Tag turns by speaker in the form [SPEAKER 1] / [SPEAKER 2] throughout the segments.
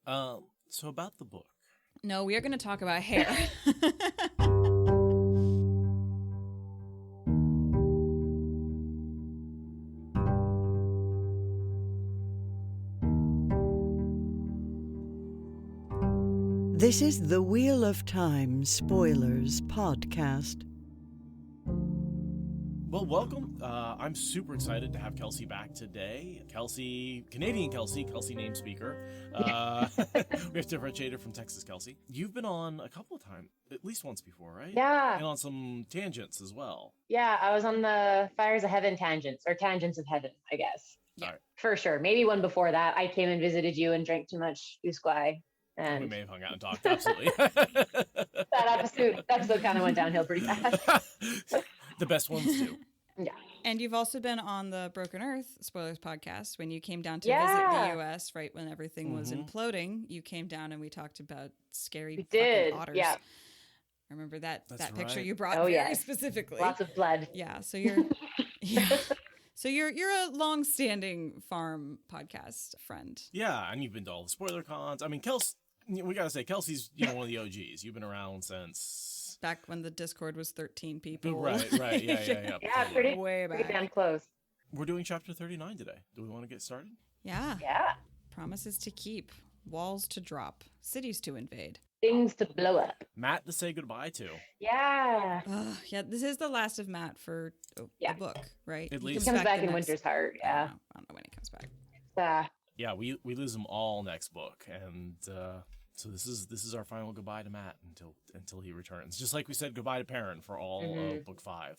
[SPEAKER 1] So about the book.
[SPEAKER 2] No, we are going to talk about hair.
[SPEAKER 3] This is the Wheel of Time Spoilers podcast.
[SPEAKER 1] Well, welcome. I'm super excited to have Kelsey back today. Kelsey, Canadian-Kelsey, Kelsey name speaker. We have to differentiate her from Texas Kelsey. You've been on a couple of times, at least once before, right?
[SPEAKER 4] Yeah.
[SPEAKER 1] And on some tangents as well.
[SPEAKER 4] Yeah, I was on the Fires of Heaven tangents, or Tangents of Heaven, I guess.
[SPEAKER 1] Yeah. All right.
[SPEAKER 4] For sure. Maybe one before that. I came and visited you and drank too much usquai. And
[SPEAKER 1] we may have hung out and talked, absolutely.
[SPEAKER 4] that episode kind of went downhill pretty fast.
[SPEAKER 1] The best ones do.
[SPEAKER 4] Yeah.
[SPEAKER 2] And you've also been on the Broken Earth Spoilers podcast when you came down to visit the US, right when everything was imploding. You came down and we talked about scary fucking otters.
[SPEAKER 4] Yeah.
[SPEAKER 2] Remember that
[SPEAKER 1] That's
[SPEAKER 2] picture
[SPEAKER 1] right.
[SPEAKER 2] you brought very specifically.
[SPEAKER 4] Lots of blood.
[SPEAKER 2] Yeah, so you're So you're a long-standing farm podcast friend.
[SPEAKER 1] Yeah, and you've been to all the spoiler cons. I mean, Kelsey, we gotta say, Kelsey's one of the OGs. You've been around since
[SPEAKER 2] back when the Discord was 13 people.
[SPEAKER 1] Right, yeah.
[SPEAKER 4] Yeah, pretty
[SPEAKER 2] way back.
[SPEAKER 4] Pretty damn close.
[SPEAKER 1] We're doing chapter 39 today. Do we want to get started?
[SPEAKER 2] Yeah.
[SPEAKER 4] Yeah.
[SPEAKER 2] Promises to keep, walls to drop, cities to invade.
[SPEAKER 4] Things to blow up.
[SPEAKER 1] Matt to say goodbye to.
[SPEAKER 4] Yeah.
[SPEAKER 2] Yeah, this is the last of Matt for the book, right?
[SPEAKER 1] At
[SPEAKER 4] He
[SPEAKER 1] least.
[SPEAKER 4] comes back in Winter's Heart. Yeah.
[SPEAKER 2] I don't know when he comes back.
[SPEAKER 1] Yeah, we lose them all next book, and so this is our final goodbye to Matt until he returns. Just like we said goodbye to Perrin for all of book 5.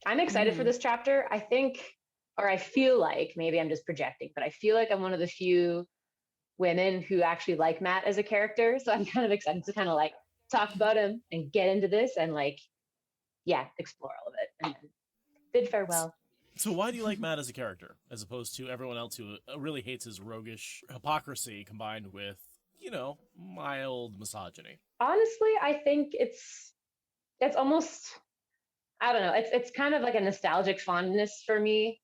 [SPEAKER 4] I'm excited for this chapter. I think, or I feel like, maybe I'm just projecting, but I feel like I'm one of the few women who actually like Matt as a character. So I'm kind of excited to kind of like talk about him and get into this and like, explore all of it and then bid farewell.
[SPEAKER 1] So why do you like Matt as a character as opposed to everyone else who really hates his roguish hypocrisy combined with, mild misogyny?
[SPEAKER 4] Honestly, I think it's almost, I don't know, it's kind of like a nostalgic fondness for me,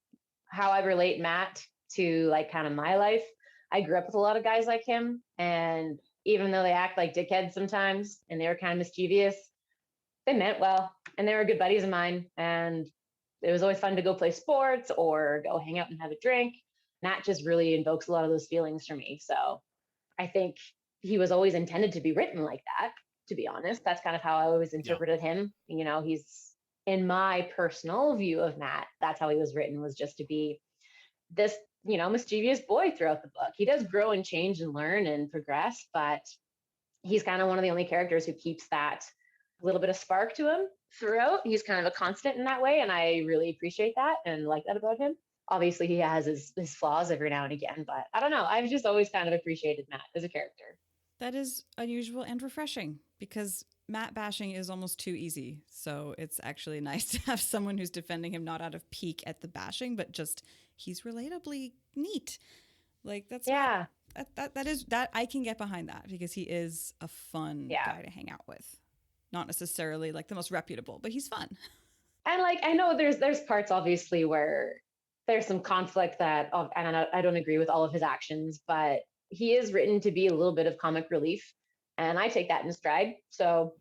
[SPEAKER 4] how I relate Matt to like kind of my life. I grew up with a lot of guys like him, and even though they act like dickheads sometimes and they were kind of mischievous, they meant well and they were good buddies of mine, and it was always fun to go play sports or go hang out and have a drink. Matt just really invokes a lot of those feelings for me. So I think he was always intended to be written like that, to be honest. That's kind of how I always interpreted him. He's, in my personal view of Matt, that's how he was written, was just to be this, mischievous boy throughout the book. He does grow and change and learn and progress, but he's kind of one of the only characters who keeps that little bit of spark to him throughout. He's kind of a constant in that way, and I really appreciate that and like that about him. Obviously, he has his flaws every now and again, but I don't know. I've just always kind of appreciated Matt as a character.
[SPEAKER 2] That is unusual and refreshing because Matt bashing is almost too easy. So it's actually nice to have someone who's defending him not out of pique at the bashing, but just he's relatably neat. Like that's that I can get behind that because he is a fun guy to hang out with. Not necessarily like the most reputable, but he's fun.
[SPEAKER 4] And like I know there's parts obviously where there's some conflict that I don't agree with all of his actions, but he is written to be a little bit of comic relief. And I take that in stride. So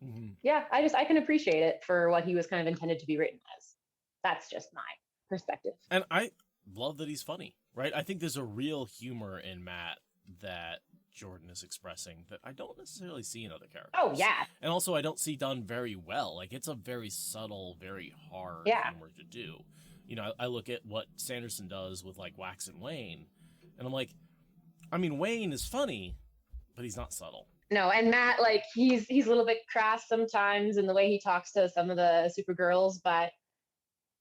[SPEAKER 4] I can appreciate it for what he was kind of intended to be written as. That's just my perspective.
[SPEAKER 1] And I love that he's funny, right? I think there's a real humor in Matt that Jordan is expressing that I don't necessarily see in other characters.
[SPEAKER 4] Oh, yeah.
[SPEAKER 1] And also I don't see done very well. Like it's a very subtle, very hard humor to do. I look at what Sanderson does with like Wax and Wayne, and I'm like, I mean, Wayne is funny, but he's not subtle.
[SPEAKER 4] No, and Matt, like he's a little bit crass sometimes in the way he talks to some of the Supergirls, but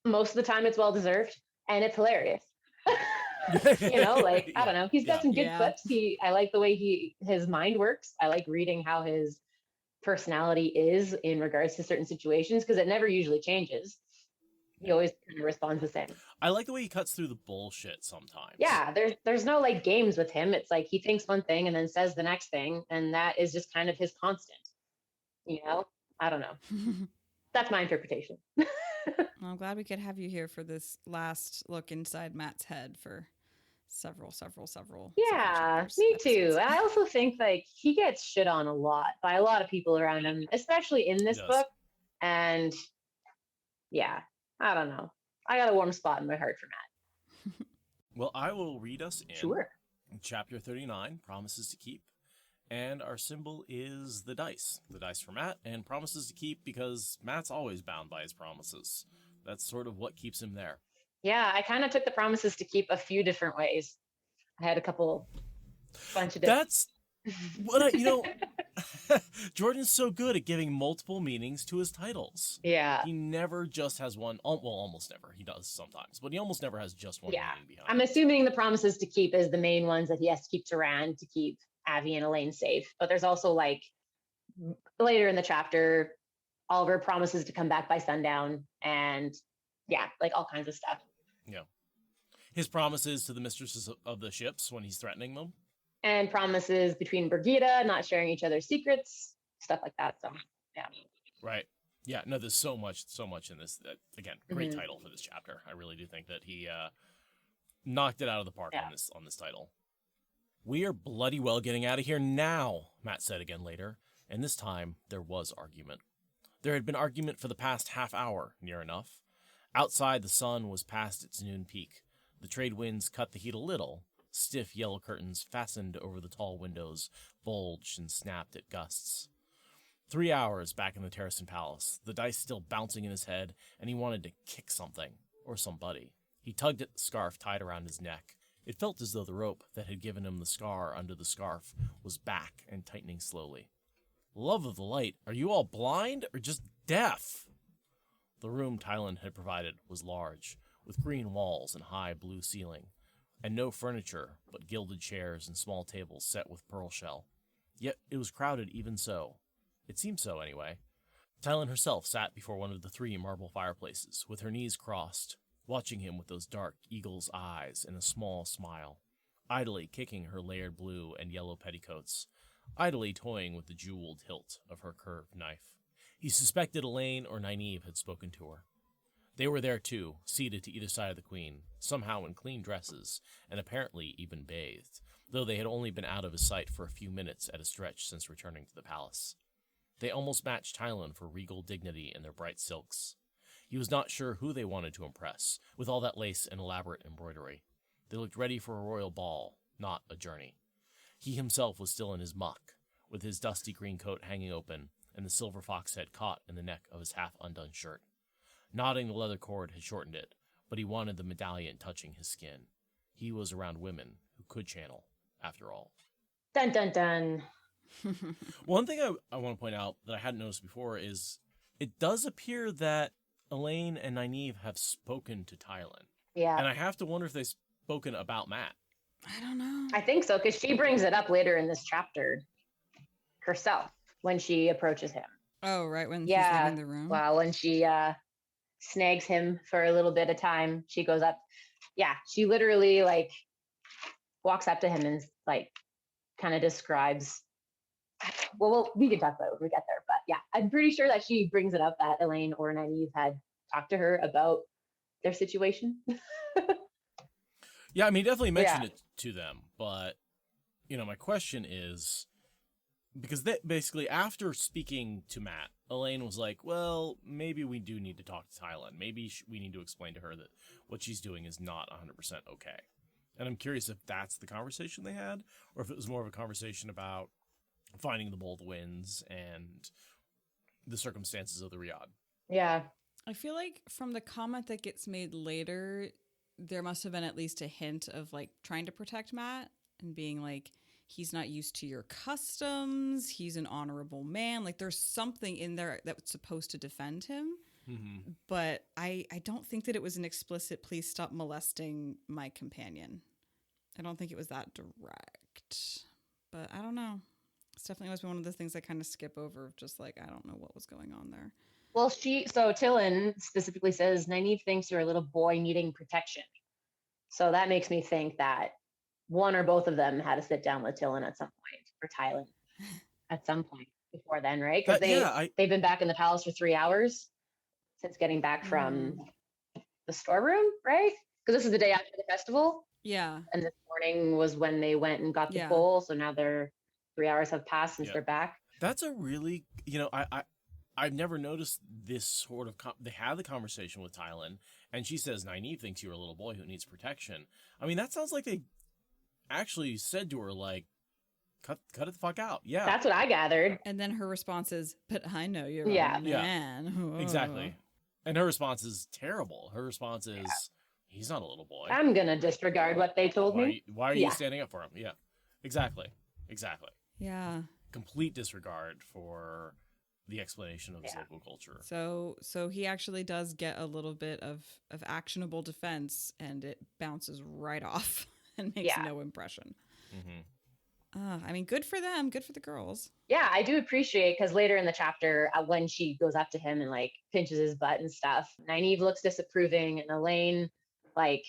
[SPEAKER 4] most of the time it's well deserved and it's hilarious. I don't know. He's got some good clips. I like the way his mind works. I like reading how his personality is in regards to certain situations because it never usually changes. He always kind of responds the same.
[SPEAKER 1] I like the way he cuts through the bullshit sometimes.
[SPEAKER 4] Yeah, there's no like games with him. It's like he thinks one thing and then says the next thing, and that is just kind of his constant. I don't know. That's my interpretation.
[SPEAKER 2] Well, I'm glad we could have you here for this last look inside Matt's head for several
[SPEAKER 4] Yeah,
[SPEAKER 2] chapters,
[SPEAKER 4] me
[SPEAKER 2] episodes.
[SPEAKER 4] too. And I also think like he gets shit on a lot by a lot of people around him, especially in this book. And yeah, I don't know. I got a warm spot in my heart for Matt.
[SPEAKER 1] Well, I will read us in.
[SPEAKER 4] Sure.
[SPEAKER 1] Chapter 39, Promises to Keep. And our symbol is the dice for Matt, and promises to keep because Matt's always bound by his promises. That's sort of what keeps him there.
[SPEAKER 4] Yeah, I kind of took the promises to keep a few different ways. I had bunch of different.
[SPEAKER 1] That's what Jordan's so good at giving multiple meanings to his titles.
[SPEAKER 4] Yeah.
[SPEAKER 1] He never just has one. Well, almost never. He does sometimes, but he almost never has just one meaning behind
[SPEAKER 4] I'm assuming the promises to keep is the main ones that he has to keep to Rand to keep Abby and Elayne safe. But there's also like later in the chapter, Olver promises to come back by sundown, and yeah, like all kinds of stuff.
[SPEAKER 1] Yeah. His promises to the mistresses of the ships when he's threatening them.
[SPEAKER 4] And promises between Brigida, not sharing each other's secrets, stuff like that. So, yeah.
[SPEAKER 1] Right. Yeah, no, there's so much in this. Again, great title for this chapter. I really do think that he knocked it out of the park on this title. We are bloody well getting out of here now, Matt said again later, and this time there was argument. There had been argument for the past half hour, near enough. Outside, the sun was past its noon peak. The trade winds cut the heat a little. Stiff yellow curtains fastened over the tall windows bulged and snapped at gusts. 3 hours back in the Terracin Palace, the dice still bouncing in his head, and he wanted to kick something, or somebody. He tugged at the scarf tied around his neck. It felt as though the rope that had given him the scar under the scarf was back and tightening slowly. Love of the light, are you all blind or just deaf? The room Tylin had provided was large, with green walls and high blue ceiling, and no furniture but gilded chairs and small tables set with pearl shell. Yet it was crowded even so. It seemed so, anyway. Tylin herself sat before one of the 3 marble fireplaces, with her knees crossed, watching him with those dark eagle's eyes and a small smile, idly kicking her layered blue and yellow petticoats, idly toying with the jeweled hilt of her curved knife. He suspected Elayne or Nynaeve had spoken to her. They were there too, seated to either side of the queen, somehow in clean dresses, and apparently even bathed, though they had only been out of his sight for a few minutes at a stretch since returning to the palace. They almost matched Tylin for regal dignity in their bright silks. He was not sure who they wanted to impress, with all that lace and elaborate embroidery. They looked ready for a royal ball, not a journey. He himself was still in his muck, with his dusty green coat hanging open, and the silver fox head caught in the neck of his half-undone shirt. Knotting the leather cord had shortened it, but he wanted the medallion touching his skin. He was around women who could channel, after all.
[SPEAKER 4] Dun, dun, dun.
[SPEAKER 1] One thing I want to point out that I hadn't noticed before is it does appear that Elayne and Nynaeve have spoken to Tylin.
[SPEAKER 4] Yeah.
[SPEAKER 1] And I have to wonder if they've spoken about Matt.
[SPEAKER 2] I don't know.
[SPEAKER 4] I think so, because she brings it up later in this chapter herself when she approaches him.
[SPEAKER 2] Oh, right, when he's leaving the room?
[SPEAKER 4] Well, when she snags him for a little bit of time, she goes up. Yeah, she literally, like, walks up to him and, like, kind of describes... Well, we can talk about it when we get there. But yeah, I'm pretty sure that she brings it up that Elayne or Nynaeve had talked to her about their situation.
[SPEAKER 1] Yeah, I mean, definitely mentioned it to them. But, my question is, because they, basically after speaking to Matt, Elayne was like, well, maybe we do need to talk to Tylin. Maybe we need to explain to her that what she's doing is not 100% okay. And I'm curious if that's the conversation they had, or if it was more of a conversation about finding the bold winds and the circumstances of the riad.
[SPEAKER 4] Yeah.
[SPEAKER 2] I feel like from the comment that gets made later, there must have been at least a hint of like trying to protect Matt and being like, he's not used to your customs. He's an honorable man. Like there's something in there that's supposed to defend him. Mm-hmm. But I don't think that it was an explicit, please stop molesting my companion. I don't think it was that direct, but I don't know. It's definitely must be one of the things I kind of skip over, just like, I don't know what was going on there.
[SPEAKER 4] Well, so Tylin specifically says, Nynaeve thinks you're a little boy needing protection. So that makes me think that one or both of them had to sit down with Tylin at some point, or Tylin at some point before then, right? Because they've been back in the palace for 3 hours since getting back from the storeroom, right? Because this is the day after the festival.
[SPEAKER 2] Yeah.
[SPEAKER 4] And this morning was when they went and got the pole. So now 3 hours have passed since they're back.
[SPEAKER 1] That's a really, I've never noticed this sort of, they had the conversation with Tylin, and she says, Nynaeve thinks you're a little boy who needs protection. I mean, that sounds like they actually said to her, like, cut it the fuck out. Yeah.
[SPEAKER 4] That's what I gathered.
[SPEAKER 2] And then her response is, but I know you're a man.
[SPEAKER 1] Exactly. And her response is terrible. Her response is, he's not a little boy.
[SPEAKER 4] I'm going to disregard what they told me.
[SPEAKER 1] Why are you standing up for him? Yeah. Exactly.
[SPEAKER 2] Yeah.
[SPEAKER 1] Complete disregard for the explanation of his local culture.
[SPEAKER 2] So he actually does get a little bit of actionable defense, and it bounces right off and makes no impression.
[SPEAKER 1] Mm-hmm.
[SPEAKER 2] I mean, good for them. Good for the girls.
[SPEAKER 4] Yeah, I do appreciate, because later in the chapter, when she goes up to him and like pinches his butt and stuff, Nynaeve looks disapproving, and Elayne like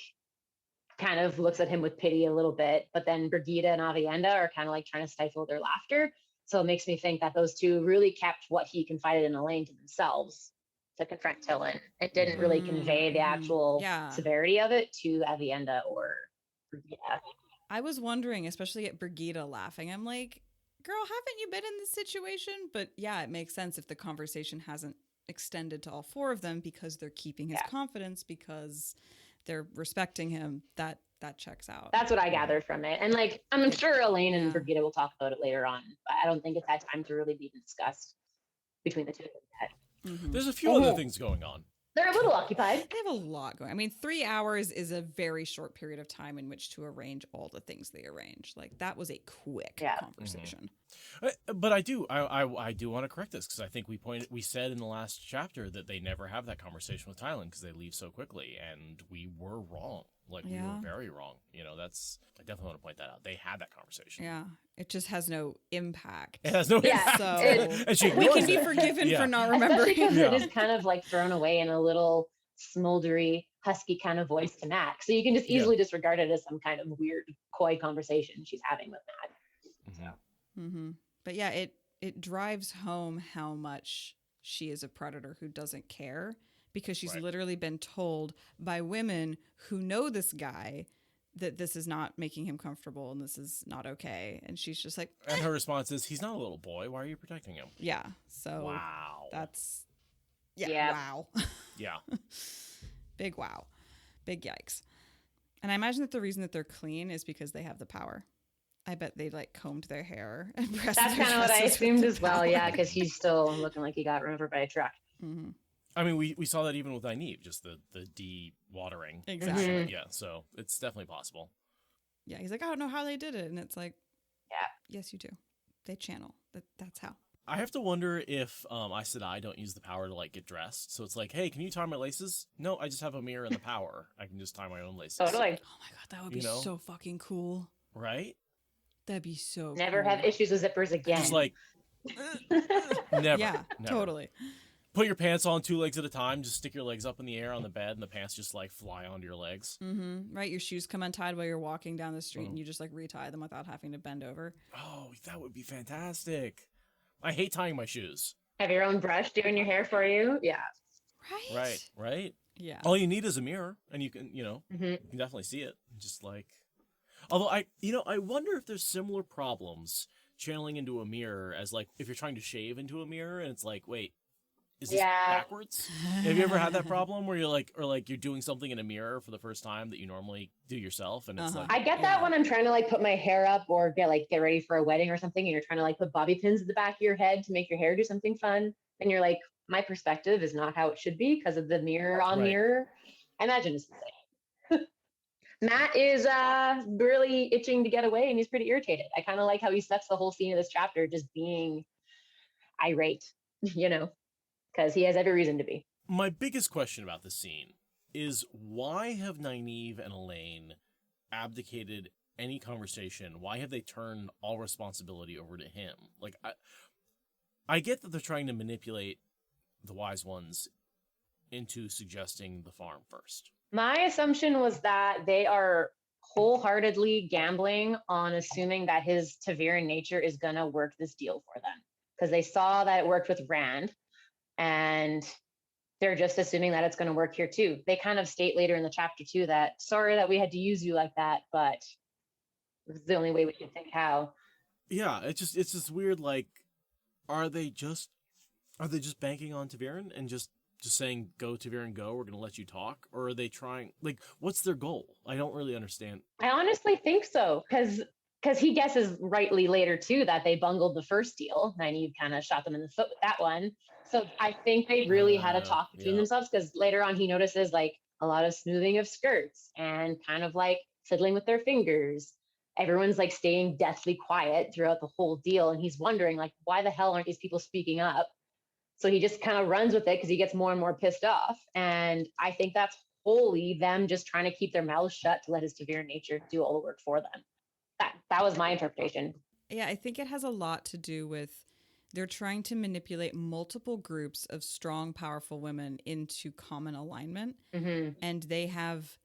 [SPEAKER 4] kind of looks at him with pity a little bit. But then Brigida and Avienda are kind of like trying to stifle their laughter. So it makes me think that those two really kept what he confided in Elayne to themselves to confront Tylin. It didn't really convey the actual severity of it to Avienda or Brigida.
[SPEAKER 2] I was wondering, especially at Brigida laughing, I'm like, girl, haven't you been in this situation? But yeah, it makes sense if the conversation hasn't extended to all four of them, because they're keeping his confidence, because they're respecting him. That checks out.
[SPEAKER 4] That's what I gathered from it. And like, I'm sure Elayne and Brigida will talk about it later on, but I don't think it's had time to really be discussed between the two of them yet.
[SPEAKER 1] Mm-hmm. There's a few other things going on.
[SPEAKER 4] They're a little occupied.
[SPEAKER 2] They have a lot going. I mean, 3 hours is a very short period of time in which to arrange all the things they arrange. Like, that was a quick conversation.
[SPEAKER 1] Mm-hmm. But I do want to correct this, because I think we said in the last chapter that they never have that conversation with Tylin because they leave so quickly, and we were wrong. Like, we were very wrong. I definitely want to point that out. They had that conversation.
[SPEAKER 2] Yeah. It just has no impact.
[SPEAKER 1] It has no impact.
[SPEAKER 2] So
[SPEAKER 1] and
[SPEAKER 2] we can be forgiven for not remembering.
[SPEAKER 4] Because it is kind of like thrown away in a little smoldery, husky kind of voice to Matt. So you can just easily disregard it as some kind of weird, coy conversation she's having with Matt.
[SPEAKER 1] Mm-hmm.
[SPEAKER 2] Mm-hmm. But yeah, it drives home how much she is a predator who doesn't care, because she's literally been told by women who know this guy that this is not making him comfortable and this is not okay. And she's just like,
[SPEAKER 1] And her response is, he's not a little boy. Why are you protecting him?
[SPEAKER 2] Yeah. So
[SPEAKER 1] wow.
[SPEAKER 2] That's, wow.
[SPEAKER 1] Yeah.
[SPEAKER 2] Big wow. Big yikes. And I imagine that the reason that they're clean is because they have the power. I bet they like combed their hair and pressed
[SPEAKER 4] That's kind of what I assumed as well. Yeah. Because he's still looking like he got run over by a truck.
[SPEAKER 2] Mm-hmm.
[SPEAKER 1] I mean, we saw that even with Nynaeve, just the de-watering.
[SPEAKER 2] Exactly.
[SPEAKER 4] Mm-hmm.
[SPEAKER 1] Yeah, so it's definitely possible.
[SPEAKER 2] Yeah, he's like, I don't know how they did it. And it's like, yes, you do. They channel. That's how.
[SPEAKER 1] I have to wonder if Aes Sedai don't use the power to like get dressed. So it's like, hey, can you tie my laces? No, I just have a mirror and the power. I can just tie my own laces.
[SPEAKER 4] Totally.
[SPEAKER 2] Oh my God, that would be so fucking cool.
[SPEAKER 1] Right?
[SPEAKER 2] That'd be so
[SPEAKER 4] Never
[SPEAKER 2] cool.
[SPEAKER 4] have issues with zippers again.
[SPEAKER 1] Just like, never.
[SPEAKER 2] Yeah,
[SPEAKER 1] never.
[SPEAKER 2] totally.
[SPEAKER 1] Put your pants on 2 legs at a time. Just stick your legs up in the air on the bed, and the pants just like fly onto your legs.
[SPEAKER 2] Mm-hmm. Right, your shoes come untied while you're walking down the street, and you just like retie them without having to bend over.
[SPEAKER 1] Oh, that would be fantastic. I hate tying my shoes.
[SPEAKER 4] Have your own brush doing your hair for you. Yeah.
[SPEAKER 1] Right.
[SPEAKER 2] Yeah.
[SPEAKER 1] All you need is a mirror, and you can, you can definitely see it. Just like, although I wonder if there's similar problems channeling into a mirror as like if you're trying to shave into a mirror, and it's like, wait. Is this backwards? Have you ever had that problem where you're like, or like you're doing something in a mirror for the first time that you normally do yourself, and it's like
[SPEAKER 4] I get that when I'm trying to like put my hair up or get ready for a wedding or something, and you're trying to like put bobby pins at the back of your head to make your hair do something fun, and you're like, my perspective is not how it should be because of the mirror on mirror. I imagine it's the same. Matt is really itching to get away, and he's pretty irritated. I kind of like how he sets the whole scene of this chapter just being irate, because he has every reason to be.
[SPEAKER 1] My biggest question about this scene is, why have Nynaeve and Elayne abdicated any conversation? Why have they turned all responsibility over to him? Like, I get that they're trying to manipulate the wise ones into suggesting the farm first.
[SPEAKER 4] My assumption was that they are wholeheartedly gambling on assuming that his Taviran nature is going to work this deal for them, because they saw that it worked with Rand. And they're just assuming that it's going to work here too. They kind of state later in the chapter too that, sorry that we had to use you like that, but It's the only way we can think how.
[SPEAKER 1] Yeah, it's just weird. Like, are they just banking on Taviran and just saying, go Taviran, go, we're gonna let you talk? Or are they trying, like, what's their goal? I don't really understand.
[SPEAKER 4] I honestly think so, because he guesses rightly later too that they bungled the first deal. Nynaeve kind of shot them in the foot with that one. So I think they really had a talk between themselves, because later on he notices like a lot of smoothing of skirts and kind of like fiddling with their fingers. Everyone's like staying deathly quiet throughout the whole deal, and he's wondering like, why the hell aren't these people speaking up? So he just kind of runs with it because he gets more and more pissed off. And I think that's wholly them just trying to keep their mouths shut to let his Taviran nature do all the work for them. That was my interpretation.
[SPEAKER 2] Yeah, I think it has a lot to do with they're trying to manipulate multiple groups of strong, powerful women into common alignment. And they have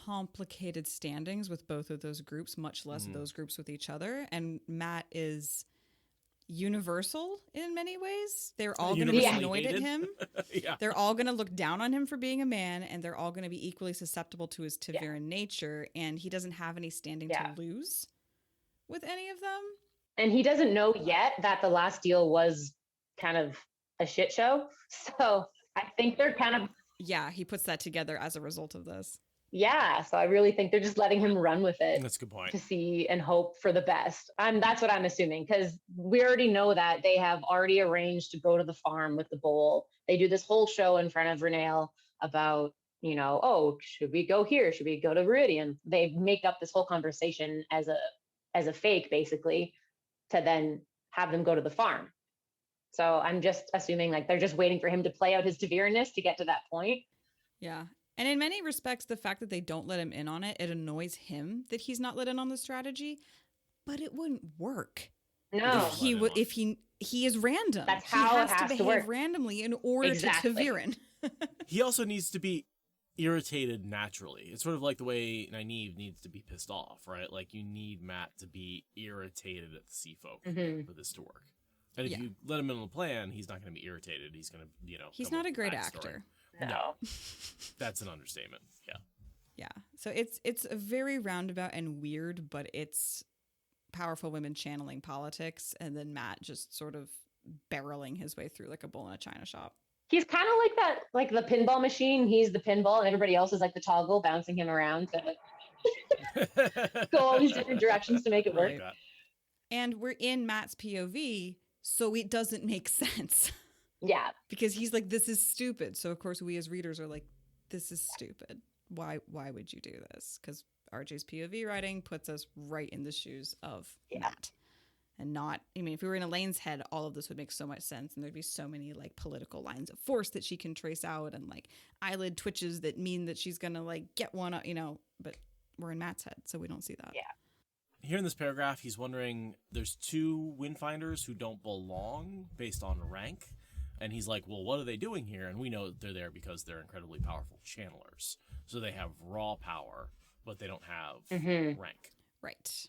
[SPEAKER 2] complicated standings with both of those groups, much less of those groups with each other. And Matt is universal in many ways. They're all going to be annoyed at him. They're all going to look down on him for being a man, and they're all going to be equally susceptible to his Taviran nature, and he doesn't have any standing to lose with any of them.
[SPEAKER 4] And he doesn't know yet that the last deal was kind of a shit show. So I think they're kind of...
[SPEAKER 2] Yeah, he puts that together as a result of this.
[SPEAKER 4] Yeah, so I really think they're just letting him run with it.
[SPEAKER 1] That's a good point.
[SPEAKER 4] To see and hope for the best. That's what I'm assuming, because we already know that they have already arranged to go to the farm with the bowl. They do this whole show in front of Renail about, you know, oh, should we go here? Should we go to Viridian? They make up this whole conversation as a fake, basically, to then have them go to the farm. So I'm just assuming like they're just waiting for him to play out his Taviranness to get to that point.
[SPEAKER 2] Yeah. And in many respects, the fact that they don't let him in on it, it annoys him that he's not let in on the strategy, but it wouldn't work.
[SPEAKER 4] No.
[SPEAKER 2] If he is random.
[SPEAKER 4] That's how
[SPEAKER 2] he
[SPEAKER 4] it
[SPEAKER 2] has to behave
[SPEAKER 4] work.
[SPEAKER 2] randomly in order to Taviran.
[SPEAKER 1] He also needs to be irritated naturally. It's sort of like the way Nynaeve needs to be pissed off, right? Like you need Matt to be irritated at the sea folk for this to work. And if you let him in on the plan, he's not going to be irritated. He's going to,
[SPEAKER 2] he's not a great actor.
[SPEAKER 4] No.
[SPEAKER 1] That's an understatement. Yeah.
[SPEAKER 2] Yeah. So it's a very roundabout and weird, but it's powerful women channeling politics, and then Matt just sort of barreling his way through like a bull in a china shop.
[SPEAKER 4] He's kind of like that, like the pinball machine. He's the pinball, and everybody else is like the toggle, bouncing him around to go all these different directions to make it work.
[SPEAKER 2] And we're in Matt's POV, so it doesn't make sense.
[SPEAKER 4] Yeah.
[SPEAKER 2] Because he's like, this is stupid. So, of course, we as readers are like, this is stupid. Why would you do this? Because RJ's POV writing puts us right in the shoes of Matt. And not, I mean, if we were in Elayne's head, all of this would make so much sense. And there'd be so many, like, political lines of force that she can trace out and, like, eyelid twitches that mean that she's going to, like, get one, But we're in Matt's head, so we don't see that.
[SPEAKER 4] Yeah.
[SPEAKER 1] Here in this paragraph, he's wondering, there's 2 Windfinders who don't belong based on rank. And he's like, well, what are they doing here? And we know they're there because they're incredibly powerful channelers. So they have raw power, but they don't have rank.
[SPEAKER 2] Right.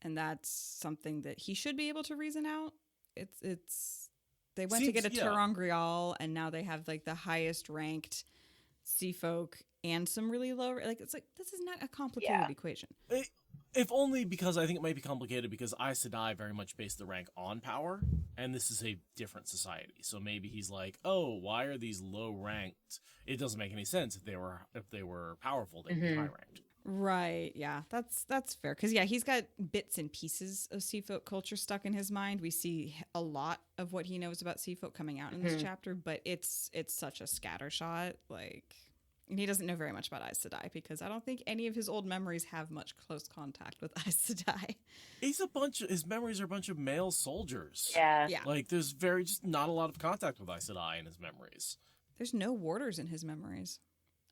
[SPEAKER 2] And that's something that he should be able to reason out. It's they went to get a Terangrial, and now they have like the highest ranked sea folk and some really low, like it's like, this is not a complicated equation.
[SPEAKER 1] If only because I think it might be complicated because Aes Sedai very much based the rank on power, and this is a different society. So maybe he's like, oh, why are these low ranked? It doesn't make any sense. If they were powerful, they'd be high ranked.
[SPEAKER 2] Right. Yeah, that's fair. Because he's got bits and pieces of sea folk culture stuck in his mind. We see a lot of what he knows about sea folk coming out in this chapter, but it's such a scattershot. Like, and he doesn't know very much about Aes Sedai because I don't think any of his old memories have much close contact with Aes Sedai.
[SPEAKER 1] His memories are a bunch of male soldiers.
[SPEAKER 4] Yeah.
[SPEAKER 1] Like, there's just not a lot of contact with Aes Sedai in his memories.
[SPEAKER 2] There's no warders in his memories,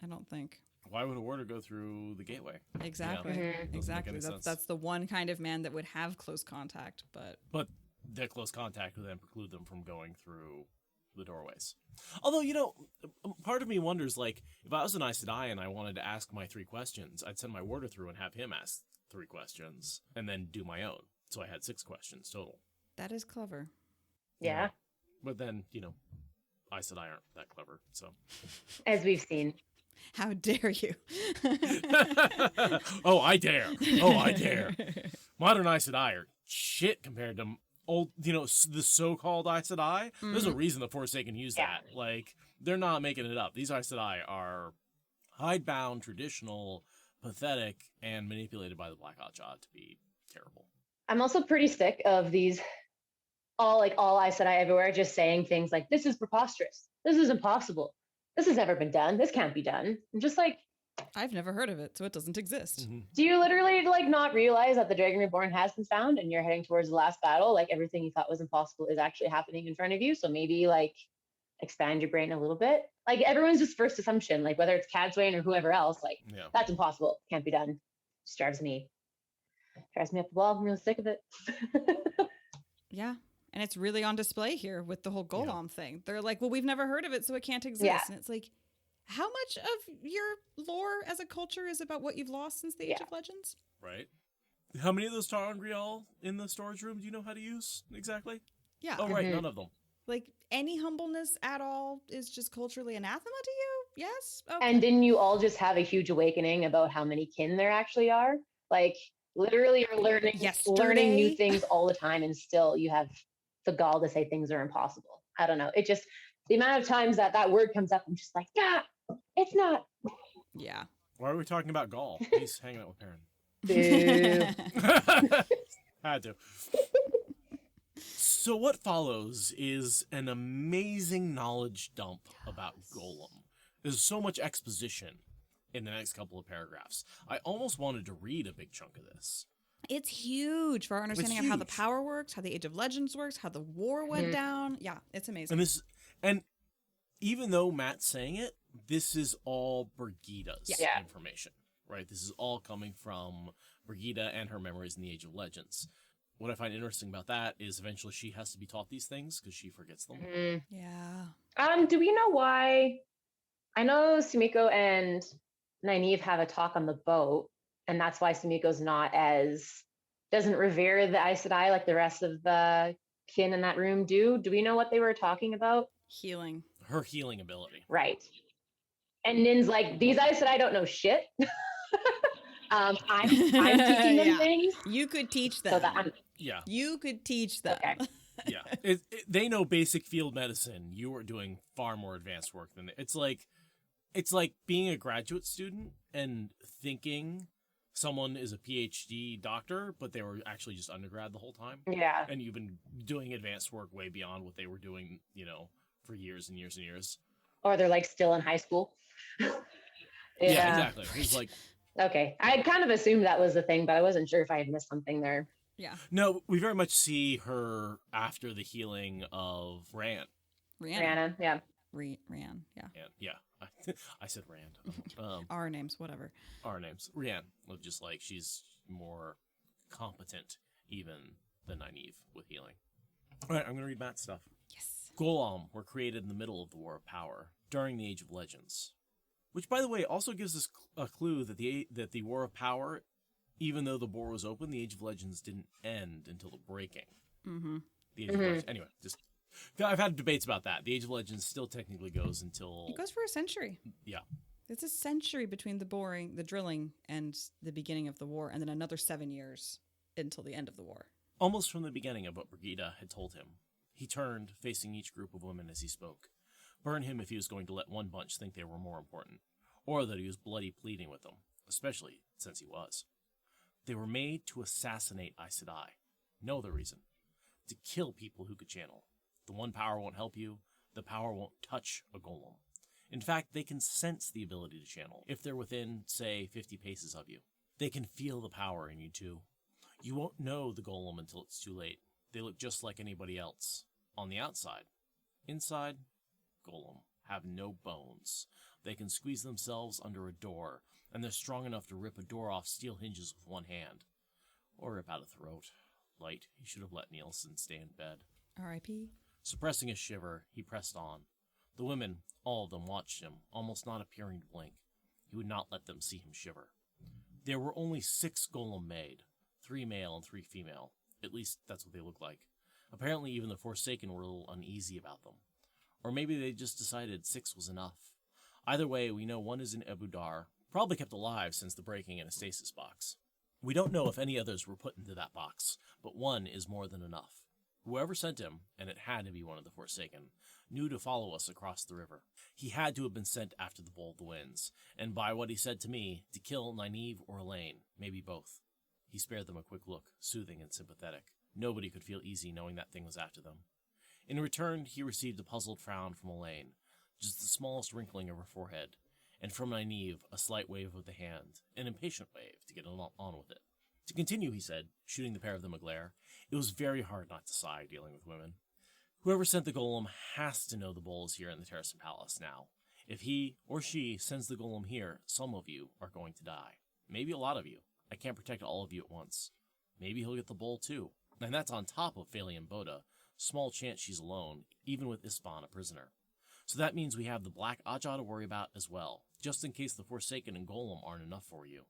[SPEAKER 2] I don't think.
[SPEAKER 1] Why would a warder go through the gateway?
[SPEAKER 2] Exactly. Exactly. That's the one kind of man that would have close contact, but
[SPEAKER 1] their close contact would then preclude them from going through the doorways. Although, part of me wonders, like, if I was an Aes Sedai and I wanted to ask my 3 questions, I'd send my warder through and have him ask 3 questions and then do my own. So I had 6 questions total.
[SPEAKER 2] That is clever.
[SPEAKER 4] Yeah.
[SPEAKER 1] But then, Aes Sedai aren't that clever, so.
[SPEAKER 4] As we've seen.
[SPEAKER 2] How dare you?
[SPEAKER 1] Oh, I dare. Oh, I dare. Modern Aes Sedai are shit compared to old, the so-called Aes Sedai. There's a reason the Forsaken use that. Like, they're not making it up. These Aes Sedai are hidebound, traditional, pathetic, and manipulated by the Black Hotshot to be terrible.
[SPEAKER 4] I'm also pretty sick of these all Aes Sedai everywhere just saying things like, this is preposterous. This is impossible. This has never been done. This can't be done. I'm just like,
[SPEAKER 2] I've never heard of it, so it doesn't exist.
[SPEAKER 1] Mm-hmm.
[SPEAKER 4] Do you literally not realize that the Dragon Reborn has been found and you're heading towards the last battle? Like, everything you thought was impossible is actually happening in front of you. So maybe expand your brain a little bit. Like, everyone's just first assumption, like whether it's Cadsuane or whoever else, that's impossible. Can't be done. Just drives me up the wall. I'm really sick of it.
[SPEAKER 2] Yeah. And it's really on display here with the whole gholam thing. They're like, well, we've never heard of it, so it can't exist. Yeah. And it's like, how much of your lore as a culture is about what you've lost since the Age of Legends?
[SPEAKER 1] Right. How many of those Tarangrial in the storage room do you know how to use exactly?
[SPEAKER 2] Yeah.
[SPEAKER 1] Oh, right. None of them.
[SPEAKER 2] Like, any humbleness at all is just culturally anathema to you? Yes? Okay.
[SPEAKER 4] And didn't you all just have a huge awakening about how many kin there actually are? Like, literally you're learning new things all the time, and still you have the gall to say things are impossible. I don't know. It just, the amount of times that word comes up, I'm just like, it's not.
[SPEAKER 2] Yeah.
[SPEAKER 1] Why are we talking about gall? He's hanging out with Perrin. Had to. So what follows is an amazing knowledge dump about Gholam. There's so much exposition in the next couple of paragraphs. I almost wanted to read a big chunk of this.
[SPEAKER 2] It's huge for our understanding of how the power works, how the Age of Legends works, how the war went down. Yeah, it's amazing.
[SPEAKER 1] And even though Matt's saying it, this is all Brigida's information, right? This is all coming from Brigida and her memories in the Age of Legends. What I find interesting about that is eventually she has to be taught these things because she forgets them.
[SPEAKER 2] Yeah.
[SPEAKER 4] Do we know why? I know Sumiko and Nynaeve have a talk on the boat, and that's why Sumiko's doesn't revere the Aes Sedai like the rest of the kin in that room do. Do we know what they were talking about?
[SPEAKER 2] Healing.
[SPEAKER 1] Her healing ability.
[SPEAKER 4] Right. And Nin's like, these Aes Sedai don't know shit. I'm teaching them things.
[SPEAKER 2] You could teach them.
[SPEAKER 4] So
[SPEAKER 2] you could teach them.
[SPEAKER 4] Okay.
[SPEAKER 1] Yeah. They know basic field medicine. You are doing far more advanced work than it's like being a graduate student and thinking someone is a PhD doctor, but they were actually just undergrad the whole time.
[SPEAKER 4] Yeah.
[SPEAKER 1] And you've been doing advanced work way beyond what they were doing, for years and years and years.
[SPEAKER 4] Or they're still in high school.
[SPEAKER 1] Yeah, exactly. It's like,
[SPEAKER 4] okay. I kind of assumed that was the thing, but I wasn't sure if I had missed something there.
[SPEAKER 2] Yeah.
[SPEAKER 1] No, we very much see her after the healing of Rand.
[SPEAKER 4] Rihanna, yeah.
[SPEAKER 2] Rand, yeah.
[SPEAKER 1] Yeah. I said Rand.
[SPEAKER 2] Our names, whatever.
[SPEAKER 1] Our names. Rian. Just like she's more competent even than Nynaeve with healing. All right, I'm going to read Matt's stuff.
[SPEAKER 2] Yes.
[SPEAKER 1] Gholam were created in the middle of the War of Power, during the Age of Legends. Which, by the way, also gives us a clue that the War of Power, even though the war was open, the Age of Legends didn't end until the breaking.
[SPEAKER 2] Mm-hmm.
[SPEAKER 1] The Age of Legends. Anyway, I've had debates about that. The Age of Legends still technically goes until...
[SPEAKER 2] It goes for a century.
[SPEAKER 1] Yeah.
[SPEAKER 2] It's a century between the drilling, and the beginning of the war, and then another 7 years until the end of the war.
[SPEAKER 1] Almost from the beginning of what Brigida had told him, he turned, facing each group of women as he spoke. Burn him if he was going to let one bunch think they were more important, or that he was bloody pleading with them, especially since he was. They were made to assassinate Aes Sedai. No other reason. To kill people who could channel. The one power won't help you, the power won't touch a golem. In fact, they can sense the ability to channel, if they're within, say, 50 paces of you. They can feel the power in you too. You won't know the golem until it's too late. They look just like anybody else. On the outside. Inside, golem have no bones. They can squeeze themselves under a door, and they're strong enough to rip a door off steel hinges with one hand. Or rip out a throat. Light, he should have let Nielsen stay in bed.
[SPEAKER 2] R.I.P.
[SPEAKER 1] Suppressing a shiver, he pressed on. The women, all of them, watched him, almost not appearing to blink. He would not let them see him shiver. There were only 6 golem made, 3 male and 3 female. At least, that's what they looked like. Apparently, even the Forsaken were a little uneasy about them. Or maybe they just decided 6 was enough. Either way, we know one is in Ebou Dar, probably kept alive since the breaking in a stasis box. We don't know if any others were put into that box, but one is more than enough. Whoever sent him, and it had to be one of the Forsaken, knew to follow us across the river. He had to have been sent after the Bowl of the Winds, and by what he said to me, to kill Nynaeve or Elayne, maybe both. He spared them a quick look, soothing and sympathetic. Nobody could feel easy knowing that thing was after them. In return, he received a puzzled frown from Elayne, just the smallest wrinkling of her forehead, and from Nynaeve a slight wave of the hand, an impatient wave to get on with it. To continue, he said, shooting the pair of them a glare, it was very hard not to sigh dealing with women. Whoever sent the golem has to know the bowl is here in the Terracin Palace now. If he or she sends the golem here, some of you are going to die. Maybe a lot of you. I can't protect all of you at once. Maybe he'll get the bowl too. And that's on top of Falian Boda. Small chance she's alone, even with Ispan a prisoner. So that means we have the Black Ajah to worry about as well, just in case the Forsaken and Golem aren't enough for you.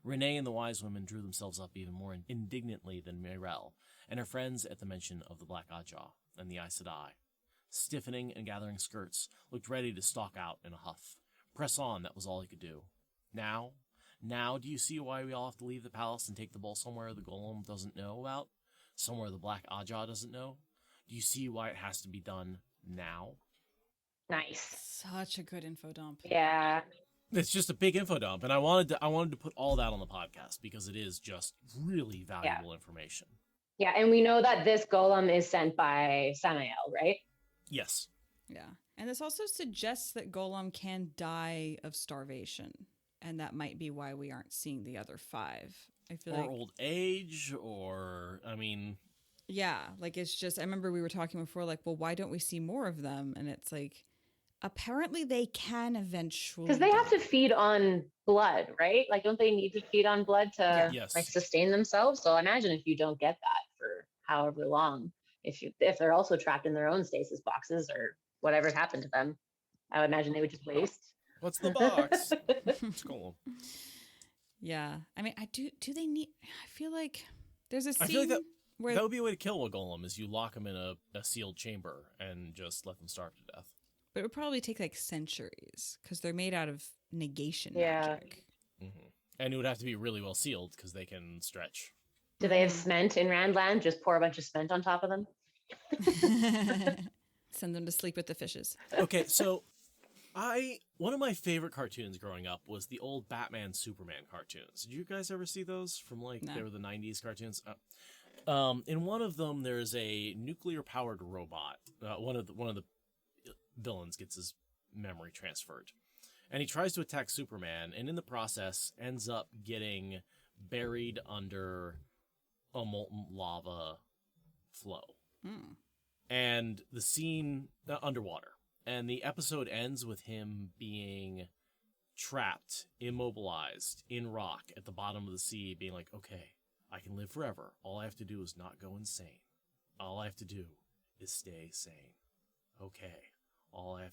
[SPEAKER 1] Renee and the Wise Women drew themselves up even more indignantly than Mirel and her friends at the mention of the Black Ajah and the Aes Sedai. Stiffening and gathering skirts, looked ready to stalk out in a huff. Press on, that was all he could do. Now do you see why we all have to leave the palace and take the bowl somewhere the Golem doesn't know about? Somewhere the Black Ajah doesn't know? Do you see why it has to be done now?
[SPEAKER 4] Nice.
[SPEAKER 2] Such a good info dump.
[SPEAKER 4] Yeah.
[SPEAKER 1] It's just a big info dump, and I wanted to put all that on the podcast because it is just really valuable information.
[SPEAKER 4] Yeah, and we know that this golem is sent by Samael, right?
[SPEAKER 1] Yes.
[SPEAKER 2] Yeah. And this also suggests that Golem can die of starvation, and that might be why we aren't seeing the other 5. I feel
[SPEAKER 1] or
[SPEAKER 2] like
[SPEAKER 1] old age, or, I mean...
[SPEAKER 2] Yeah, like it's just, I remember we were talking before, like, well, why don't we see more of them? And it's like, apparently they can eventually.
[SPEAKER 4] Because they have to feed on blood, right? Like, don't they need to feed on blood to like sustain themselves? So imagine if you don't get that for however long, if they're also trapped in their own stasis boxes or whatever's happened to them, I would imagine they would just waste.
[SPEAKER 1] What's the box? It's cool.
[SPEAKER 2] Yeah, I mean, do they need? I feel like there's a scene.
[SPEAKER 1] I feel like that would be a way to kill a golem, is you lock them in a sealed chamber and just let them starve to death.
[SPEAKER 2] But it would probably take like centuries because they're made out of negation magic.
[SPEAKER 1] Mm-hmm. And it would have to be really well sealed because they can stretch.
[SPEAKER 4] Do they have cement in Randland? Just pour a bunch of cement on top of them?
[SPEAKER 2] Send them to sleep with the fishes.
[SPEAKER 1] Okay, so one of my favorite cartoons growing up was the old Batman Superman cartoons. Did you guys ever see those from they were the 90s cartoons? In one of them, there's a nuclear-powered robot. One of the villains gets his memory transferred, and he tries to attack Superman, and in the process ends up getting buried under a molten lava flow. And the scene underwater, and the episode ends with him being trapped, immobilized in rock at the bottom of the sea, being like, okay, I can live forever. All I have to do is not go insane. All I have to do is stay sane. Okay.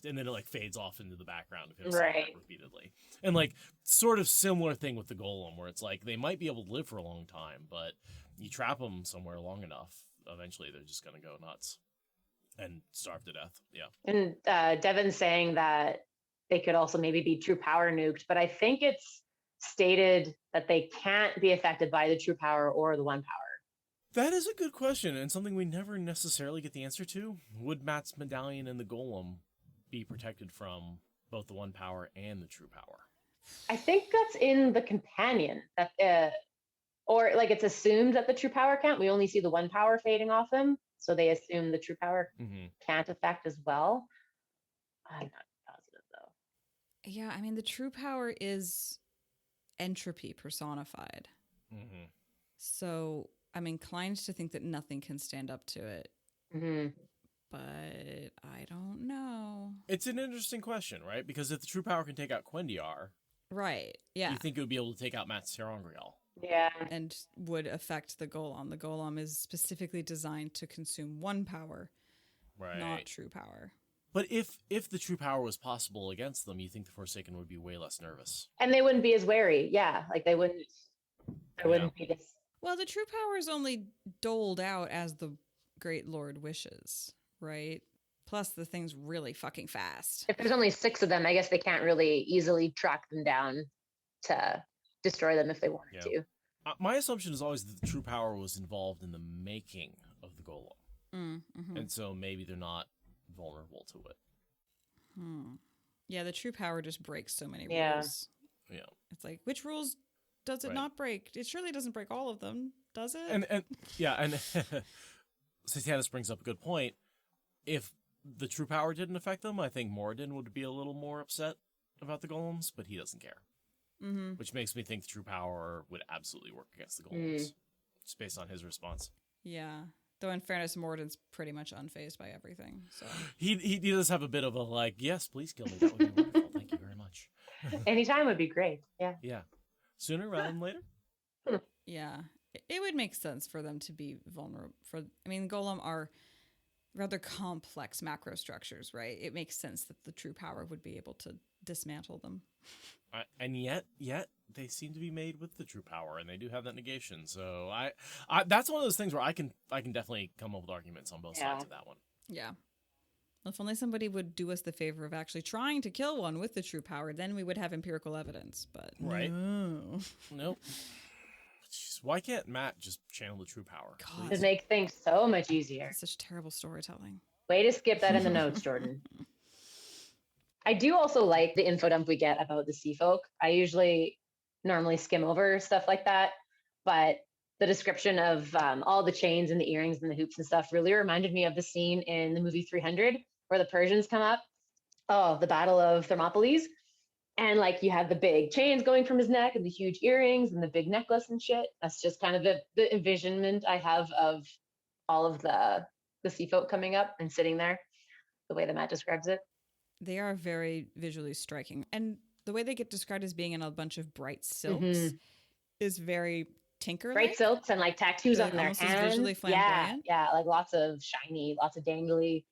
[SPEAKER 1] And then it fades off into the background of him saying that repeatedly. And sort of similar thing with the golem, where it's they might be able to live for a long time, but you trap them somewhere long enough, eventually they're just going to go nuts and starve to death. Yeah.
[SPEAKER 4] And Devin's saying that they could also maybe be true power nuked, but I think it's stated that they can't be affected by the true power or the one power.
[SPEAKER 1] That is a good question, and something we never necessarily get the answer to. Would Matt's medallion and the golem be protected from both the one power and the true power?
[SPEAKER 4] I think that's in the companion. Or it's assumed that the true power can't. We only see the one power fading off him, so they assume the true power can't affect as well. I'm not positive, though.
[SPEAKER 2] Yeah, I mean, the true power is entropy personified.
[SPEAKER 1] Mm-hmm.
[SPEAKER 2] So I'm inclined to think that nothing can stand up to it.
[SPEAKER 4] Mm-hmm.
[SPEAKER 2] But I don't know.
[SPEAKER 1] It's an interesting question, right? Because if the true power can take out Quendiar,
[SPEAKER 2] right, yeah,
[SPEAKER 1] you think it would be able to take out Matt Serangriel.
[SPEAKER 4] Yeah.
[SPEAKER 2] And would affect the golem. The golem is specifically designed to consume one power, not true power.
[SPEAKER 1] But if the true power was possible against them, you think the Forsaken would be way less nervous.
[SPEAKER 4] And they wouldn't be as wary. Yeah, they wouldn't be this.
[SPEAKER 2] Well, the true power is only doled out as the Great Lord wishes, right? Plus, the thing's really fucking fast.
[SPEAKER 4] If there's only 6 of them, I guess they can't really easily track them down to destroy them if they wanted to.
[SPEAKER 1] My assumption is always that the true power was involved in the making of the golem.
[SPEAKER 2] Mm-hmm.
[SPEAKER 1] And so maybe they're not vulnerable to it.
[SPEAKER 2] Yeah, the true power just breaks so many
[SPEAKER 4] Yeah.
[SPEAKER 2] rules.
[SPEAKER 1] Yeah.
[SPEAKER 2] It's like, which rules does it not break? It surely doesn't break all of them, does it?
[SPEAKER 1] And Satanis brings up a good point. If the true power didn't affect them, I think Moradin would be a little more upset about the golems, but he doesn't care.
[SPEAKER 2] Mm-hmm.
[SPEAKER 1] Which makes me think the true power would absolutely work against the golems. Just based on his response.
[SPEAKER 2] Yeah. Though in fairness, Moradin's pretty much unfazed by everything. So
[SPEAKER 1] he does have a bit of a like, yes, please kill me. That would be wonderful. Thank you very much.
[SPEAKER 4] Anytime would be great. Yeah.
[SPEAKER 1] Yeah. Sooner rather than later.
[SPEAKER 2] Yeah. It would make sense for them to be vulnerable. Golem are rather complex macro structures, right? It makes sense that the true power would be able to dismantle them.
[SPEAKER 1] And yet they seem to be made with the true power, and they do have that negation. So I that's one of those things where I can definitely come up with arguments on both sides of that one.
[SPEAKER 2] Yeah. Well, if only somebody would do us the favor of actually trying to kill one with the true power, then we would have empirical evidence. But
[SPEAKER 1] right,
[SPEAKER 2] no.
[SPEAKER 1] Nope. Jeez, why can't Matt just channel the true power?
[SPEAKER 2] God.
[SPEAKER 4] To make things so much easier.
[SPEAKER 2] That's such terrible storytelling.
[SPEAKER 4] Way to skip that in the notes, Jordan. I do also like the info dump we get about the sea folk. I usually normally skim over stuff like that, but the description of all the chains and the earrings and the hoops and stuff really reminded me of the scene in the movie 300 where the Persians come up. Oh, the Battle of Thermopylae. And like you have the big chains going from his neck and the huge earrings and the big necklace and shit. That's just kind of the envisionment I have of all of the sea folk coming up and sitting there, the way that Matt describes it.
[SPEAKER 2] They are very visually striking. And the way they get described as being in a bunch of bright silks is very Tinker-like.
[SPEAKER 4] Bright silks and like tattoos on their hands.
[SPEAKER 2] Visually flamboyant.
[SPEAKER 4] Yeah, like lots of shiny, lots of dangly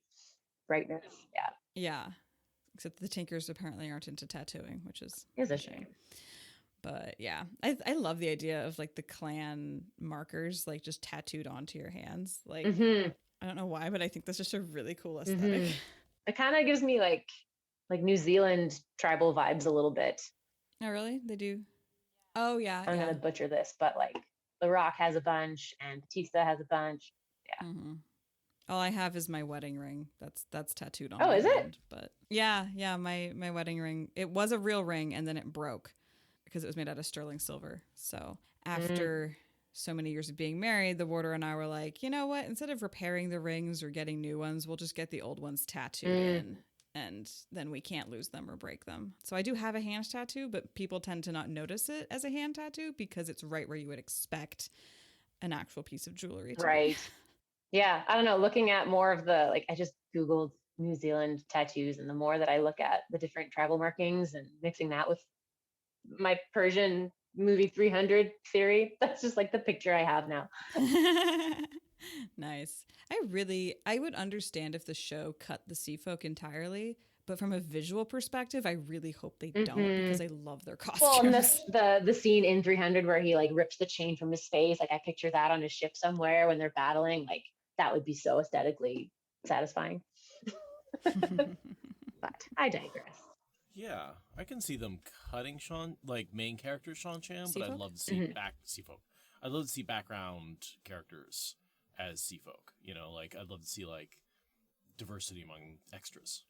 [SPEAKER 4] brightness. Yeah.
[SPEAKER 2] Yeah. Except the Tinkers apparently aren't into tattooing, which is
[SPEAKER 4] a shame.
[SPEAKER 2] But yeah, I love the idea of like the clan markers like just tattooed onto your hands. Like I don't know why, but I think that's just a really cool aesthetic.
[SPEAKER 4] It kind of gives me like New Zealand tribal vibes a little bit.
[SPEAKER 2] Oh, really? They do? Oh, yeah.
[SPEAKER 4] I'm going to butcher this, but like The Rock has a bunch and Batista has a bunch. Yeah.
[SPEAKER 2] All I have is my wedding ring. That's tattooed on.
[SPEAKER 4] Oh,
[SPEAKER 2] my
[SPEAKER 4] is
[SPEAKER 2] hand.
[SPEAKER 4] it?
[SPEAKER 2] But yeah, my wedding ring. It was a real ring and then it broke because it was made out of sterling silver. So after so many years of being married, the warder and I were like, you know what? Instead of repairing the rings or getting new ones, we'll just get the old ones tattooed in. And then we can't lose them or break them. So I do have a hand tattoo, but people tend to not notice it as a hand tattoo because it's right where you would expect an actual piece of jewelry to
[SPEAKER 4] be. Yeah, I don't know. Looking at more of the, like, I just Googled New Zealand tattoos, and the more that I look at the different tribal markings and mixing that with my Persian movie 300 theory, that's just like the picture I have now.
[SPEAKER 2] Nice. I would understand if the show cut the sea folk entirely, but from a visual perspective, I really hope they don't because I love their costumes.
[SPEAKER 4] Well, and the scene in 300 where he like rips the chain from his face, like I picture that on a ship somewhere when they're battling, like that would be so aesthetically satisfying. But I digress.
[SPEAKER 1] Yeah, I can see them cutting main character Seanchan, but I'd love to see sea folk. I'd love to see background characters as sea folk. You know, like I'd love to see like diversity among extras.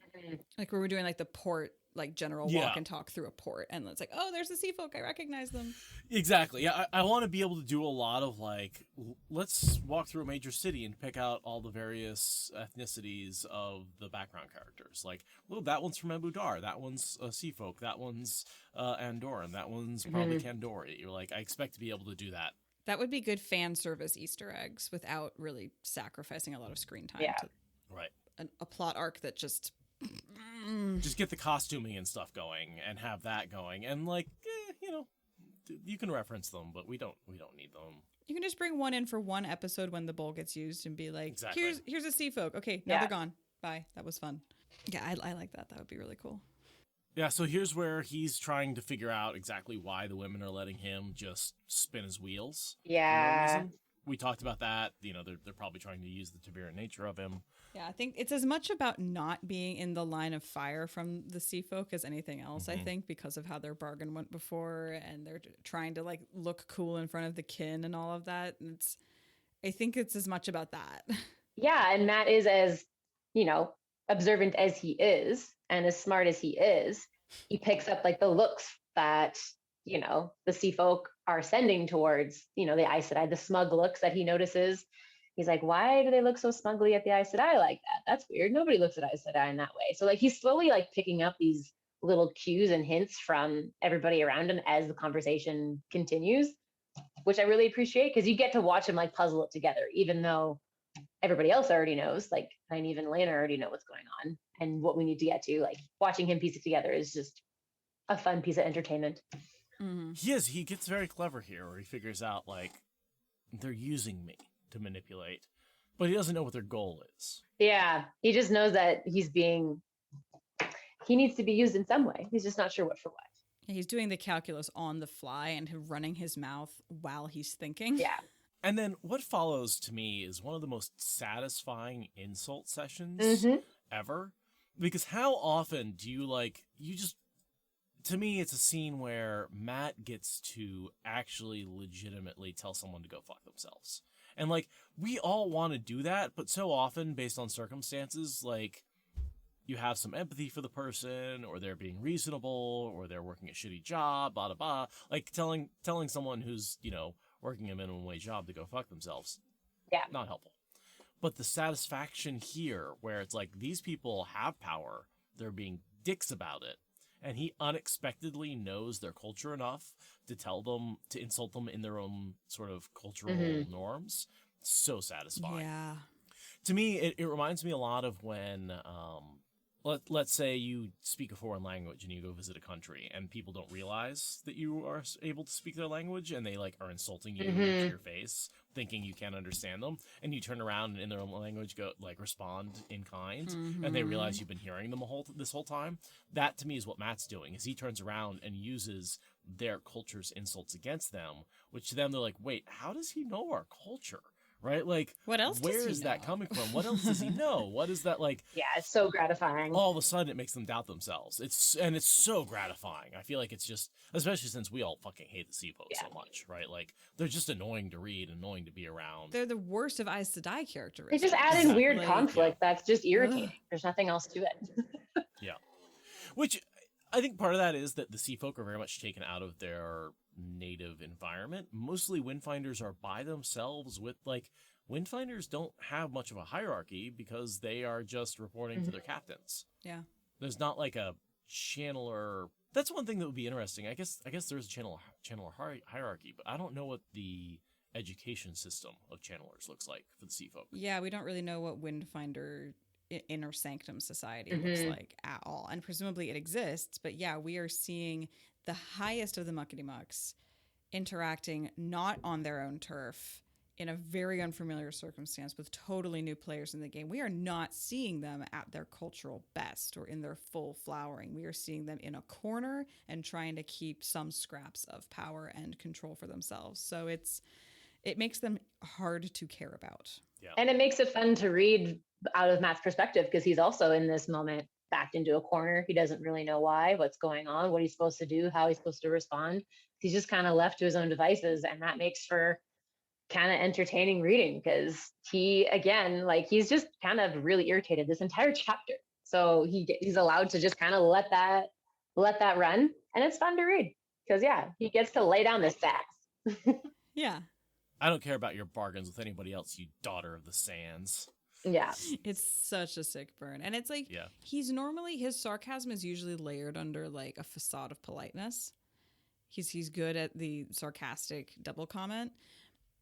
[SPEAKER 2] Like we were doing like the port, like general walk and talk through a port, and it's like, oh, there's the sea folk. I recognize them. Exactly.
[SPEAKER 1] Yeah, I want to be able to do a lot of like, let's walk through a major city and pick out all the various ethnicities of the background characters. Like, well, that one's from Ebou Dar. That one's sea folk. That one's Andoran. That one's probably Kandori. You're like, I expect to be able to do that.
[SPEAKER 2] That would be good fan service Easter eggs without really sacrificing a lot of screen time. To a plot arc that just
[SPEAKER 1] get the costuming and stuff going and have that going, and like you can reference them, but we don't need them.
[SPEAKER 2] You can just bring one in for one episode when the bowl gets used and be like, here's a sea folk. Okay, now they're gone. Bye. That was fun. Yeah, I like that. That would be really cool.
[SPEAKER 1] Yeah, so here's where he's trying to figure out exactly why the women are letting him just spin his wheels.
[SPEAKER 4] Yeah.
[SPEAKER 1] we talked about that. They're probably trying to use the Tiberan nature of him.
[SPEAKER 2] Yeah, I think it's as much about not being in the line of fire from the sea folk as anything else, I think, because of how their bargain went before, and they're trying to like look cool in front of the kin and all of that. And I think it's as much about that.
[SPEAKER 4] Yeah, and Matt is as, observant as he is and as smart as he is. He picks up like the looks that, the sea folk are sending towards, the Aes Sedai, the smug looks that he notices. He's like, why do they look so smugly at the Aes Sedai like that? That's weird. Nobody looks at Aes Sedai in that way. So like he's slowly like picking up these little cues and hints from everybody around him as the conversation continues, which I really appreciate because you get to watch him like puzzle it together, even though everybody else already knows, like Nynaeve and Elayne already know what's going on and what we need to get to. Like watching him piece it together is just a fun piece of entertainment.
[SPEAKER 2] Mm-hmm.
[SPEAKER 1] He gets very clever here, where he figures out like they're using me to manipulate, but he doesn't know what their goal is.
[SPEAKER 4] Yeah, he just knows that he needs to be used in some way. He's just not sure what for what.
[SPEAKER 2] Yeah, he's doing the calculus on the fly and running his mouth while he's thinking.
[SPEAKER 4] Yeah.
[SPEAKER 1] And then what follows to me is one of the most satisfying insult sessions ever. Because how often do to me, it's a scene where Matt gets to actually legitimately tell someone to go fuck themselves. And like, we all want to do that, but so often based on circumstances, like you have some empathy for the person, or they're being reasonable, or they're working a shitty job, blah, blah, blah. Like telling someone who's, working a minimum wage job to go fuck themselves.
[SPEAKER 4] Yeah.
[SPEAKER 1] Not helpful. But the satisfaction here, where it's like these people have power, they're being dicks about it, and he unexpectedly knows their culture enough to insult them in their own sort of cultural norms. So satisfying.
[SPEAKER 2] Yeah.
[SPEAKER 1] To me, it reminds me a lot of when, let's say you speak a foreign language and you go visit a country and people don't realize that you are able to speak their language, and they like are insulting you to your face, thinking you can't understand them, and you turn around and in their own language go like respond in kind, and they realize you've been hearing them this whole time. That to me is what Matt's doing, is he turns around and uses their culture's insults against them, which to them they're like, wait, how does he know our culture? Right? Like,
[SPEAKER 2] what else
[SPEAKER 1] where is that coming from? What else does he know? What is that like?
[SPEAKER 4] Yeah, it's so gratifying.
[SPEAKER 1] All of a sudden it makes them doubt themselves. It's so gratifying. I feel like it's just, especially since we all fucking hate the sea folk so much, right? Like, they're just annoying to read, annoying to be around.
[SPEAKER 2] They're the worst of Aes Sedai characteristics.
[SPEAKER 4] They just add in weird conflict that's just irritating. There's nothing else to it.
[SPEAKER 1] Yeah. Which I think part of that is that the sea folk are very much taken out of their native environment. Mostly Windfinders are by themselves with, like, Windfinders don't have much of a hierarchy because they are just reporting to their captains.
[SPEAKER 2] Yeah.
[SPEAKER 1] There's not like a channeler. That's one thing that would be interesting. I guess there's a channeler hierarchy, but I don't know what the education system of channelers looks like for the sea folk.
[SPEAKER 2] Yeah, we don't really know what Windfinder inner sanctum society looks like at all. And presumably it exists, but yeah, we are seeing the highest of the muckety mucks interacting not on their own turf in a very unfamiliar circumstance with totally new players in the game. We are not seeing them at their cultural best or in their full flowering. We are seeing them in a corner and trying to keep some scraps of power and control for themselves. So it makes them hard to care about.
[SPEAKER 1] Yeah.
[SPEAKER 4] And it makes it fun to read out of Matt's perspective, because he's also in this moment backed into a corner. He doesn't really know why, what's going on, what he's supposed to do, how he's supposed to respond. He's just kind of left to his own devices, and that makes for kind of entertaining reading, because he, again, like, he's just kind of really irritated this entire chapter. So he's allowed to just kind of let that run, and it's fun to read because he gets to lay down this facts.
[SPEAKER 2] Yeah.
[SPEAKER 1] I don't care about your bargains with anybody else, you daughter of the sands.
[SPEAKER 4] Yeah.
[SPEAKER 2] It's such a sick burn. And it's like, his sarcasm is usually layered under like a facade of politeness. He's good at the sarcastic double comment.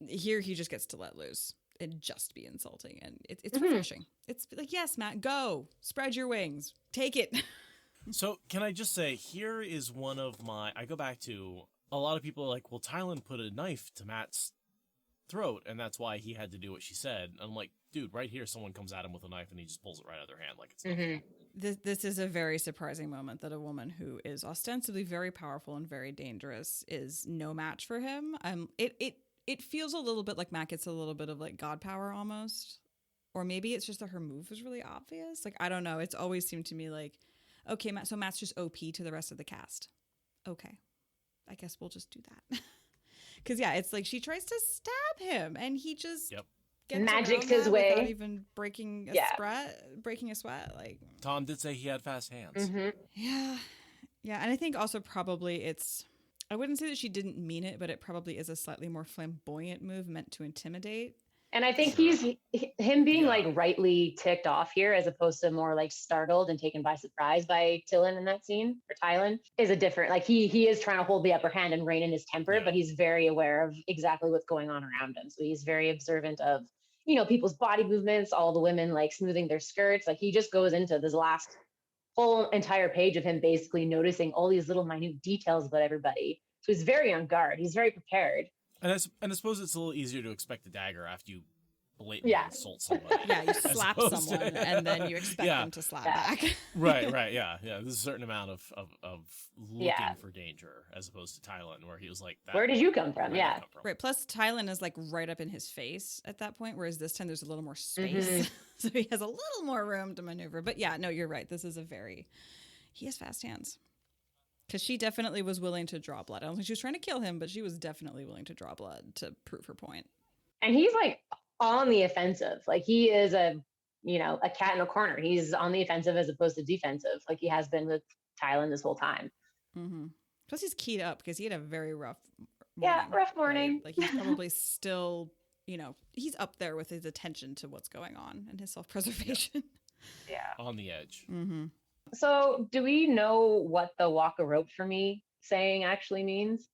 [SPEAKER 2] Here he just gets to let loose and just be insulting. And it's refreshing. It's like, yes, Matt, go. Spread your wings. Take it.
[SPEAKER 1] So can I just say, here is one of I go back to, a lot of people are like, well, Tylin put a knife to Matt's throat, and that's why he had to do what she said. I'm like, dude, right here, someone comes at him with a knife and he just pulls it right out of their hand like it's nothing.
[SPEAKER 2] This is a very surprising moment that a woman who is ostensibly very powerful and very dangerous is no match for him. it feels a little bit like Matt gets a little bit of like god power almost. Or maybe it's just that her move was really obvious. Like, I don't know. It's always seemed to me like, okay, so Matt's just OP to the rest of the cast. Okay. I guess we'll just do that. Because, yeah, it's like she tries to stab him and he just gets
[SPEAKER 4] magics his way.
[SPEAKER 2] without even breaking a sweat. Like,
[SPEAKER 1] Tom did say he had fast hands.
[SPEAKER 4] Mm-hmm.
[SPEAKER 2] Yeah. Yeah. And I think also probably I wouldn't say that she didn't mean it, but it probably is a slightly more flamboyant move meant to intimidate.
[SPEAKER 4] And I think him being like rightly ticked off here, as opposed to more like startled and taken by surprise by Tylin in that scene, or Tylin, is a different, like he is trying to hold the upper hand and rein in his temper, but he's very aware of exactly what's going on around him. So he's very observant of, people's body movements, all the women like smoothing their skirts. Like he just goes into this last whole entire page of him basically noticing all these little minute details about everybody. So he's very on guard. He's very prepared.
[SPEAKER 1] And I suppose it's a little easier to expect a dagger after you blatantly insult somebody.
[SPEAKER 2] Yeah, you slap someone and then you expect them to slap back.
[SPEAKER 1] Right, yeah. There's a certain amount of looking for danger, as opposed to Tylin, where he was like,
[SPEAKER 4] where did you come from? Yeah.
[SPEAKER 2] Right, plus Tylin is like right up in his face at that point, whereas this time there's a little more space. So he has a little more room to maneuver. But yeah, no, you're right. He has fast hands. Because she definitely was willing to draw blood. I don't think she was trying to kill him, but she was definitely willing to draw blood to prove her point.
[SPEAKER 4] And he's like on the offensive. Like he is a cat in a corner. He's on the offensive as opposed to defensive, like he has been with Tylin this whole time.
[SPEAKER 2] Mm-hmm. Plus he's keyed up because he had a very rough morning.
[SPEAKER 4] Yeah, rough morning.
[SPEAKER 2] Right? Like he's probably still, he's up there with his attention to what's going on and his self-preservation.
[SPEAKER 4] Yeah.
[SPEAKER 1] On the edge.
[SPEAKER 2] Mm-hmm.
[SPEAKER 4] So do we know what the walk a rope for me saying actually means?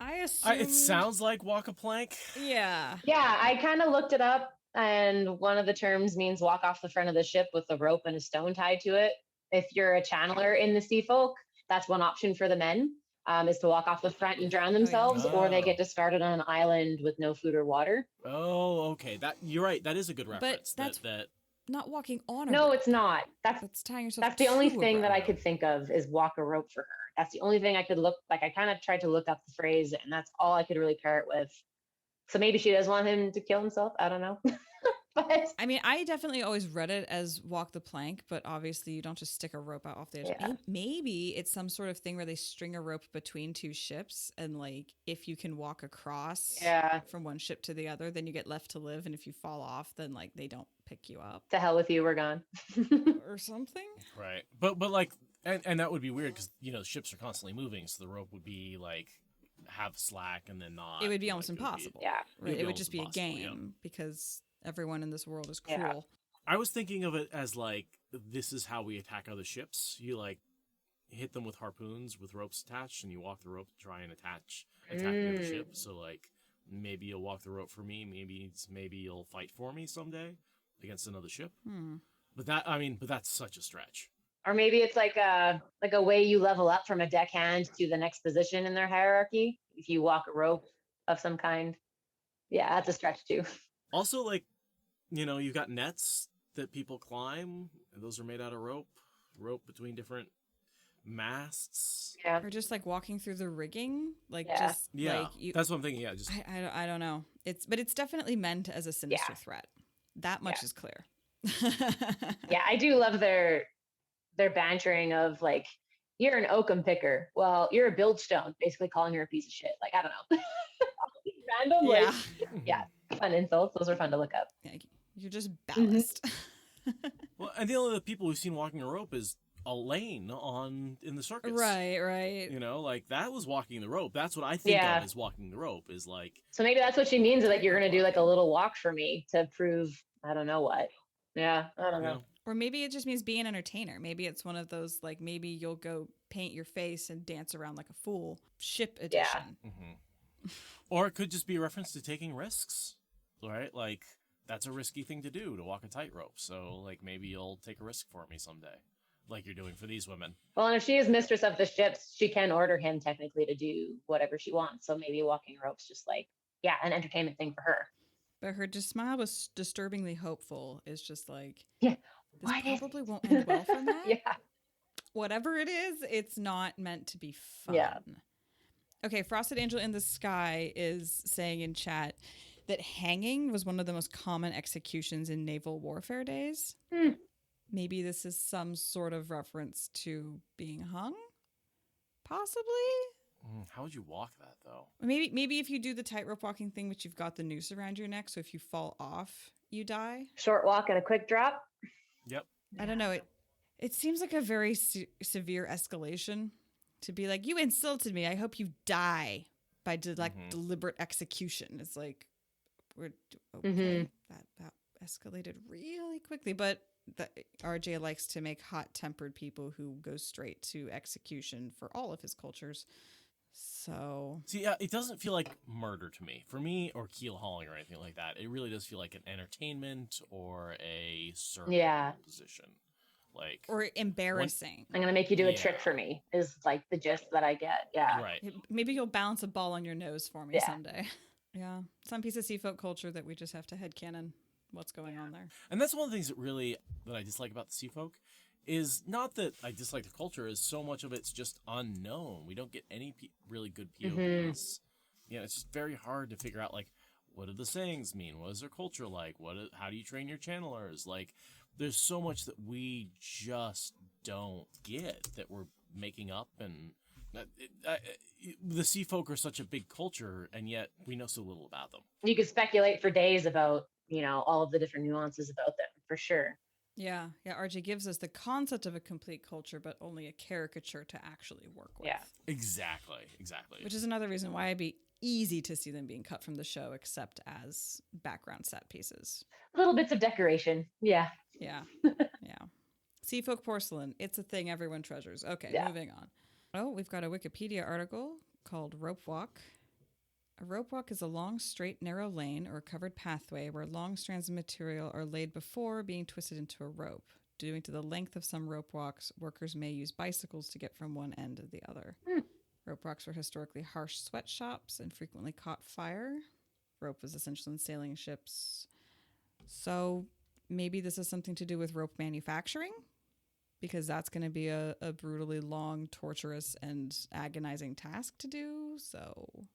[SPEAKER 2] I assume
[SPEAKER 1] it sounds like walk a plank.
[SPEAKER 2] Yeah.
[SPEAKER 4] Yeah, I kind of looked it up, and one of the terms means walk off the front of the ship with a rope and a stone tied to it. If you're a channeler in the Sea Folk, that's one option for the men, is to walk off the front and drown themselves, or they get discarded on an island with no food or water.
[SPEAKER 1] Oh, okay. You're right. That is a good reference.
[SPEAKER 2] But that's
[SPEAKER 1] that
[SPEAKER 2] not walking on a
[SPEAKER 4] No,
[SPEAKER 2] rope.
[SPEAKER 4] it's not.
[SPEAKER 2] That's tying yourself.
[SPEAKER 4] That's the only thing that I could think of is walk a rope for her. That's the only thing I could look like. I kind of tried to look up the phrase, and that's all I could really pair it with. So maybe she does want him to kill himself. I don't know. But
[SPEAKER 2] I mean, I definitely always read it as walk the plank, but obviously you don't just stick a rope out off the edge. Yeah. Maybe it's some sort of thing where they string a rope between two ships, and like if you can walk across from one ship to the other, then you get left to live, and if you fall off, then like they don't pick you up.
[SPEAKER 4] To hell with you, we're gone.
[SPEAKER 2] Or something.
[SPEAKER 1] Right. But like, and that would be weird because, ships are constantly moving. So the rope would be like have slack and then not.
[SPEAKER 2] It would be almost impossible. Right. It would just be a game because everyone in this world is cruel.
[SPEAKER 4] Yeah.
[SPEAKER 1] I was thinking of it as like, this is how we attack other ships. You like hit them with harpoons with ropes attached, and you walk the rope to try and attack the other ship. So like, maybe you'll walk the rope for me. Maybe you'll fight for me someday against another ship. But that's such a stretch.
[SPEAKER 4] Or maybe it's like a way you level up from a deckhand to the next position in their hierarchy. If you walk a rope of some kind. Yeah, that's a stretch too.
[SPEAKER 1] Also, like, you've got nets that people climb. And those are made out of rope between different masts.
[SPEAKER 4] Yeah.
[SPEAKER 2] Or just like walking through the rigging. Like
[SPEAKER 1] that's what I'm thinking. Yeah, just
[SPEAKER 2] I don't know. But it's definitely meant as a sinister threat. That much is clear.
[SPEAKER 4] Yeah, I do love their bantering of like, you're an oakum picker. Well, you're a bilgestone, basically calling her a piece of shit. Like, I don't know. Random, fun insults. Those are fun to look up.
[SPEAKER 2] Yeah, you're just ballast.
[SPEAKER 1] Well, and the only people we've seen walking a rope is Elayne in the circus.
[SPEAKER 2] Right.
[SPEAKER 1] Like that was walking the rope. That's what I think of as walking the rope is like.
[SPEAKER 4] So maybe that's what she means, that you're going to do like a little walk for me to prove, I don't know what. Yeah, I don't know.
[SPEAKER 2] Or maybe it just means be an entertainer. Maybe it's one of those, like, maybe you'll go paint your face and dance around like a fool. Ship edition.
[SPEAKER 4] Yeah.
[SPEAKER 1] Mm-hmm. Or it could just be a reference to taking risks, right? Like, that's a risky thing to do, to walk a tightrope. So, like, maybe you'll take a risk for me someday, like you're doing for these women.
[SPEAKER 4] Well, and if she is mistress of the ships, she can order him technically to do whatever she wants. So maybe walking ropes just like, an entertainment thing for her.
[SPEAKER 2] But her smile was disturbingly hopeful. Is just like,
[SPEAKER 4] this
[SPEAKER 2] probably won't end well for that.
[SPEAKER 4] Yeah.
[SPEAKER 2] Whatever it is, it's not meant to be fun.
[SPEAKER 4] Yeah.
[SPEAKER 2] Okay, Frosted Angel in the Sky is saying in chat that hanging was one of the most common executions in naval warfare days. Maybe this is some sort of reference to being hung? Possibly?
[SPEAKER 1] How would you walk that, though?
[SPEAKER 2] Maybe if you do the tightrope walking thing, which you've got the noose around your neck, so if you fall off, you die.
[SPEAKER 4] Short walk and a quick drop.
[SPEAKER 1] Yep.
[SPEAKER 2] I don't know. It seems like a very severe escalation to be like, you insulted me. I hope you die by deliberate execution. It's like, we're okay. That escalated really quickly. But RJ likes to make hot-tempered people who go straight to execution for all of his cultures. So
[SPEAKER 1] see, yeah, it doesn't feel like murder to me. For me, or keel hauling or anything like that, it really does feel like an entertainment or a serving position. Like,
[SPEAKER 2] or embarrassing.
[SPEAKER 4] I'm gonna make you do a trick for me is like the gist that I get. Yeah.
[SPEAKER 1] Right.
[SPEAKER 2] Maybe you'll bounce a ball on your nose for me someday. Yeah. Some piece of sea folk culture that we just have to headcanon what's going on there.
[SPEAKER 1] And that's one of the things that I dislike about the sea folk is not that I dislike the culture, is so much of it's just unknown. We don't get any really good POVs. Yeah, it's just very hard to figure out, like, what do the sayings mean? What is their culture like? How do you train your channelers? Like, there's so much that we just don't get that we're making up, and the sea folk are such a big culture, and yet we know so little about them.
[SPEAKER 4] You could speculate for days about, all of the different nuances about them, for sure.
[SPEAKER 2] Yeah. RJ gives us the concept of a complete culture, but only a caricature to actually work with.
[SPEAKER 4] Yeah.
[SPEAKER 1] Exactly.
[SPEAKER 2] Which is another reason why it'd be easy to see them being cut from the show, except as background set pieces.
[SPEAKER 4] Little bits of decoration. Yeah.
[SPEAKER 2] Yeah. Sea folk porcelain. It's a thing everyone treasures. Okay, moving on. Oh, we've got a Wikipedia article called Rope Walk. A rope walk is a long, straight, narrow lane or covered pathway where long strands of material are laid before being twisted into a rope. Due to the length of some rope walks, workers may use bicycles to get from one end to the other. Rope walks were historically harsh sweatshops and frequently caught fire. Rope was essential in sailing ships. So maybe this is something to do with rope manufacturing, because that's going to be a brutally long, torturous, and agonizing task to do. So,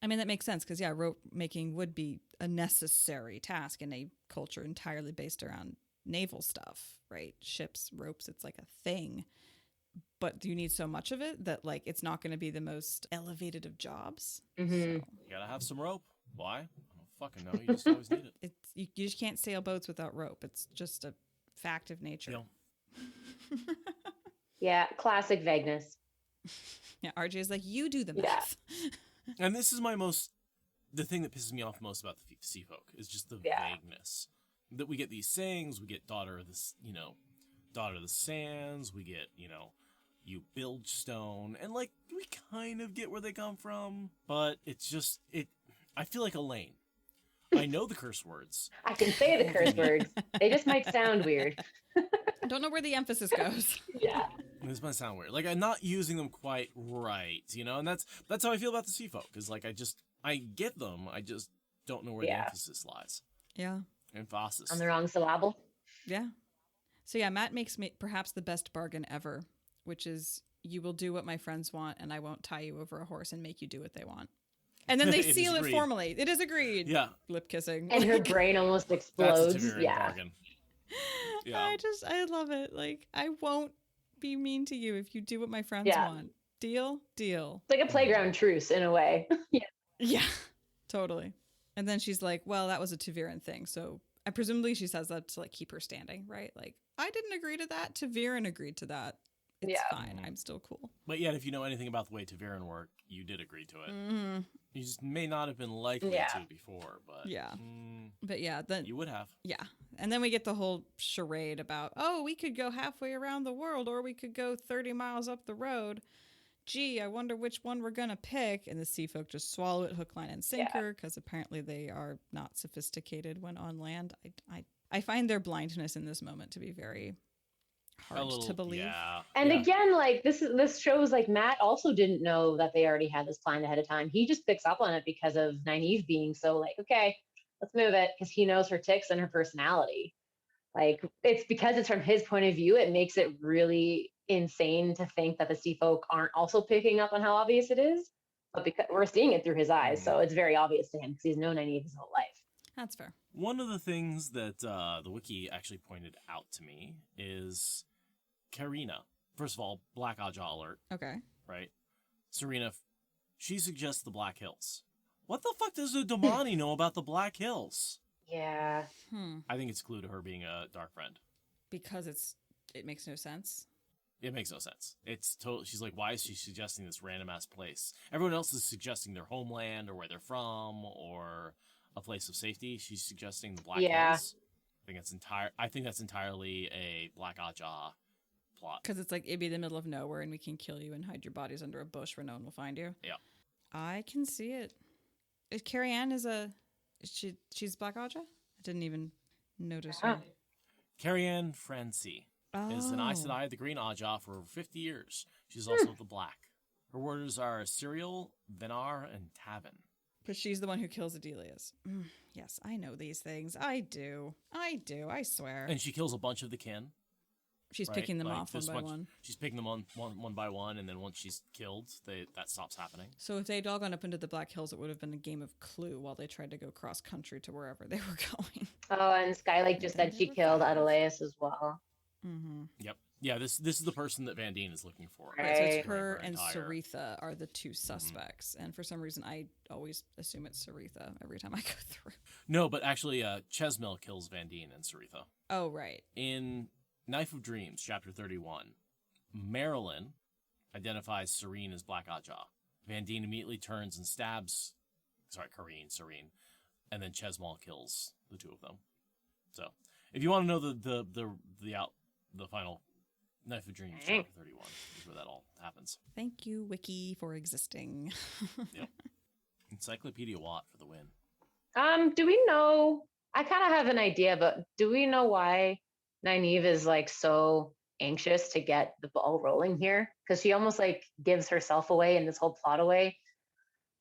[SPEAKER 2] I mean, that makes sense because, rope making would be a necessary task in a culture entirely based around naval stuff, right? Ships, ropes, it's like a thing. But you need so much of it that, like, it's not going to be the most elevated of jobs. So.
[SPEAKER 1] You got to have some rope. Why? I don't fucking know. You just always need it.
[SPEAKER 2] You just can't sail boats without rope. It's just a fact of nature.
[SPEAKER 4] Yeah, classic vagueness.
[SPEAKER 2] Yeah, RJ is like, you do the math.
[SPEAKER 1] And this is the thing that pisses me off most about the sea folk is just the vagueness. That we get these sayings, we get daughter of the sands, we get, you build stone, and like we kind of get where they come from, but it's just I feel like Elayne. I know the curse words.
[SPEAKER 4] I can say the curse words. They just might sound weird.
[SPEAKER 2] I don't know where the emphasis goes.
[SPEAKER 4] Yeah.
[SPEAKER 1] This might sound weird. Like, I'm not using them quite right, and that's how I feel about the sea folk, is like I get them, I just don't know where the emphasis lies.
[SPEAKER 2] Yeah.
[SPEAKER 1] Emphasis.
[SPEAKER 4] On the wrong syllable.
[SPEAKER 2] Yeah. So Matt makes perhaps the best bargain ever, which is you will do what my friends want and I won't tie you over a horse and make you do what they want. And then they seal it formally. It is agreed.
[SPEAKER 1] Yeah.
[SPEAKER 2] Lip kissing.
[SPEAKER 4] And her brain almost explodes.
[SPEAKER 1] That's a bargain.
[SPEAKER 2] Yeah. I love it. Like, I won't be mean to you if you do what my friends want. Deal? Deal.
[SPEAKER 4] It's like a playground truce in a way.
[SPEAKER 2] Yeah, totally. And then she's like, well, that was a Taviran thing. So I presumably she says that to like keep her standing, right? Like, I didn't agree to that. Taviran agreed to that. It's fine. I'm still cool.
[SPEAKER 1] But yet, if you know anything about the way Taviran work, you did agree to it.
[SPEAKER 2] Mm-hmm.
[SPEAKER 1] You just may not have been likely to before, but
[SPEAKER 2] then
[SPEAKER 1] you would have.
[SPEAKER 2] Yeah. And then we get the whole charade about, we could go halfway around the world or we could go 30 miles up the road. Gee, I wonder which one we're going to pick. And the sea folk just swallow it hook, line, and sinker because apparently they are not sophisticated when on land. I find their blindness in this moment to be very hard to believe.
[SPEAKER 1] Yeah.
[SPEAKER 4] And again, like this shows like Matt also didn't know that they already had this planned ahead of time. He just picks up on it because of Nynaeve being so like, okay, let's move it, because he knows her tics and her personality. Like, it's because it's from his point of view, it makes it really insane to think that the sea folk aren't also picking up on how obvious it is. But because we're seeing it through his eyes, so it's very obvious to him because he's known Nynaeve his whole life.
[SPEAKER 2] That's fair.
[SPEAKER 1] One of the things that the wiki actually pointed out to me is Karina. First of all, Black Aja alert.
[SPEAKER 2] Okay.
[SPEAKER 1] Right? Serena, she suggests the Black Hills. What the fuck does the Damani know about the Black Hills?
[SPEAKER 4] Yeah.
[SPEAKER 1] I think it's a clue to her being a dark friend.
[SPEAKER 2] Because it makes no sense.
[SPEAKER 1] It makes no sense. It's totally. She's like, why is she suggesting this random ass place? Everyone else is suggesting their homeland or where they're from or a place of safety. She's suggesting the Black Hills. I think that's entirely a Black Aja plot.
[SPEAKER 2] Because it's like it'd be the middle of nowhere and we can kill you and hide your bodies under a bush where no one will find you.
[SPEAKER 1] Yeah.
[SPEAKER 2] I can see it. Carrie Ann she's Black Aja? I didn't even notice her.
[SPEAKER 1] Carrie-Anne Francie is an Aes Sedai of the Green Aja for over 50 years. She's also the Black. Her warders are Cyril, Venar, and Tavin.
[SPEAKER 2] But she's the one who kills Adelius. Yes, I know these things. I do. I swear.
[SPEAKER 1] And she kills a bunch of the kin.
[SPEAKER 2] She's
[SPEAKER 1] right?
[SPEAKER 2] picking them
[SPEAKER 1] like,
[SPEAKER 2] off one by one.
[SPEAKER 1] She's picking them on one by one, and then once she's killed, that stops happening.
[SPEAKER 2] So if they'd all gone up into the Black Hills, it would have been a game of Clue while they tried to go cross country to wherever they were going.
[SPEAKER 4] Oh, and Skylake just said she killed Adelius as well.
[SPEAKER 2] Mm-hmm.
[SPEAKER 1] Yep. Yeah, this is the person that Van Dien is looking for.
[SPEAKER 2] Right. So it's her and Saritha are the two suspects. And for some reason, I always assume it's Saritha every time I go through.
[SPEAKER 1] No, but actually, Chesmel kills Van Dien and Saritha.
[SPEAKER 2] Oh, right.
[SPEAKER 1] In Knife of Dreams, chapter 31, Marilyn identifies Serene as Black Aja. Van Dien immediately turns and stabs, Serene, and then Chesmel kills the two of them. So, if you want to know the final Knife of Dreams, chapter 31, is where that all happens.
[SPEAKER 2] Thank you, Wiki, for existing.
[SPEAKER 1] Yep. Encyclopedia Watt for the win.
[SPEAKER 4] Do we know? I kind of have an idea, but do we know why Nynaeve is like so anxious to get the ball rolling here? Because she almost like gives herself away and this whole plot away.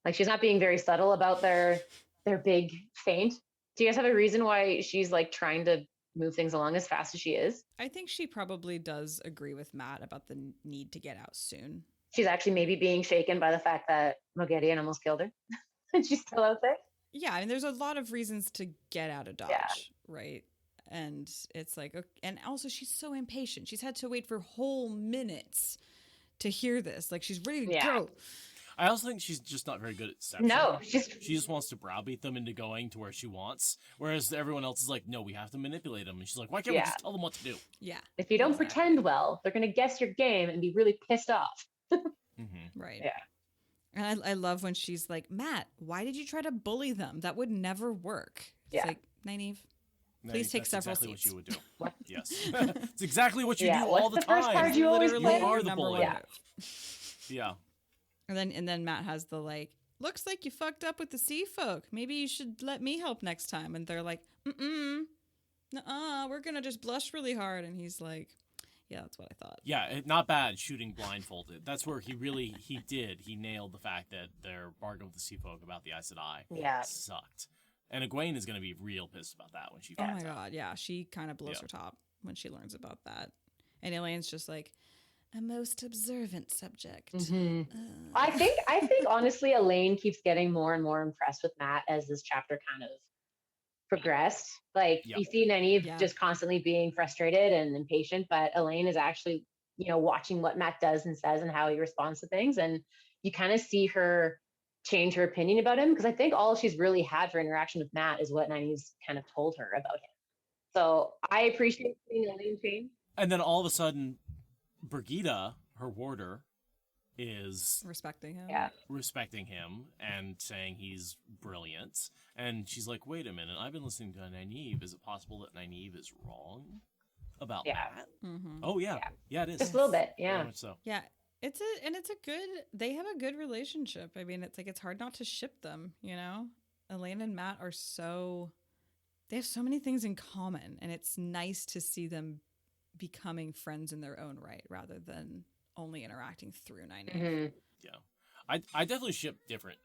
[SPEAKER 4] Like she's not being very subtle about their big feint. Do you guys have a reason why she's like trying to move things along as fast as she is?
[SPEAKER 2] I think she probably does agree with Matt about the need to get out soon.
[SPEAKER 4] She's actually maybe being shaken by the fact that Moghedien almost killed her. And she's still out there.
[SPEAKER 2] Yeah, I mean, there's a lot of reasons to get out of Dodge, right? And it's like, and also she's so impatient. She's had to wait for whole minutes to hear this. Like she's ready to go.
[SPEAKER 1] I also think she's just not very good at deception.
[SPEAKER 4] No,
[SPEAKER 1] she just wants to browbeat them into going to where she wants, whereas everyone else is like, no, we have to manipulate them. And she's like, why can't we just tell them what to do?
[SPEAKER 2] Yeah.
[SPEAKER 4] If you don't pretend well, they're going to guess your game and be really pissed off.
[SPEAKER 2] Right.
[SPEAKER 4] Yeah.
[SPEAKER 2] And I love when she's like, Matt, why did you try to bully them? That would never work. It's like, Nynaeve, please take several
[SPEAKER 1] seats. That's exactly what you would do.
[SPEAKER 4] What?
[SPEAKER 1] Yes. It's exactly what you do all the
[SPEAKER 4] What's the first
[SPEAKER 1] time.
[SPEAKER 4] card you always
[SPEAKER 1] You
[SPEAKER 4] play?
[SPEAKER 1] are the bully. Yeah.
[SPEAKER 2] And then Matt has the like, looks like you fucked up with the sea folk. Maybe you should let me help next time. And they're like, nuh-uh, we're gonna just blush really hard. And he's like, yeah, that's what I thought.
[SPEAKER 1] Yeah, not bad shooting blindfolded. That's where he nailed the fact that their bargain with the sea folk about the Aes Sedai sucked. And Egwene is going to be real pissed about that when she finds out.
[SPEAKER 2] Oh my god, yeah. She kind of blows her top when she learns about that. And Elayne's just like, a most observant subject.
[SPEAKER 4] I think honestly, Elayne keeps getting more and more impressed with Matt as this chapter kind of progressed. Like you see Nynaeve just constantly being frustrated and impatient, but Elayne is actually, watching what Matt does and says and how he responds to things. And you kind of see her change her opinion about him, because I think all she's really had for interaction with Matt is what Nynaeve's kind of told her about him. So I appreciate seeing Elayne change.
[SPEAKER 1] And then all of a sudden, Brigida, her warder, is
[SPEAKER 2] respecting
[SPEAKER 1] him and saying he's brilliant. And she's like, wait a minute, I've been listening to Nynaeve. Is it possible that Nynaeve is wrong about that? Oh yeah, it is.
[SPEAKER 4] Just a little bit,
[SPEAKER 1] Very much so.
[SPEAKER 2] Yeah, they have a good relationship. I mean, it's hard not to ship them, Elayne and Matt they have so many things in common, and it's nice to see them becoming friends in their own right rather than only interacting through Nynaeve.
[SPEAKER 1] Yeah. I definitely ship different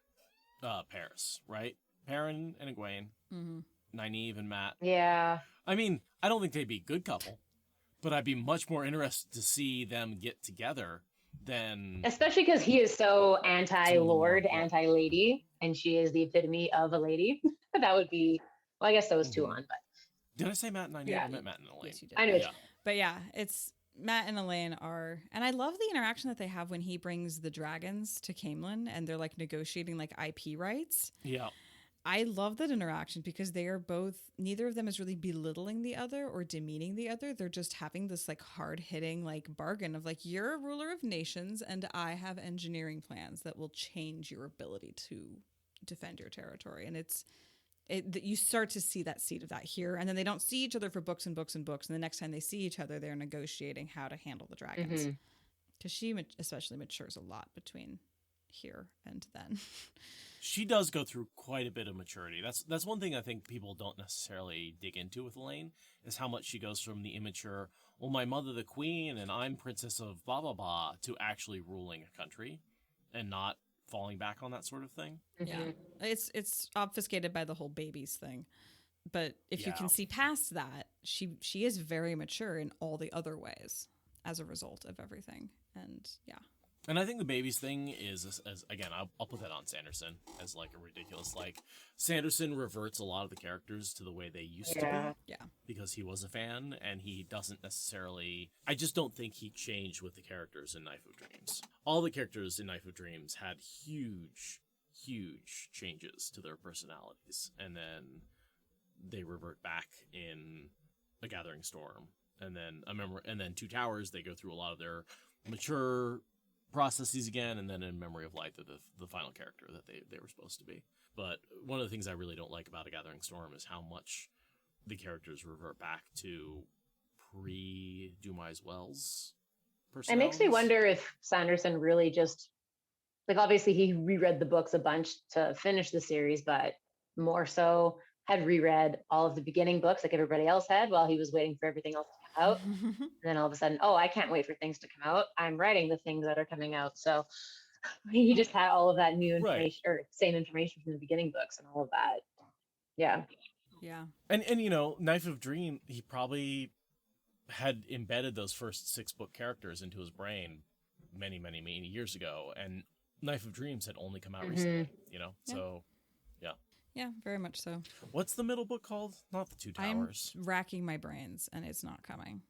[SPEAKER 1] pairs, right? Perrin and Egwene, Nynaeve and Matt.
[SPEAKER 4] Yeah.
[SPEAKER 1] I mean, I don't think they'd be a good couple, But I'd be much more interested to see them get together than...
[SPEAKER 4] Especially because he is so anti-lord, anti-lady, and she is the epitome of a lady. That would be... Well, I guess that was two on, but...
[SPEAKER 1] Did I say Matt and Nynaeve? I meant Matt and Elayne.
[SPEAKER 2] Yes, you did.
[SPEAKER 4] I know.
[SPEAKER 1] Yeah.
[SPEAKER 2] But yeah, it's Matt and Elayne are, and I love the interaction that they have when he brings the dragons to Camelin and they're like negotiating like IP rights.
[SPEAKER 1] Yeah.
[SPEAKER 2] I love that interaction because they are both, neither of them is really belittling the other or demeaning the other. They're just having this like hard hitting like bargain of like, you're a ruler of nations and I have engineering plans that will change your ability to defend your territory. And you start to see that seed of that here, and then they don't see each other for books and books and books, and the next time they see each other, they're negotiating how to handle the dragons. Because she especially matures a lot between here and then.
[SPEAKER 1] She does go through quite a bit of maturity. That's one thing I think people don't necessarily dig into with Elayne, is how much she goes from the immature, well, my mother the queen and I'm princess of blah blah blah, to actually ruling a country and not falling back on that sort of thing.
[SPEAKER 2] Yeah, it's obfuscated by the whole babies thing, but if you can see past that, she is very mature in all the other ways as a result of everything. And
[SPEAKER 1] and I think the babies thing is as again, I'll put that on Sanderson as like a ridiculous, like Sanderson reverts a lot of the characters to the way they used to be, because he was a fan, and he doesn't necessarily, I just don't think he changed with the characters in Knife of Dreams. All the characters in Knife of Dreams had huge changes to their personalities, and then they revert back in A Gathering Storm, and then Two Towers, they go through a lot of their mature processes again, and then in Memory of Light, the final character that they were supposed to be. But one of the things I really don't like about A Gathering Storm is how much the characters revert back to pre-Dumais Wells personalities.
[SPEAKER 4] It makes me wonder if Sanderson really just, like, obviously he reread the books a bunch to finish the series, but more so had reread all of the beginning books like everybody else had while he was waiting for everything else to come out. And then all of a sudden, I can't wait for things to come out. I'm writing the things that are coming out. So he just had all of that new information, or same information from the beginning books and all of that. Yeah.
[SPEAKER 2] Yeah.
[SPEAKER 1] And Knife of Dream, he probably had embedded those first 6-book characters into his brain many years ago, and Knife of Dreams had only come out recently, so
[SPEAKER 2] yeah, very much so.
[SPEAKER 1] What's the middle book called? Not the Two Towers.
[SPEAKER 2] I'm racking my brains and it's not coming.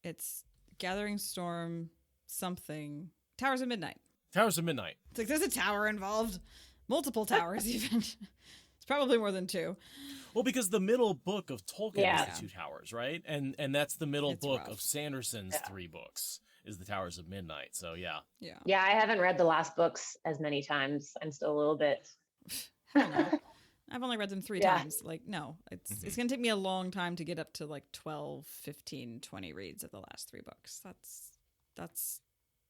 [SPEAKER 2] It's Gathering Storm something. Towers of Midnight.
[SPEAKER 1] Towers of Midnight.
[SPEAKER 2] It's like there's a tower involved. Multiple towers even. It's probably more than 2.
[SPEAKER 1] Well, because the middle book of Tolkien is the Two Towers, right? And that's the middle book
[SPEAKER 2] rough.
[SPEAKER 1] of Sanderson's 3 books, is the Towers of Midnight. So yeah.
[SPEAKER 4] Yeah, I haven't read the last books as many times. I'm still a little bit...
[SPEAKER 2] I've only read them 3 times. Like, no, it's going to take me a long time to get up to like 12, 15, 20 reads of the last 3 books. That's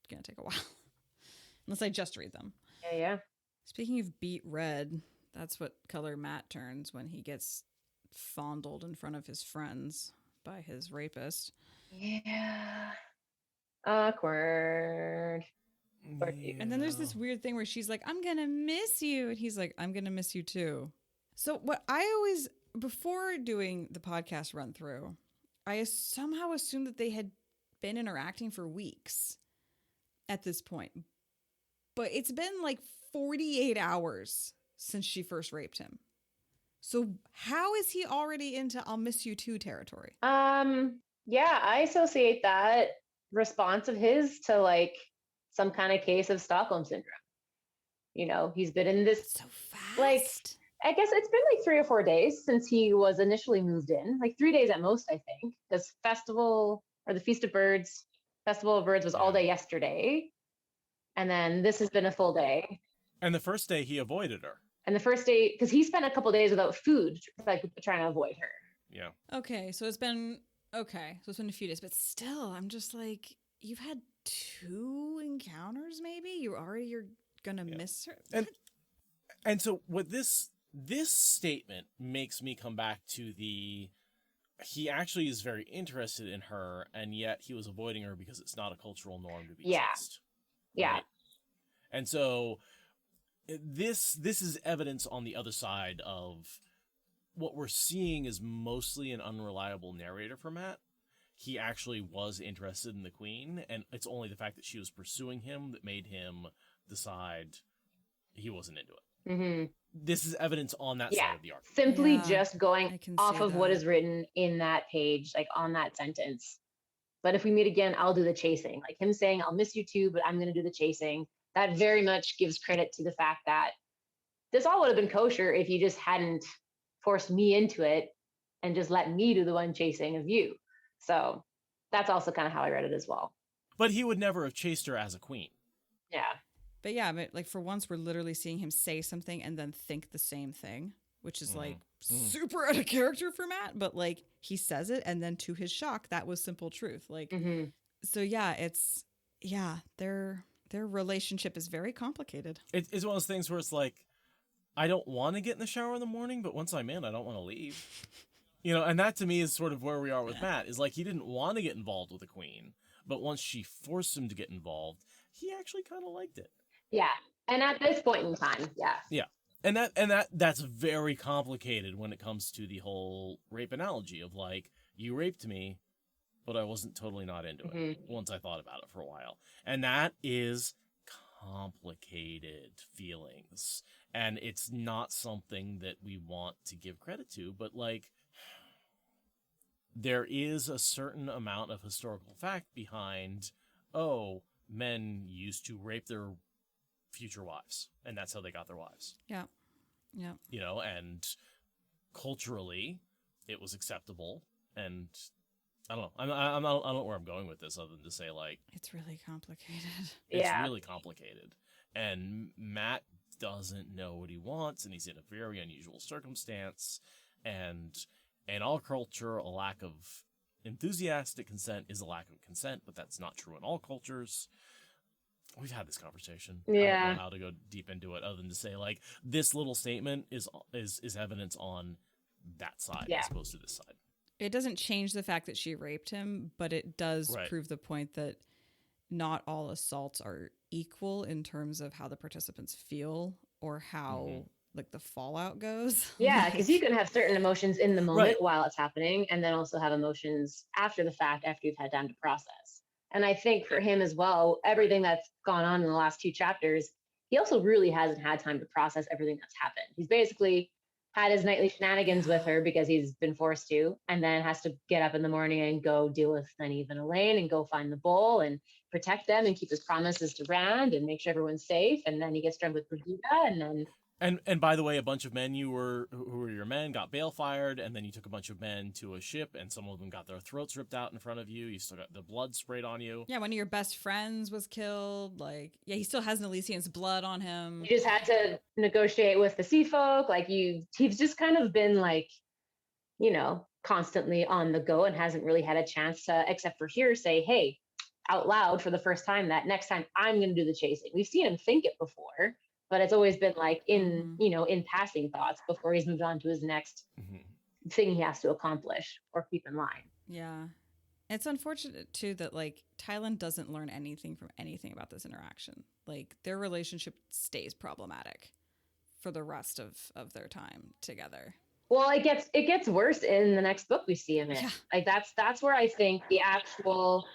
[SPEAKER 2] going to take a while. Unless I just read them.
[SPEAKER 4] Yeah.
[SPEAKER 2] Speaking of beet red, that's what color Matt turns when he gets fondled in front of his friends by his rapist.
[SPEAKER 4] Yeah. Awkward.
[SPEAKER 1] Yeah.
[SPEAKER 2] And then there's this weird thing where she's like, I'm going to miss you. And he's like, I'm going to miss you too. So what I always, before doing the podcast run through, I somehow assumed that they had been interacting for weeks at this point. But it's been like 48 hours since she first raped him. So how is he already into I'll miss you too territory?
[SPEAKER 4] Yeah, I associate that response of his to like some kind of case of Stockholm syndrome. He's been in this
[SPEAKER 2] so fast.
[SPEAKER 4] Like, I guess it's been like 3 or 4 days since he was initially moved in, like 3 days at most, I think, because Festival of Birds was all day yesterday. And then this has been a full day.
[SPEAKER 1] And the first day he avoided her.
[SPEAKER 4] And the first day, because he spent a couple days without food, like trying to avoid her.
[SPEAKER 1] Yeah.
[SPEAKER 2] Okay, so it's been a few days, but still, I'm just like, you've had 2 encounters, maybe? You're gonna miss her.
[SPEAKER 1] And so what this statement makes me come back to he actually is very interested in her, and yet he was avoiding her because it's not a cultural norm to be kissed.
[SPEAKER 4] Yeah.
[SPEAKER 1] Right? And so this is evidence on the other side of what we're seeing is mostly an unreliable narrator for Matt. he actually was interested in the queen, and it's only the fact that she was pursuing him that made him decide he wasn't into it.
[SPEAKER 4] Mm-hmm.
[SPEAKER 1] This is evidence on that side of the argument.
[SPEAKER 4] Simply just going off of
[SPEAKER 2] that.
[SPEAKER 4] what is written in that page, like on that sentence. But if we meet again, I'll do the chasing. Like him saying, I'll miss you too, but I'm going to do the chasing. That very much gives credit to the fact that this all would have been kosher if you just hadn't forced me into it and just let me do the one chasing of you. So that's also kind of how I read it as well.
[SPEAKER 1] But he would never have chased her as a queen.
[SPEAKER 4] Yeah.
[SPEAKER 2] But yeah, but like for once, we're literally seeing him say something and then think the same thing, which is like super out of character for Matt. But like he says it, and then to his shock, that was simple truth. Like, so yeah, their relationship is very complicated.
[SPEAKER 1] It's one of those things where it's like, I don't want to get in the shower in the morning, but once I'm in, I don't want to leave. You know, and that to me is sort of where we are with Matt, is like he didn't want to get involved with the queen, but once she forced him to get involved, he actually kind of liked it.
[SPEAKER 4] Yeah. And at this point in time, yeah.
[SPEAKER 1] Yeah. And that's very complicated when it comes to the whole rape analogy of like, you raped me, but I wasn't totally not into it once I thought about it for a while. And that is complicated feelings. And it's not something that we want to give credit to, but like, there is a certain amount of historical fact behind, men used to rape their future wives, and that's how they got their wives.
[SPEAKER 2] Yeah. Yeah.
[SPEAKER 1] You know, and culturally, it was acceptable, and I don't know. I don't know where I'm going with this, other than to say, like,
[SPEAKER 2] it's really complicated.
[SPEAKER 1] It's really complicated, and Matt doesn't know what he wants, and he's in a very unusual circumstance, and in all culture, a lack of enthusiastic consent is a lack of consent, but that's not true in all cultures. We've had this conversation.
[SPEAKER 4] Yeah.
[SPEAKER 1] I don't know how to go deep into it other than to say, like, this little statement is evidence on that side as opposed to this side.
[SPEAKER 2] It doesn't change the fact that she raped him, but it does prove the point that not all assaults are equal in terms of how the participants feel or how like the fallout goes.
[SPEAKER 4] Yeah, because you can have certain emotions in the moment while it's happening, and then also have emotions after the fact, after you've had time to process. And I think for him as well, everything that's gone on in the last 2 chapters, he also really hasn't had time to process everything that's happened. He's basically had his nightly shenanigans with her because he's been forced to, and then has to get up in the morning and go deal with Nynaeve and Elayne and go find the bull and protect them and keep his promises to Rand and make sure everyone's safe. And then he gets drunk with Brigida, and then...
[SPEAKER 1] And by the way, a bunch of men who were your men got bail fired, and then you took a bunch of men to a ship, and some of them got their throats ripped out in front of you. You still got the blood sprayed on you.
[SPEAKER 2] Yeah, one of your best friends was killed. Like, yeah, he still has an Elysian's blood on him.
[SPEAKER 4] You just had to negotiate with the sea folk. Like, he's just kind of been like, you know, constantly on the go and hasn't really had a chance to, except for here, say, hey, out loud for the first time that next time I'm going to do the chasing. We've seen him think it before, but it's always been like in, you know, in passing thoughts before he's moved on to his next thing he has to accomplish or keep in line.
[SPEAKER 2] Yeah. It's unfortunate too that like Tylin doesn't learn anything from anything about this interaction. Like their relationship stays problematic for the rest of their time together.
[SPEAKER 4] Well, it gets worse in the next book we see him in. Yeah. Like that's where I think the actual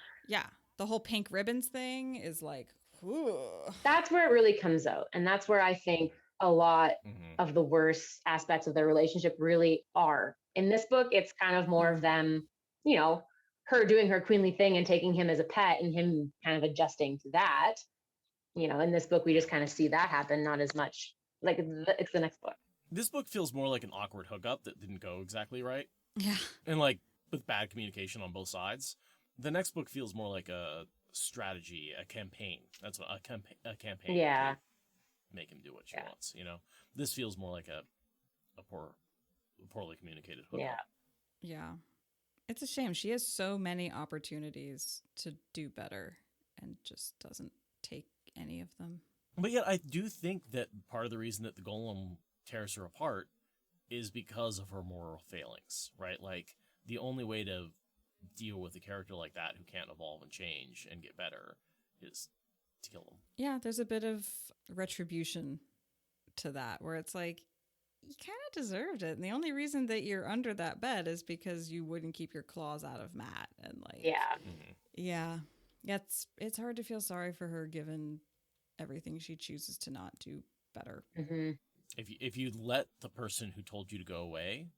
[SPEAKER 2] the whole pink ribbons thing is like, ooh.
[SPEAKER 4] That's where it really comes out. And that's where I think a lot of the worst aspects of their relationship really are. In this book, it's kind of more of them, you know, her doing her queenly thing and taking him as a pet and him kind of adjusting to that. You know, in this book, we just kind of see that happen, not as much. Like, it's the next book.
[SPEAKER 1] This book feels more like an awkward hookup that didn't go exactly right.
[SPEAKER 2] Yeah.
[SPEAKER 1] And, like, with bad communication on both sides. The next book feels more like a strategy, a campaign. That's what a campaign.
[SPEAKER 4] Yeah.
[SPEAKER 1] Make him do what she wants, you know? This feels more like a poorly communicated hookup.
[SPEAKER 4] Yeah.
[SPEAKER 2] Yeah. It's a shame. She has so many opportunities to do better and just doesn't take any of them.
[SPEAKER 1] But yet I do think that part of the reason that the Golem tears her apart is because of her moral failings, right? Like, the only way to deal with a character like that who can't evolve and change and get better is to kill him.
[SPEAKER 2] Yeah, there's a bit of retribution to that where it's like, you kind of deserved it. And the only reason that you're under that bed is because you wouldn't keep your claws out of Matt. And like, yeah, it's hard to feel sorry for her given everything she chooses to not do better.
[SPEAKER 4] Mm-hmm.
[SPEAKER 1] If you let the person who told you to go away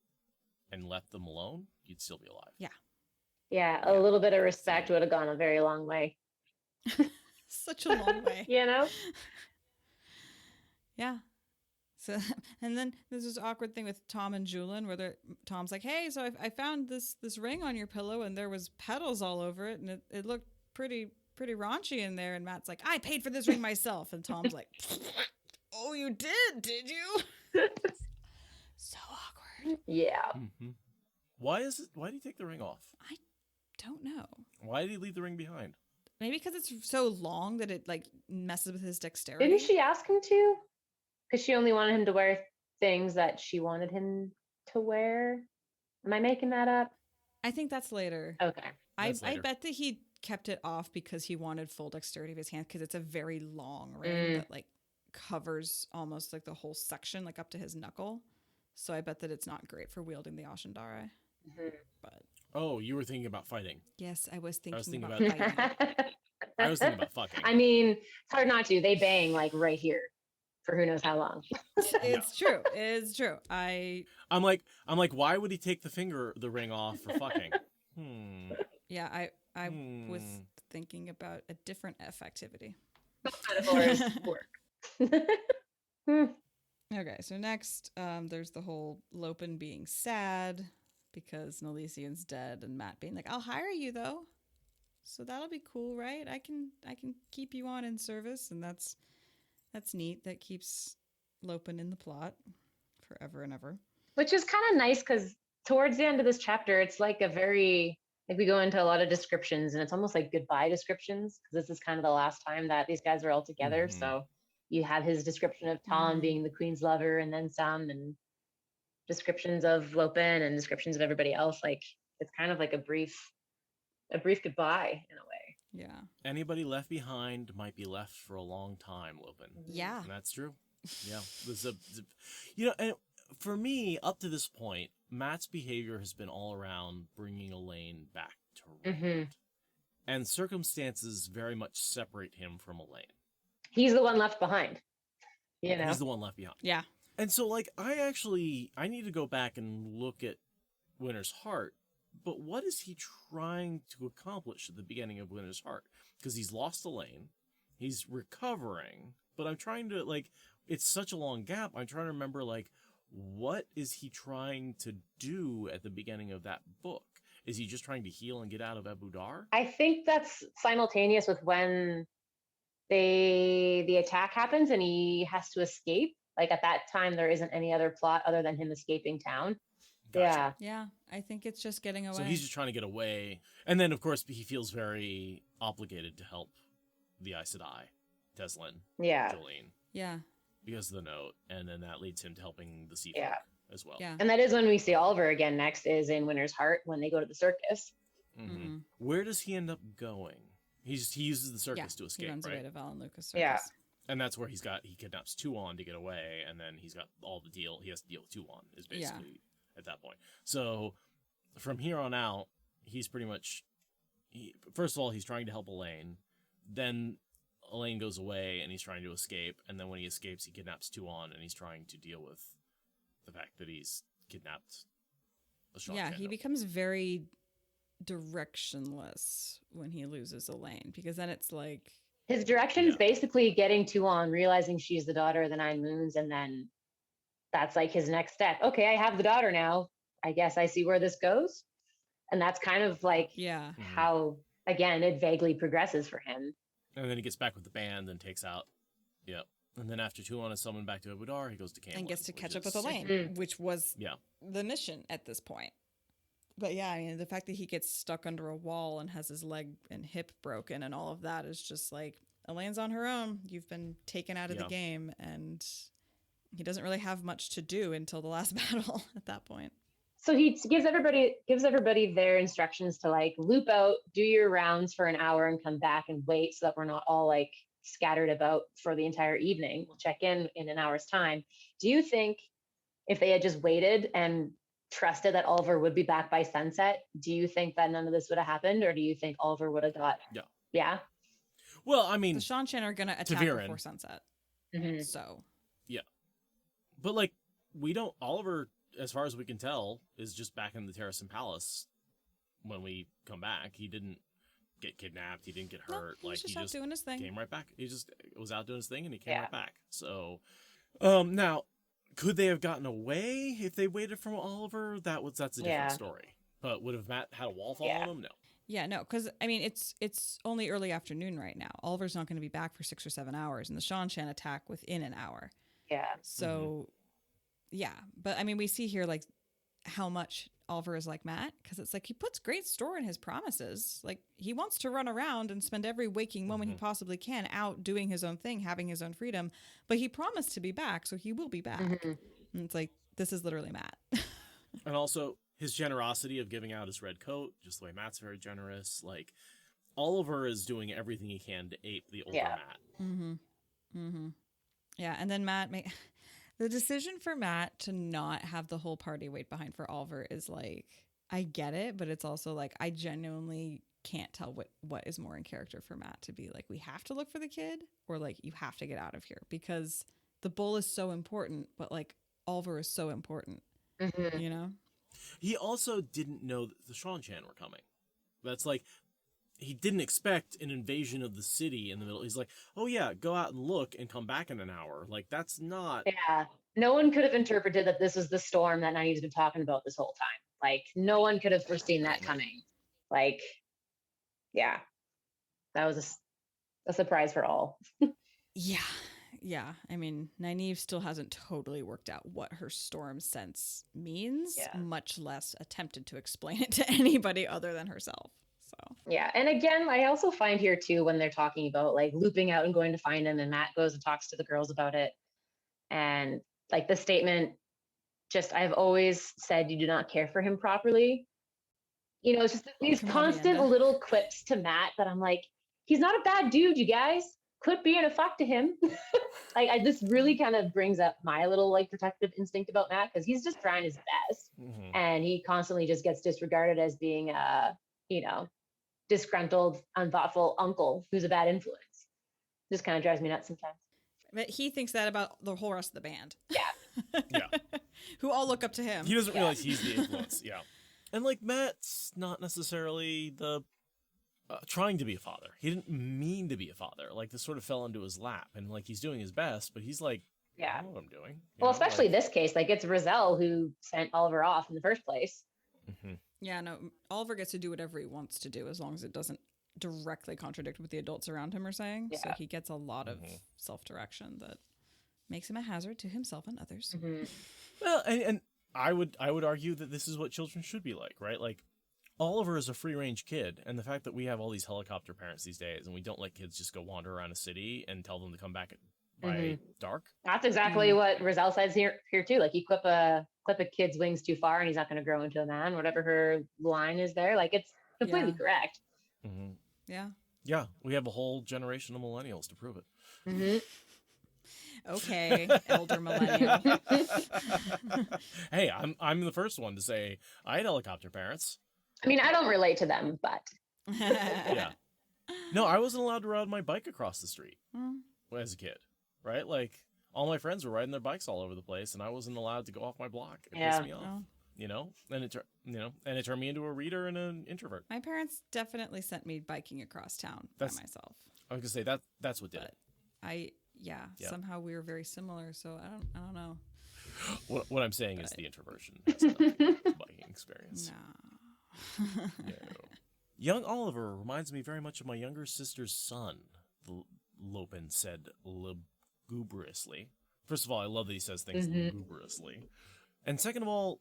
[SPEAKER 1] and left them alone, you'd still be alive.
[SPEAKER 4] Yeah, a little bit of respect would have gone a very long way.
[SPEAKER 2] Such a long way.
[SPEAKER 4] You know?
[SPEAKER 2] Yeah. So, and then there's this awkward thing with Tom and Julin where Tom's like, hey, so I found this ring on your pillow and there was petals all over it and it looked pretty raunchy in there. And Matt's like, I paid for this ring myself. And Tom's like, oh, you did you? So awkward.
[SPEAKER 4] Yeah.
[SPEAKER 1] Mm-hmm. Why do you take the ring off?
[SPEAKER 2] I don't know.
[SPEAKER 1] Why did he leave the ring behind?
[SPEAKER 2] Maybe because it's so long that it like messes with his dexterity.
[SPEAKER 4] Didn't she ask him to? Because she only wanted him to wear things that she wanted him to wear. Am I making that up?
[SPEAKER 2] I think that's later.
[SPEAKER 4] Okay.
[SPEAKER 2] I bet that he kept it off because he wanted full dexterity of his hand because it's a very long ring that like covers almost like the whole section, like up to his knuckle. So I bet that it's not great for wielding the Ashendare.
[SPEAKER 4] Mm-hmm.
[SPEAKER 2] But
[SPEAKER 1] oh, you were thinking about fighting.
[SPEAKER 2] yes, I was thinking
[SPEAKER 1] about
[SPEAKER 2] fighting.
[SPEAKER 1] I was thinking about fucking.
[SPEAKER 4] I mean, it's hard not to. They bang like right here for who knows how long.
[SPEAKER 2] It's true. It's true.
[SPEAKER 1] I'm like, why would he take the ring off for fucking?
[SPEAKER 2] Yeah, I was thinking about a different F activity.
[SPEAKER 4] Metaphors work.
[SPEAKER 2] Okay, so next, there's the whole Lopen being sad because Nalisian's dead, and Matt being like, "I'll hire you though, so that'll be cool, right? I can keep you on in service," and that's neat. That keeps Lopen in the plot forever and ever.
[SPEAKER 4] Which is kind of nice because towards the end of this chapter, it's like a very like we go into a lot of descriptions, and it's almost like goodbye descriptions because this is kind of the last time that these guys are all together.
[SPEAKER 1] Mm-hmm.
[SPEAKER 4] So you have his description of Tom being the queen's lover, and then some, and descriptions of Lopen and descriptions of everybody else. Like it's kind of like a brief goodbye in a way.
[SPEAKER 2] Yeah.
[SPEAKER 1] Anybody left behind might be left for a long time, Lopen.
[SPEAKER 2] Yeah.
[SPEAKER 1] And that's true. Yeah. And for me, up to this point, Matt's behavior has been all around bringing Elayne back to right.
[SPEAKER 4] Mm-hmm.
[SPEAKER 1] And circumstances very much separate him from Elayne.
[SPEAKER 4] He's the one left behind. You know?
[SPEAKER 1] He's the one left behind.
[SPEAKER 2] Yeah.
[SPEAKER 1] And so, like, I need to go back and look at Winter's Heart, but what is he trying to accomplish at the beginning of Winter's Heart? Because he's lost Elayne, he's recovering, but I'm trying to, like, it's such a long gap, I'm trying to remember, like, what is he trying to do at the beginning of that book? Is he just trying to heal and get out of Ebou Dar?
[SPEAKER 4] I think that's simultaneous with when the attack happens and he has to escape. Like at that time, there isn't any other plot other than him escaping town.
[SPEAKER 1] Gotcha.
[SPEAKER 2] Yeah. I think it's just getting away.
[SPEAKER 1] So he's just trying to get away. And then, of course, he feels very obligated to help the Aes Sedai, Tylin, Jolene.
[SPEAKER 2] Yeah.
[SPEAKER 1] Because of the note. And then that leads him to helping the sea folk as well.
[SPEAKER 2] Yeah.
[SPEAKER 4] And that is when we see Olver again next, is in Winter's Heart when they go to the circus.
[SPEAKER 1] Mm-hmm. Where does he end up going? He uses the circus to escape,
[SPEAKER 2] he runs
[SPEAKER 1] right?
[SPEAKER 2] away to Valen Lucas circus.
[SPEAKER 4] Yeah.
[SPEAKER 1] And that's where he kidnaps Tuon to get away, and then he's got all the deal. He has to deal with Tuon, is basically at that point. So from here on out, he's pretty much, first of all, he's trying to help Elayne. Then Elayne goes away, and he's trying to escape. And then when he escapes, he kidnaps Tuon, and he's trying to deal with the fact that he's kidnapped a strong
[SPEAKER 2] Yeah,
[SPEAKER 1] Tando.
[SPEAKER 2] he becomes very directionless when he loses Elayne, because then it's like,
[SPEAKER 4] his direction is basically getting Tuon, realizing she's the daughter of the Nine Moons, and then that's like his next step. Okay, I have the daughter now. I guess I see where this goes. And that's kind of like how, again, it vaguely progresses for him.
[SPEAKER 1] And then he gets back with the band and takes out, And then after Tuon is summoned back to Ebou Dar, he goes to Camelot.
[SPEAKER 2] And gets to catch up with Elayne, which was the mission at this point. But yeah, I mean, the fact that he gets stuck under a wall and has his leg and hip broken and all of that is just like, Elayne's on her own. You've been taken out of the game, and he doesn't really have much to do until the last battle at that point.
[SPEAKER 4] So he gives everybody their instructions to like loop out, do your rounds for an hour and come back and wait so that we're not all like scattered about for the entire evening. We'll check in an hour's time. Do you think if they had just waited and trusted that Olver would be back by sunset, do you think that none of this would have happened, or do you think Olver would have got? Yeah.
[SPEAKER 1] Well, I mean,
[SPEAKER 2] the Seanchan are gonna attack before sunset. So
[SPEAKER 1] yeah, but like we don't. Olver, as far as we can tell, is just back in the Terracin Palace when we come back. He didn't get kidnapped. He didn't get hurt.
[SPEAKER 2] No, he just doing his thing.
[SPEAKER 1] Came right back. He just was out doing his thing, and he came right back. So, now, could they have gotten away if they waited for Olver? That's a different story. But would have Matt had a wall fall on him? No.
[SPEAKER 2] Yeah, no, because I mean it's only early afternoon right now. Olver's not going to be back for 6 or 7 hours, and the Seanchan attack within an hour.
[SPEAKER 4] Yeah.
[SPEAKER 2] So, yeah, but I mean we see here like how much Olver is like Matt, because it's like he puts great store in his promises. Like he wants to run around and spend every waking moment he possibly can out doing his own thing, having his own freedom. But he promised to be back, so he will be back. And it's like this is literally Matt.
[SPEAKER 1] And also his generosity of giving out his red coat, just the way Matt's very generous. Like Olver is doing everything he can to ape the older Matt.
[SPEAKER 2] Yeah, and then Matt the decision for Matt to not have the whole party wait behind for Olver is like, I get it, but it's also like I genuinely can't tell what is more in character for Matt to be like, we have to look for the kid, or like you have to get out of here, because the bull is so important, but like Olver is so important. You know?
[SPEAKER 1] He also didn't know that the Seanchan were coming. That's like, he didn't expect an invasion of the city in the middle. He's like, oh yeah, go out and look and come back in an hour. Like, that's not...
[SPEAKER 4] Yeah. No one could have interpreted that this was the storm that Nynaeve's been talking about this whole time. Like, no one could have foreseen that coming. Like, yeah. That was a surprise for all.
[SPEAKER 2] Yeah, I mean, Nynaeve still hasn't totally worked out what her storm sense means, much less attempted to explain it to anybody other than herself. So
[SPEAKER 4] yeah, and again, I also find here too when they're talking about like looping out and going to find him, and Matt goes and talks to the girls about it, and like the statement, just I've always said you do not care for him properly. You know, it's just these constant little quips to Matt that I'm like, he's not a bad dude, you guys. Quit being a fuck to him. Like, this really kind of brings up my little like protective instinct about Matt, because he's just trying his best, and he constantly just gets disregarded as being a, you know, disgruntled, unthoughtful uncle who's a bad influence. Just kind of drives me nuts sometimes.
[SPEAKER 2] But he thinks that about the whole rest of the band.
[SPEAKER 4] Yeah.
[SPEAKER 2] Who all look up to him.
[SPEAKER 1] He doesn't realize he's the influence. Yeah. And like Matt's not necessarily the trying to be a father. He didn't mean to be a father. Like this sort of fell into his lap, and like he's doing his best, but he's like, I know what I'm doing.
[SPEAKER 4] Well, especially this case, like it's Rizal who sent Olver off in the first place.
[SPEAKER 2] Yeah, no, Olver gets to do whatever he wants to do as long as it doesn't directly contradict what the adults around him are saying. So he gets a lot of self-direction that makes him a hazard to himself and others.
[SPEAKER 1] Well, and I would argue that this is what children should be like, right? Like Olver is a free-range kid, and the fact that we have all these helicopter parents these days, and we don't let kids just go wander around a city and tell them to come back by dark.
[SPEAKER 4] That's exactly what Rizal says here too. Like you clip a kid's wings too far, and he's not going to grow into a man. Whatever her line is there, like it's completely correct.
[SPEAKER 2] Yeah,
[SPEAKER 1] we have a whole generation of millennials to prove it.
[SPEAKER 2] Okay, elder millennial.
[SPEAKER 1] Hey, I'm the first one to say I had helicopter parents.
[SPEAKER 4] I mean, I don't relate to them, but
[SPEAKER 1] yeah. No, I wasn't allowed to ride my bike across the street as a kid, right? Like all my friends were riding their bikes all over the place, and I wasn't allowed to go off my block. It pissed me off, you know. And it turned me into a reader and an introvert.
[SPEAKER 2] My parents definitely sent me biking across town by myself.
[SPEAKER 1] I was gonna say that's what did it.
[SPEAKER 2] Somehow we were very similar, so I don't know.
[SPEAKER 1] What I'm saying is the introversion. That's not the biking experience. No. Young Olver reminds me very much of my younger sister's son, Lopin said lugubriously. First of all, I love that he says things lugubriously. And second of all,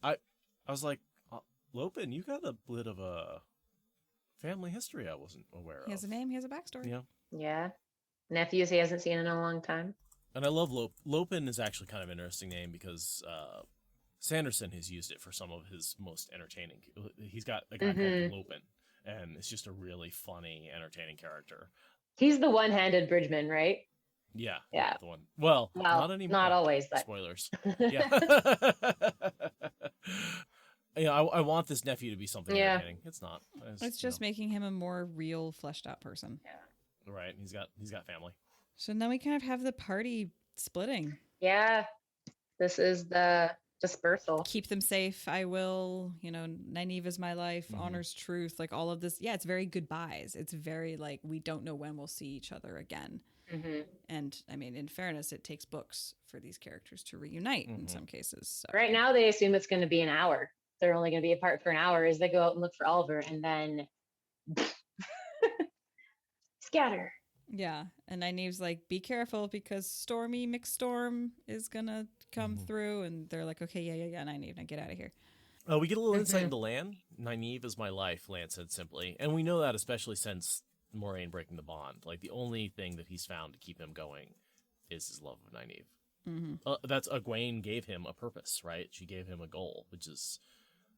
[SPEAKER 1] I was like, Lopin, you got a bit of a family history I wasn't aware of.
[SPEAKER 2] He has a name, he has a backstory.
[SPEAKER 4] Yeah. Nephews he hasn't seen in a long time.
[SPEAKER 1] And I love Lopin is actually kind of an interesting name because Sanderson has used it for some of his most entertaining. He's got a guy called Lopin, and it's just a really funny, entertaining character.
[SPEAKER 4] He's the one-handed bridgeman, right?
[SPEAKER 1] Yeah.
[SPEAKER 4] Yeah.
[SPEAKER 1] The one. Well, not anymore.
[SPEAKER 4] Not always. But...
[SPEAKER 1] Spoilers. Yeah. Yeah, I want this nephew to be something entertaining. It's not.
[SPEAKER 2] It's just making him a more real, fleshed out person.
[SPEAKER 4] Yeah.
[SPEAKER 1] Right. He's got family.
[SPEAKER 2] So now we kind of have the party splitting.
[SPEAKER 4] Yeah. This is the dispersal.
[SPEAKER 2] Keep them safe. I will. Nynaeve is my life. Honors truth. Like all of this. Yeah, it's very goodbyes. It's very like we don't know when we'll see each other again. Mm-hmm. And I mean, in fairness, it takes books for these characters to reunite in some cases. So.
[SPEAKER 4] Right now, they assume it's going to be an hour. They're only going to be apart for an hour as they go out and look for Olver, and then scatter.
[SPEAKER 2] Yeah, and Nynaeve's like, be careful because Stormy McStorm is going to come through, and they're like, okay, yeah, Nynaeve, now get out of here.
[SPEAKER 1] We get a little insight into Lan. Nynaeve is my life, Lan said simply. And we know that especially since Moraine breaking the bond. Like, the only thing that he's found to keep him going is his love of Nynaeve. That's Egwene gave him a purpose, right? She gave him a goal, which is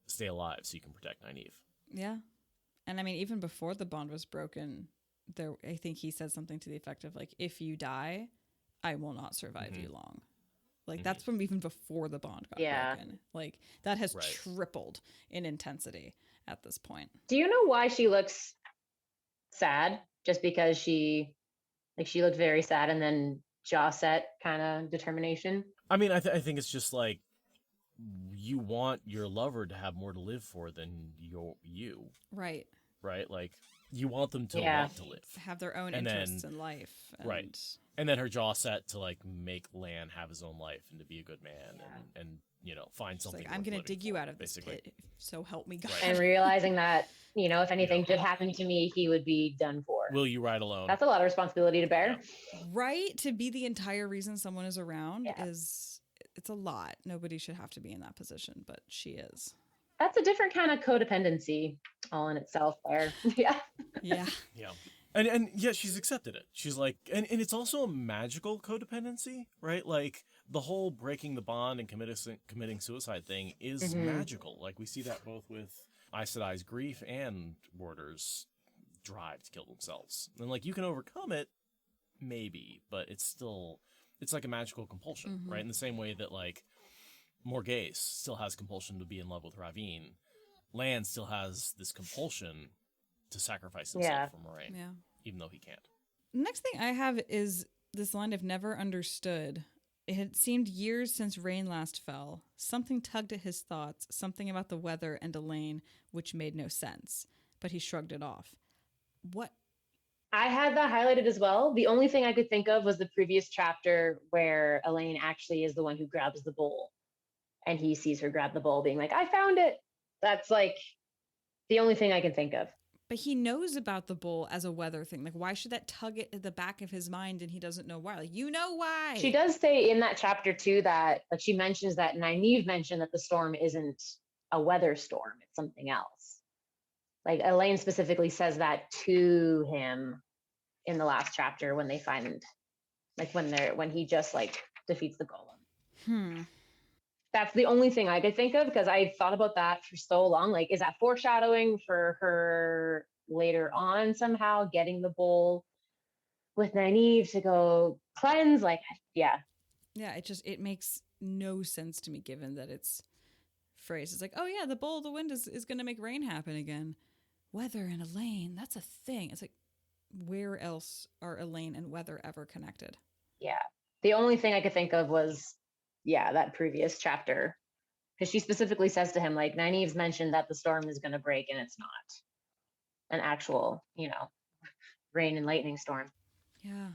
[SPEAKER 1] stay alive so you can protect Nynaeve.
[SPEAKER 2] Yeah. And I mean, even before the bond was broken, I think he said something to the effect of like, if you die, I will not survive you long. Like that's from even before the bond got broken. Like that has tripled in intensity at this point.
[SPEAKER 4] Do you know why she looks sad? Just because she looked very sad and then jaw set kind of determination?
[SPEAKER 1] I mean, I think it's just like you want your lover to have more to live for than you.
[SPEAKER 2] Right.
[SPEAKER 1] Right? Like you want them to want to live.
[SPEAKER 2] Have their own interests in life.
[SPEAKER 1] Right. And then her jaw set to like make Lan have his own life and to be a good man and find something.
[SPEAKER 2] Like, I'm going to dig you out of this pit. So help me God.
[SPEAKER 4] Right. And realizing that, if anything did happen to me, he would be done for.
[SPEAKER 1] Will you ride alone?
[SPEAKER 4] That's a lot of responsibility to bear.
[SPEAKER 2] Yeah. Right. To be the entire reason someone is around it's a lot. Nobody should have to be in that position, but she is.
[SPEAKER 4] That's a different kind of codependency all in itself there. Yeah.
[SPEAKER 2] Yeah.
[SPEAKER 1] Yeah. And yeah, she's accepted it. She's like, and it's also a magical codependency, right? Like the whole breaking the bond and committing suicide thing is magical. Like we see that both with Aes Sedai's grief and Warder's drive to kill themselves. And like you can overcome it, maybe, but it's like a magical compulsion, right? In the same way that like Morghese still has compulsion to be in love with Ravine, Lan still has this compulsion to sacrifice himself for Moraine, even though he can't.
[SPEAKER 2] The next thing I have is this line I've never understood. It had seemed years since rain last fell. Something tugged at his thoughts, something about the weather and Elayne, which made no sense. But he shrugged it off. What?
[SPEAKER 4] I had that highlighted as well. The only thing I could think of was the previous chapter where Elayne actually is the one who grabs the bowl. And he sees her grab the bowl being like, I found it. That's like the only thing I can think of.
[SPEAKER 2] But he knows about the bowl as a weather thing. Like, why should that tug at the back of his mind and he doesn't know why? Like, you know why.
[SPEAKER 4] She does say in that chapter, too, that like she mentions that Nynaeve mentioned that the storm isn't a weather storm. It's something else. Like, Elayne specifically says that to him in the last chapter when they find, like, when he just, like, defeats the golem. That's the only thing I could think of because I thought about that for so long. Like, is that foreshadowing for her later on somehow getting the bowl with Nynaeve to go cleanse? Like, yeah.
[SPEAKER 2] Yeah, it makes no sense to me given that it's phrased. It's like, oh yeah, the bowl of the wind is going to make rain happen again. Weather and Elayne, that's a thing. It's like, where else are Elayne and weather ever connected?
[SPEAKER 4] Yeah. The only thing I could think of was that previous chapter, because she specifically says to him, like, Nynaeve's mentioned that the storm is going to break and it's not an actual, rain and lightning storm.
[SPEAKER 2] Yeah.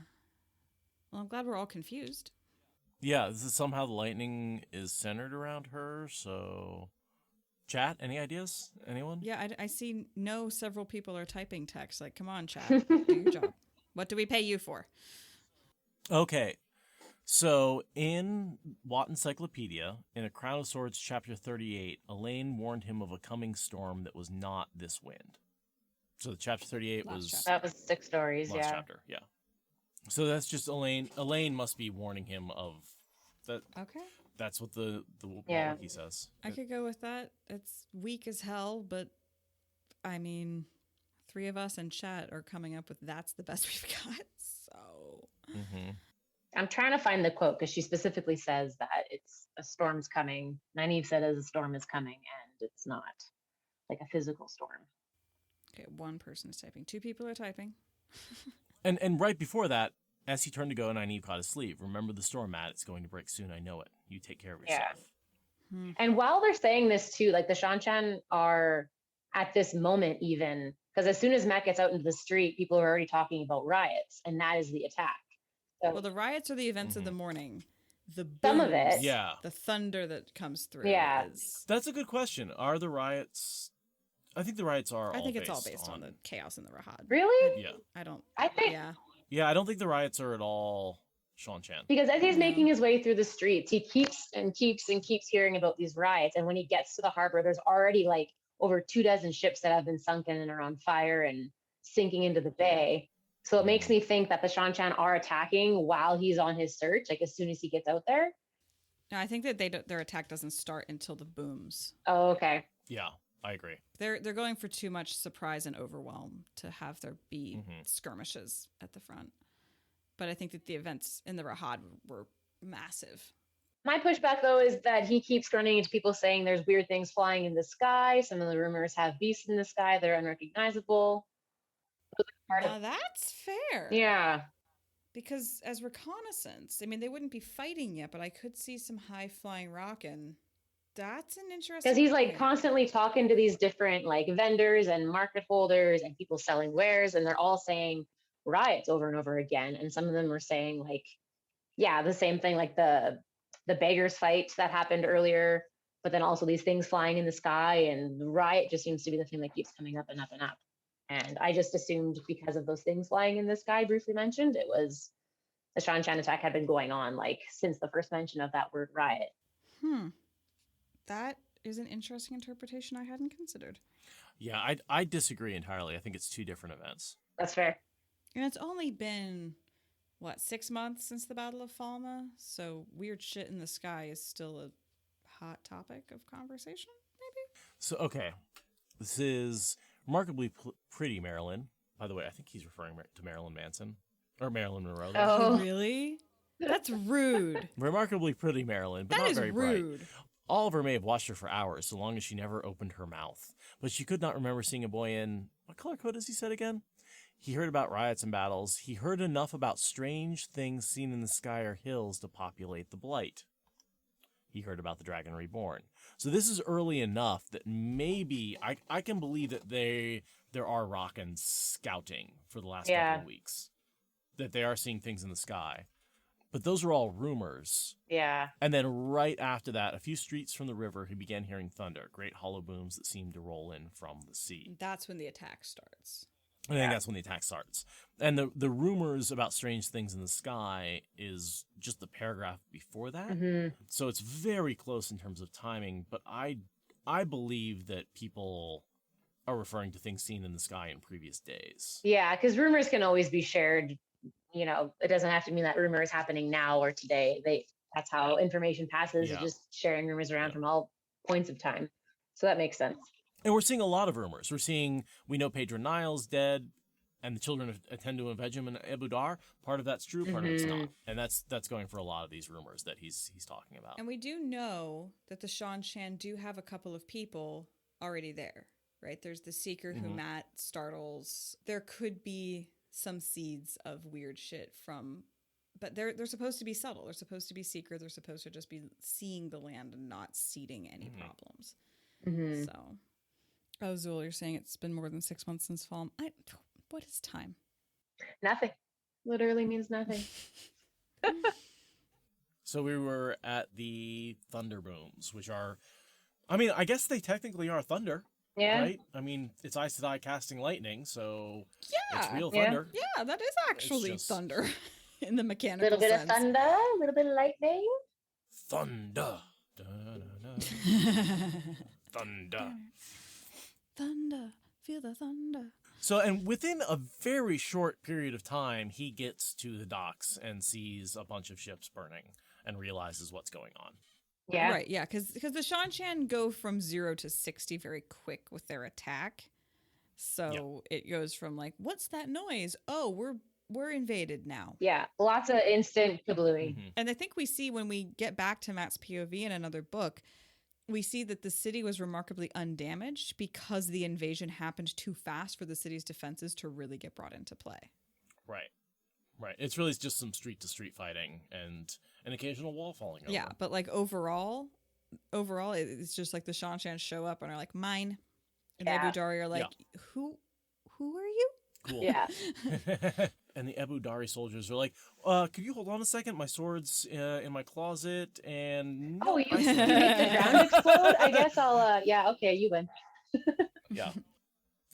[SPEAKER 2] Well, I'm glad we're all confused.
[SPEAKER 1] Yeah, this is somehow the lightning is centered around her, so... Chat, any ideas? Anyone?
[SPEAKER 2] Yeah, I see several people are typing text. Like, come on, chat, do your job. What do we pay you for?
[SPEAKER 1] Okay. So, in Watt Encyclopedia, in A Crown of Swords, Chapter 38, Elayne warned him of a coming storm that was not this wind. So, the Chapter 38
[SPEAKER 4] That was 6 stories,
[SPEAKER 1] last chapter, yeah. So, that's just Elayne. Elayne must be warning him of that.
[SPEAKER 2] Okay.
[SPEAKER 1] That's what the wiki says.
[SPEAKER 2] I could go with that. It's weak as hell, but, I mean, 3 of us in chat are coming up with that's the best we've got, so...
[SPEAKER 4] I'm trying to find the quote because she specifically says that it's a storm's coming. Nynaeve said as a storm is coming, and it's not like a physical storm.
[SPEAKER 2] Okay, one person is typing. Two people are typing.
[SPEAKER 1] And right before that, as he turned to go, Nynaeve caught his sleeve. Remember the storm, Matt. It's going to break soon. I know it. You take care of yourself.
[SPEAKER 4] Yeah. And while they're saying this too, like the Seanchan are at this moment even, because as soon as Matt gets out into the street, people are already talking about riots, and that is the attack. So,
[SPEAKER 2] well, the riots are the events of the morning. The booms,
[SPEAKER 4] some of it.
[SPEAKER 1] Yeah.
[SPEAKER 2] The thunder that comes through.
[SPEAKER 4] Yeah.
[SPEAKER 1] That's a good question. Are the riots... I think the riots are
[SPEAKER 2] I
[SPEAKER 1] all
[SPEAKER 2] think
[SPEAKER 1] based
[SPEAKER 2] it's all based on the chaos in the Rahad.
[SPEAKER 4] Really?
[SPEAKER 1] Yeah.
[SPEAKER 4] I think...
[SPEAKER 2] Yeah.
[SPEAKER 1] Yeah, I don't think the riots are at all Seanchan.
[SPEAKER 4] Because as he's making his way through the streets, he keeps hearing about these riots. And when he gets to the harbor, there's already like over 24 ships that have been sunken and are on fire and sinking into the bay. So it makes me think that the Seanchan are attacking while he's on his search, like as soon as he gets out there.
[SPEAKER 2] No, I think that their attack doesn't start until the booms.
[SPEAKER 4] Oh, okay.
[SPEAKER 1] Yeah, I agree.
[SPEAKER 2] They're going for too much surprise and overwhelm to have there be skirmishes at the front. But I think that the events in the Rahad were massive.
[SPEAKER 4] My pushback, though, is that he keeps running into people saying there's weird things flying in the sky. Some of the rumors have beasts in the sky that are unrecognizable.
[SPEAKER 2] Now that's fair.
[SPEAKER 4] Yeah.
[SPEAKER 2] Because as reconnaissance, I mean, they wouldn't be fighting yet, but I could see some high-flying rock, and that's an interesting...
[SPEAKER 4] Because he's, like, constantly talking to these different, like, vendors and market holders and people selling wares, and they're all saying riots over and over again. And some of them were saying, like, yeah, the same thing, like the beggars fight that happened earlier, but then also these things flying in the sky, and the riot just seems to be the thing that keeps coming up and up and up. And I just assumed because of those things flying in the sky briefly mentioned, it was the Seanchan attack had been going on like since the first mention of that word riot.
[SPEAKER 2] That is an interesting interpretation I hadn't considered.
[SPEAKER 1] Yeah, I disagree entirely. I think it's two different events.
[SPEAKER 4] That's fair.
[SPEAKER 2] And it's only been, 6 months since the Battle of Falma? So weird shit in the sky is still a hot topic of conversation, maybe?
[SPEAKER 1] So, okay. This is Remarkably Pretty Marilyn. By the way, I think he's referring to Marilyn Manson. Or Marilyn Monroe.
[SPEAKER 2] Oh, really? That's rude.
[SPEAKER 1] Remarkably Pretty Marilyn, but
[SPEAKER 2] that
[SPEAKER 1] not very
[SPEAKER 2] rude.
[SPEAKER 1] bright. Oliver may have watched her for hours, so long as she never opened her mouth. But she could not remember seeing a boy in... What color code has he said again? He heard about riots and battles. He heard enough about strange things seen in the sky or hills to populate the Blight. He heard about the Dragon Reborn. So this is early enough that maybe I can believe that there are Rockans scouting for the last couple of weeks. That they are seeing things in the sky. But those are all rumors.
[SPEAKER 4] Yeah.
[SPEAKER 1] And then right after that, a few streets from the river, he began hearing thunder, great hollow booms that seemed to roll in from the sea.
[SPEAKER 2] That's when the attack starts.
[SPEAKER 1] I think that's when the attack starts. And the rumors about strange things in the sky is just the paragraph before that.
[SPEAKER 4] Mm-hmm.
[SPEAKER 1] So it's very close in terms of timing, but I believe that people are referring to things seen in the sky in previous days.
[SPEAKER 4] Yeah, because rumors can always be shared. You know, it doesn't have to mean that rumor is happening now or today. That's how information passes, just sharing rumors around from all points of time. So that makes sense.
[SPEAKER 1] And we're seeing a lot of rumors. We know Pedro Nile's dead, and the children attend to avenge him in Ebou Dar. Part of that's true, part of it's not. And that's going for a lot of these rumors that he's talking about.
[SPEAKER 2] And we do know that the Seanchan do have a couple of people already there, right? There's the Seeker who Matt startles. There could be some seeds of weird shit but they're supposed to be subtle. They're supposed to be secret. They're supposed to just be seeing the land and not seeding any problems.
[SPEAKER 4] Mm-hmm.
[SPEAKER 2] So, Zul, you're saying it's been more than 6 months since fall. What is time?
[SPEAKER 4] Nothing. Literally means nothing.
[SPEAKER 1] So we were at the thunder booms, which are, I guess they technically are thunder.
[SPEAKER 4] Yeah.
[SPEAKER 1] Right? It's Aes Sedai casting lightning, so it's real thunder.
[SPEAKER 2] Yeah, that is actually thunder in the mechanical
[SPEAKER 4] sense. A little bit of thunder, a little bit of lightning.
[SPEAKER 1] Thunder. Thunder.
[SPEAKER 2] Thunder. Feel the thunder.
[SPEAKER 1] So, and within a very short period of time, he gets to the docks and sees a bunch of ships burning and realizes what's going on.
[SPEAKER 4] Yeah.
[SPEAKER 2] Right, yeah, because the Seanchan go from 0 to 60 very quick with their attack. So it goes from like, what's that noise? Oh, we're we're invaded now.
[SPEAKER 4] Yeah, lots of instant kablooey.
[SPEAKER 1] Mhm.
[SPEAKER 2] And I think we see when we get back to Matt's POV in another book, we see that the city was remarkably undamaged because the invasion happened too fast for the city's defenses to really get brought into play.
[SPEAKER 1] Right. It's really just some street-to-street fighting and an occasional wall falling over.
[SPEAKER 2] Yeah, but like overall, it's just like the Seanchan show up and are like, mine. And the Ebou Dar are like, who are you?
[SPEAKER 1] Cool.
[SPEAKER 4] Yeah.
[SPEAKER 1] And the Ebou Dar soldiers are like, could you hold on a second? My sword's in my closet, and...
[SPEAKER 4] Oh, you make the ground explode? I guess I'll, yeah, okay, you win.
[SPEAKER 1] Yeah.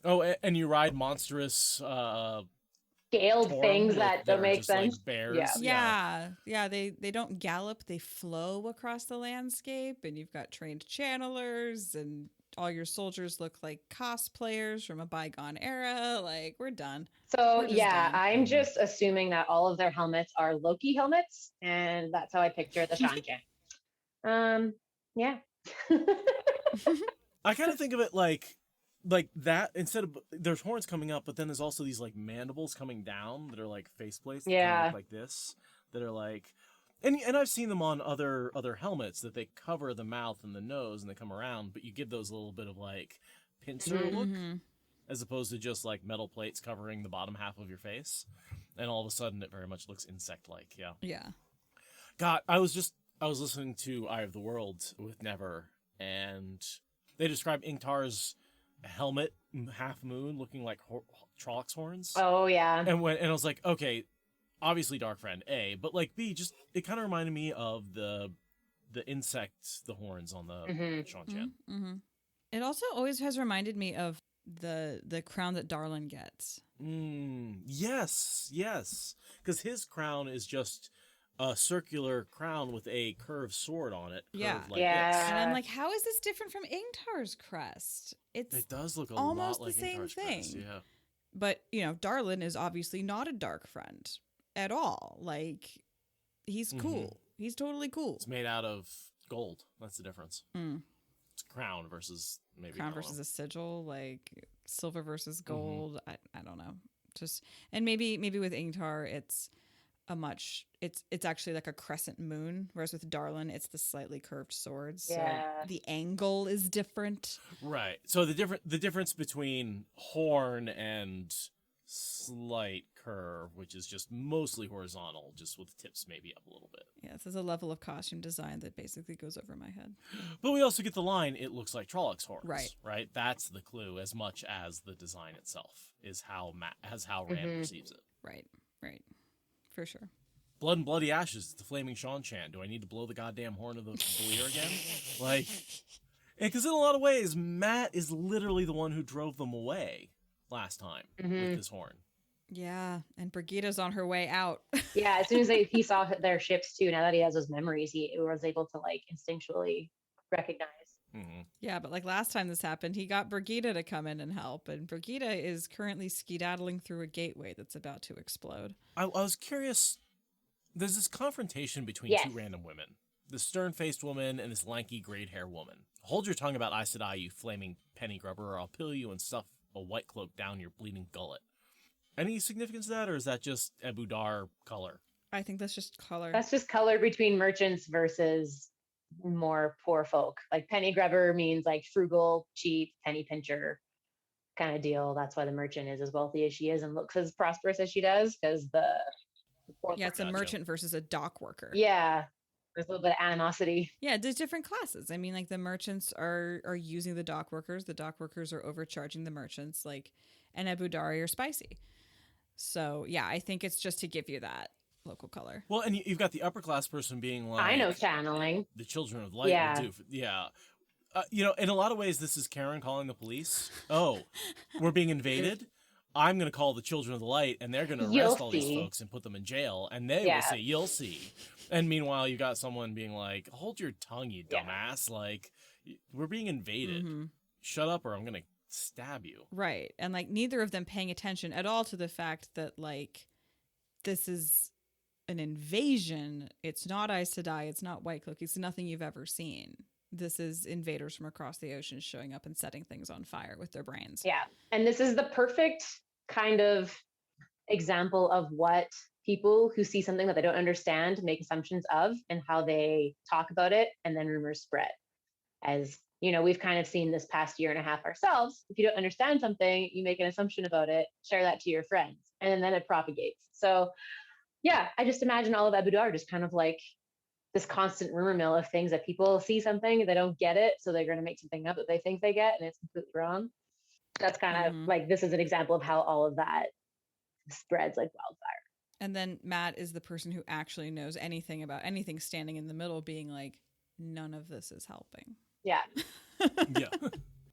[SPEAKER 1] Oh, and you ride monstrous...
[SPEAKER 4] scaled things that don't make sense.
[SPEAKER 1] Like bears.
[SPEAKER 2] Yeah. They don't gallop, they flow across the landscape, and you've got trained channelers, and all your soldiers look like cosplayers from a bygone era. Like, we're done.
[SPEAKER 4] So
[SPEAKER 2] done.
[SPEAKER 4] I'm just assuming that all of their helmets are Loki helmets, and that's how I picture the Seanchan. Yeah.
[SPEAKER 1] I kind of think of it like that. Instead of there's horns coming up, but then there's also these like mandibles coming down that are like faceplates. That kind of look like this, that are like, and I've seen them on other helmets that they cover the mouth and the nose and they come around, but you give those a little bit of like pincer look, as opposed to just like metal plates covering the bottom half of your face, and all of a sudden it very much looks insect-like. Yeah. God, I was listening to Eye of the World with Never, and they describe Ingtar's helmet, half moon, looking like Trollocs horns.
[SPEAKER 4] Oh yeah.
[SPEAKER 1] And I was like, okay, obviously Dark Friend, A, but like B, just it kind of reminded me of the insect, the horns on the Seanchan.
[SPEAKER 2] It also always has reminded me of the crown that Tylin gets.
[SPEAKER 1] Yes, because his crown is just a circular crown with a curved sword on it. This.
[SPEAKER 2] And I'm like, how is this different from Ingtar's crest? It
[SPEAKER 1] does look
[SPEAKER 2] almost
[SPEAKER 1] lot like
[SPEAKER 2] the same
[SPEAKER 1] Ingtar's
[SPEAKER 2] thing.
[SPEAKER 1] Crest, yeah.
[SPEAKER 2] But, Tylin is obviously not a dark friend at all. Like, he's cool. He's totally cool.
[SPEAKER 1] It's made out of gold. That's the difference. It's a crown versus maybe
[SPEAKER 2] crown versus a sigil, like silver versus gold. I don't know. Just, and maybe with Ingtar it's it's actually like a crescent moon, whereas with Tylin it's the slightly curved sword. So the angle is different.
[SPEAKER 1] Right. So the difference between horn and slight curve, which is just mostly horizontal, just with tips maybe up a little bit.
[SPEAKER 2] Yeah, this is a level of costume design that basically goes over my head.
[SPEAKER 1] But we also get the line, it looks like Trollocs horns.
[SPEAKER 2] Right.
[SPEAKER 1] That's the clue, as much as the design itself is how Rand perceives it.
[SPEAKER 2] Right. For sure.
[SPEAKER 1] Blood and bloody ashes, the flaming Seanchan. Do I need to blow the goddamn horn of the Valir again? Like, because in a lot of ways, Matt is literally the one who drove them away last time with this horn.
[SPEAKER 2] Yeah, and Brigida's on her way out.
[SPEAKER 4] Yeah, as soon as he saw their ships too, now that he has those memories, he was able to like instinctually recognize.
[SPEAKER 2] Yeah, but like last time this happened, he got Brigida to come in and help, and Brigida is currently skedaddling through a gateway that's about to explode.
[SPEAKER 1] I was curious, there's this confrontation between two random women. This stern-faced woman and this lanky, grayed-hair woman. Hold your tongue about Aes Sedai, you flaming penny grubber, or I'll peel you and stuff a white cloak down your bleeding gullet. Any significance to that, or is that just Ebou Dar color?
[SPEAKER 2] I think that's just color.
[SPEAKER 4] That's just color between merchants versus more poor folk. Like penny grubber means like frugal, cheap, penny pincher kind of deal. That's why the merchant is as wealthy as she is and looks as prosperous as she does, because
[SPEAKER 2] it's a merchant versus a dock worker.
[SPEAKER 4] Yeah. There's a little bit of animosity.
[SPEAKER 2] Yeah, there's different classes. I mean, like the merchants are using the dock workers. The dock workers are overcharging the merchants. Like, and Ebou Dar are spicy. So yeah, I think it's just to give you that local color.
[SPEAKER 1] Well, and you've got the upper class person being like,
[SPEAKER 4] I know channeling.
[SPEAKER 1] The Children of Light will do. In a lot of ways, this is Karen calling the police. Oh, we're being invaded. I'm going to call the Children of the Light, and they're going to arrest all these folks and put them in jail, and they will say, "You'll see." And meanwhile, you got someone being like, "Hold your tongue, you dumbass! Like, we're being invaded. Shut up, or I'm going to stab you."
[SPEAKER 2] Right, and like neither of them paying attention at all to the fact that like this is an invasion. It's not Aes Sedai. It's not White Cloak. It's nothing you've ever seen. This is invaders from across the ocean showing up and setting things on fire with their brains.
[SPEAKER 4] Yeah. And this is the perfect kind of example of what people who see something that they don't understand make assumptions of and how they talk about it, and then rumors spread. As you know, we've kind of seen this past year and a half ourselves. If you don't understand something, you make an assumption about it, share that to your friends, and then it propagates. So yeah, I just imagine all of Ebou Dar just kind of like this constant rumor mill of things that people see something, they don't get it, so they're going to make something up that they think they get, and it's completely wrong. That's kind of like, this is an example of how all of that spreads like wildfire.
[SPEAKER 2] And then Matt is the person who actually knows anything about anything, standing in the middle being like, none of this is helping.
[SPEAKER 4] Yeah.
[SPEAKER 1] Yeah.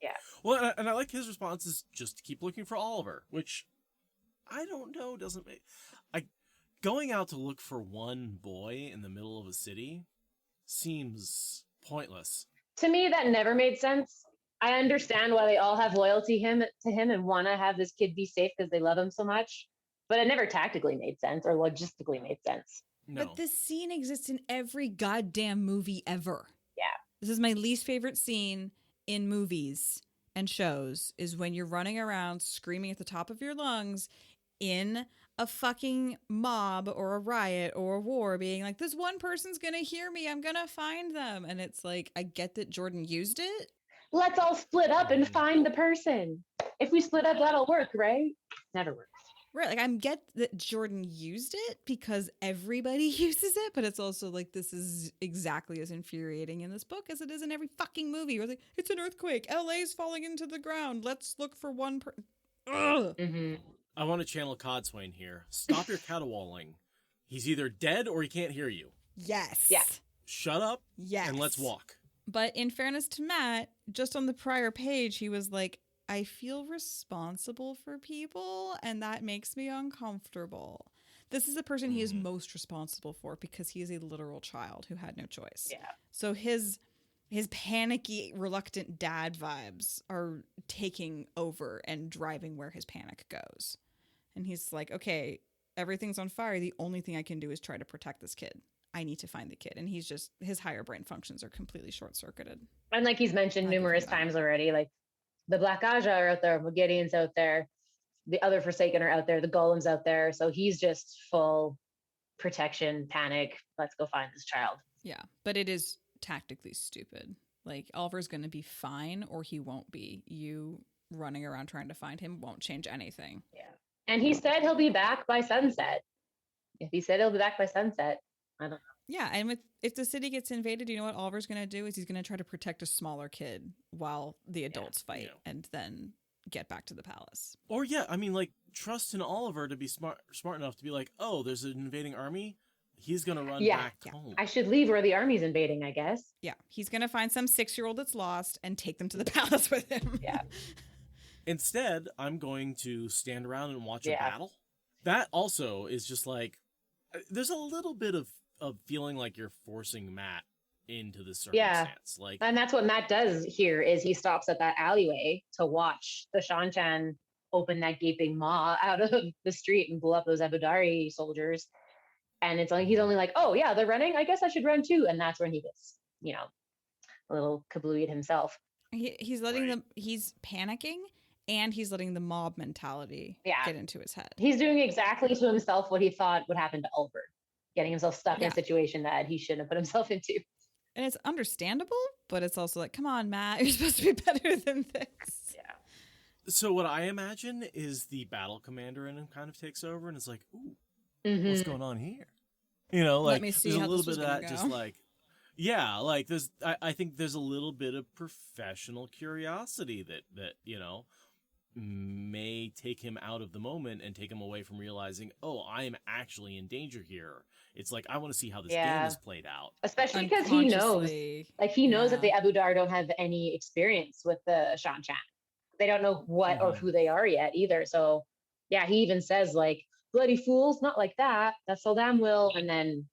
[SPEAKER 4] Yeah.
[SPEAKER 1] Well, and I like his response is just to keep looking for Olver, which I don't know, doesn't make... Going out to look for one boy in the middle of a city seems pointless.
[SPEAKER 4] To me, that never made sense. I understand why they all have loyalty to him and want to have this kid be safe because they love him so much, but it never tactically made sense or logistically made sense.
[SPEAKER 1] No.
[SPEAKER 2] But this scene exists in every goddamn movie ever.
[SPEAKER 4] Yeah.
[SPEAKER 2] This is my least favorite scene in movies and shows, is when you're running around screaming at the top of your lungs in a fucking mob or a riot or a war, being like, this one person's gonna hear me, I'm gonna find them. And it's like, I get that Jordan used it.
[SPEAKER 4] Let's all split up and find the person. If we split up, that'll work, right? Never works.
[SPEAKER 2] Right, like I get that Jordan used it because everybody uses it, but it's also like, this is exactly as infuriating in this book as it is in every fucking movie. Where it's like, it's an earthquake, LA's falling into the ground, let's look for one person.
[SPEAKER 4] Mm-hmm.
[SPEAKER 1] I want to channel Codswain here. Stop your caterwauling. He's either dead or he can't hear you.
[SPEAKER 2] Yes.
[SPEAKER 4] Yeah.
[SPEAKER 1] Shut up.
[SPEAKER 2] Yes.
[SPEAKER 1] And let's walk.
[SPEAKER 2] But in fairness to Matt, just on the prior page, he was like, I feel responsible for people, and that makes me uncomfortable. This is the person he is most responsible for because he is a literal child who had no choice.
[SPEAKER 4] Yeah.
[SPEAKER 2] So his panicky, reluctant dad vibes are taking over and driving where his panic goes. And he's like, okay, everything's on fire. The only thing I can do is try to protect this kid. I need to find the kid. And he's just, his higher brain functions are completely short-circuited.
[SPEAKER 4] And like he's mentioned numerous times already, like the Black Aja are out there, Mogedians out there, the other Forsaken are out there, the Golems out there. So he's just full protection, panic. Let's go find this child.
[SPEAKER 2] Yeah, but it is tactically stupid. Like, Olver's going to be fine or he won't be. You running around trying to find him won't change anything.
[SPEAKER 4] Yeah. And he said he'll be back by sunset. If he said he'll be back by sunset, I don't know.
[SPEAKER 2] Yeah, and if the city gets invaded, you know what Olver's going to do is he's going to try to protect a smaller kid while the adults fight and then get back to the palace.
[SPEAKER 1] Or I mean, like, trust in Olver to be smart enough to be like, oh, there's an invading army. He's going to run back home.
[SPEAKER 4] I should leave where the army's invading, I guess.
[SPEAKER 2] Yeah, he's going to find some 6-year-old that's lost and take them to the palace with him.
[SPEAKER 4] Yeah.
[SPEAKER 1] Instead, I'm going to stand around and watch a battle. That also is just like, there's a little bit of feeling like you're forcing Matt into this circumstance. Like,
[SPEAKER 4] and that's what Matt does here is he stops at that alleyway to watch the Seanchan open that gaping maw out of the street and blow up those Ebou Dar soldiers. And it's like, he's only like, oh yeah, they're running, I guess I should run too. And that's when he gets, a little kablooied himself.
[SPEAKER 2] He's letting them, he's panicking and he's letting the mob mentality get into his head.
[SPEAKER 4] He's doing exactly to himself what he thought would happen to Olver, getting himself stuck in a situation that he shouldn't have put himself into.
[SPEAKER 2] And it's understandable, but it's also like, come on, Matt, you're supposed to be better than this.
[SPEAKER 4] Yeah.
[SPEAKER 1] So what I imagine is the battle commander in him kind of takes over and is like, ooh, what's going on here? Like,
[SPEAKER 2] let me see
[SPEAKER 1] there's
[SPEAKER 2] how
[SPEAKER 1] a little
[SPEAKER 2] this
[SPEAKER 1] bit of that
[SPEAKER 2] go.
[SPEAKER 1] just like, like there's, I think there's a little bit of professional curiosity that may take him out of the moment and take him away from realizing, oh, I am actually in danger here. It's like, I want to see how this game is played out.
[SPEAKER 4] Especially because he knows, that the Ebou Dar don't have any experience with the Seanchan. They don't know what or who they are yet either. So he even says like, bloody fools, not like that. That's so damn will. And then,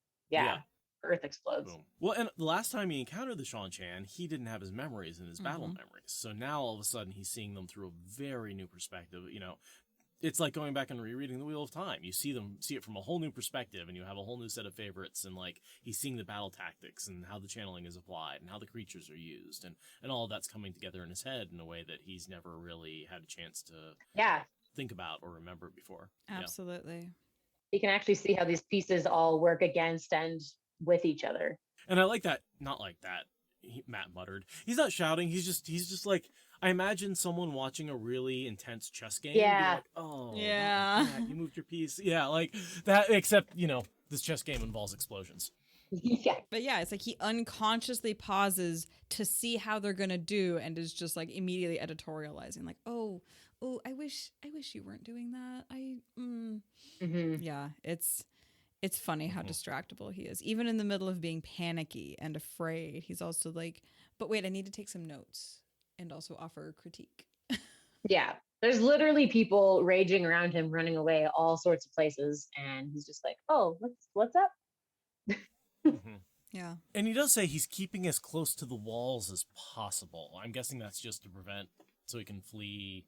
[SPEAKER 4] Earth explodes.
[SPEAKER 1] Boom. Well, and the last time he encountered the Seanchan, he didn't have his memories and his battle memories. So now all of a sudden he's seeing them through a very new perspective. It's like going back and rereading the Wheel of Time. You see it from a whole new perspective, and you have a whole new set of favorites, and like he's seeing the battle tactics and how the channeling is applied and how the creatures are used, and all of that's coming together in his head in a way that he's never really had a chance to think about or remember before.
[SPEAKER 2] Absolutely.
[SPEAKER 4] You can actually see how these pieces all work against and with each other.
[SPEAKER 1] And I like that. Not like that. Matt muttered. He's not shouting. He's just like, I imagine someone watching a really intense chess game.
[SPEAKER 4] Yeah.
[SPEAKER 1] Like, oh,
[SPEAKER 2] Yeah.
[SPEAKER 1] not like that. You moved your piece. Yeah, like that. Except this chess game involves explosions.
[SPEAKER 4] Yeah.
[SPEAKER 2] But yeah, it's like he unconsciously pauses to see how they're gonna do, and is just like immediately editorializing, like, oh, I wish you weren't doing that. Yeah, it's funny how distractible he is. Even in the middle of being panicky and afraid, he's also like, but wait, I need to take some notes and also offer a critique.
[SPEAKER 4] Yeah. There's literally people raging around him, running away all sorts of places, and he's just like, oh, what's up?
[SPEAKER 2] Yeah.
[SPEAKER 1] And he does say he's keeping as close to the walls as possible. I'm guessing that's just to prevent, so he can flee,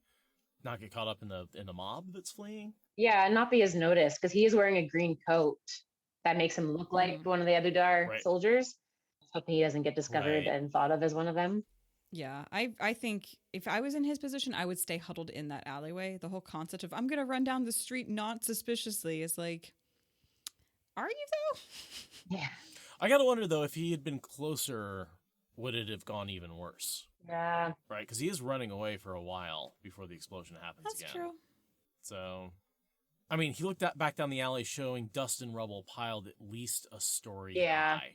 [SPEAKER 1] not get caught up in the mob that's fleeing.
[SPEAKER 4] Yeah, and not be as noticed, because he is wearing a green coat that makes him look like one of the Ebou Dar soldiers. Hoping he doesn't get discovered and thought of as one of them.
[SPEAKER 2] Yeah, I think if I was in his position, I would stay huddled in that alleyway. The whole concept of I'm going to run down the street not suspiciously is like, are you though?
[SPEAKER 4] Yeah.
[SPEAKER 1] I gotta wonder though, if he had been closer, would it have gone even worse?
[SPEAKER 4] Yeah.
[SPEAKER 1] Right, because he is running away for a while before the explosion happens again.
[SPEAKER 2] That's true.
[SPEAKER 1] So, I mean, he looked back down the alley, showing dust and rubble piled at least a story high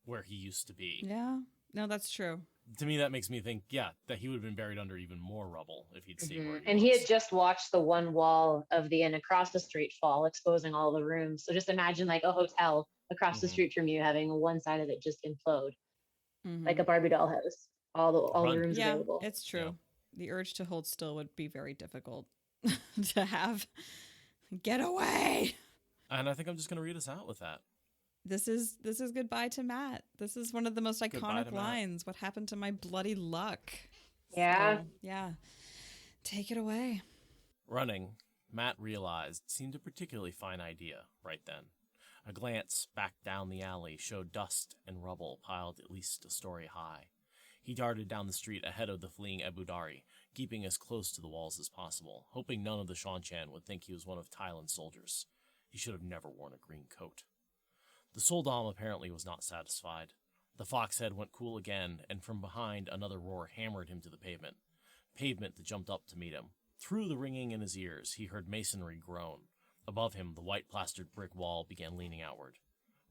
[SPEAKER 1] where he used to be.
[SPEAKER 2] Yeah, no, that's true.
[SPEAKER 1] To me, that makes me think, that he would have been buried under even more rubble if he'd stayed where he was.
[SPEAKER 4] And he had just watched the one wall of the inn across the street fall, exposing all the rooms. So just imagine like a hotel across the street from you having one side of it just implode, like a Barbie doll house. All the rooms available.
[SPEAKER 2] It's true. Yeah. The urge to hold still would be very difficult to have. Get away.
[SPEAKER 1] And I think I'm just going to read us out with that.
[SPEAKER 2] This is goodbye to Matt. This is one of the most iconic lines. What happened to my bloody luck?
[SPEAKER 4] Yeah.
[SPEAKER 2] So, yeah. Take it away.
[SPEAKER 1] Running, Matt realized, seemed a particularly fine idea right then. A glance back down the alley showed dust and rubble piled at least a story high. He darted down the street ahead of the fleeing Ebou Dar, keeping as close to the walls as possible, hoping none of the Seanchan would think he was one of Tylin's soldiers. He should have never worn a green coat. The Soldam apparently was not satisfied. The fox head went cool again, and from behind another roar hammered him to the pavement that jumped up to meet him. Through the ringing in his ears, he heard masonry groan. Above him, the white-plastered brick wall began leaning outward.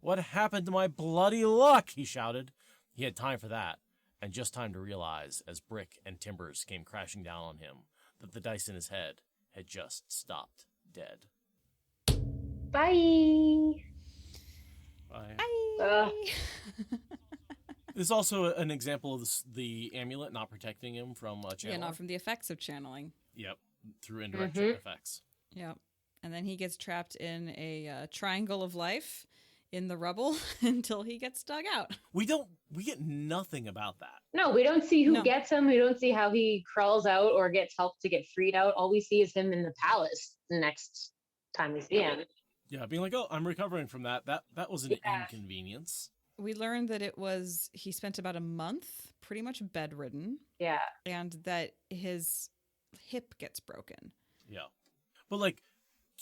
[SPEAKER 1] "What happened to my bloody luck?" he shouted. He had time for that, and just time to realize, as brick and timbers came crashing down on him, that the dice in his head had just stopped dead.
[SPEAKER 4] Bye.
[SPEAKER 2] Bye.
[SPEAKER 1] This is also an example of the amulet not protecting him from channeling.
[SPEAKER 2] Yeah, not from the effects of channeling.
[SPEAKER 1] Yep, through indirect effects.
[SPEAKER 2] Yep. And then he gets trapped in a triangle of life in the rubble until he gets dug out. We
[SPEAKER 1] get nothing about that.
[SPEAKER 4] No, we don't see who gets him. We don't see how he crawls out or gets help to get freed out. All we see is him in the palace the next time we see him.
[SPEAKER 1] Yeah, being like, oh, I'm recovering from that. That was an inconvenience.
[SPEAKER 2] We learned that he spent about a month pretty much bedridden.
[SPEAKER 4] Yeah.
[SPEAKER 2] And that his hip gets broken.
[SPEAKER 1] Yeah. But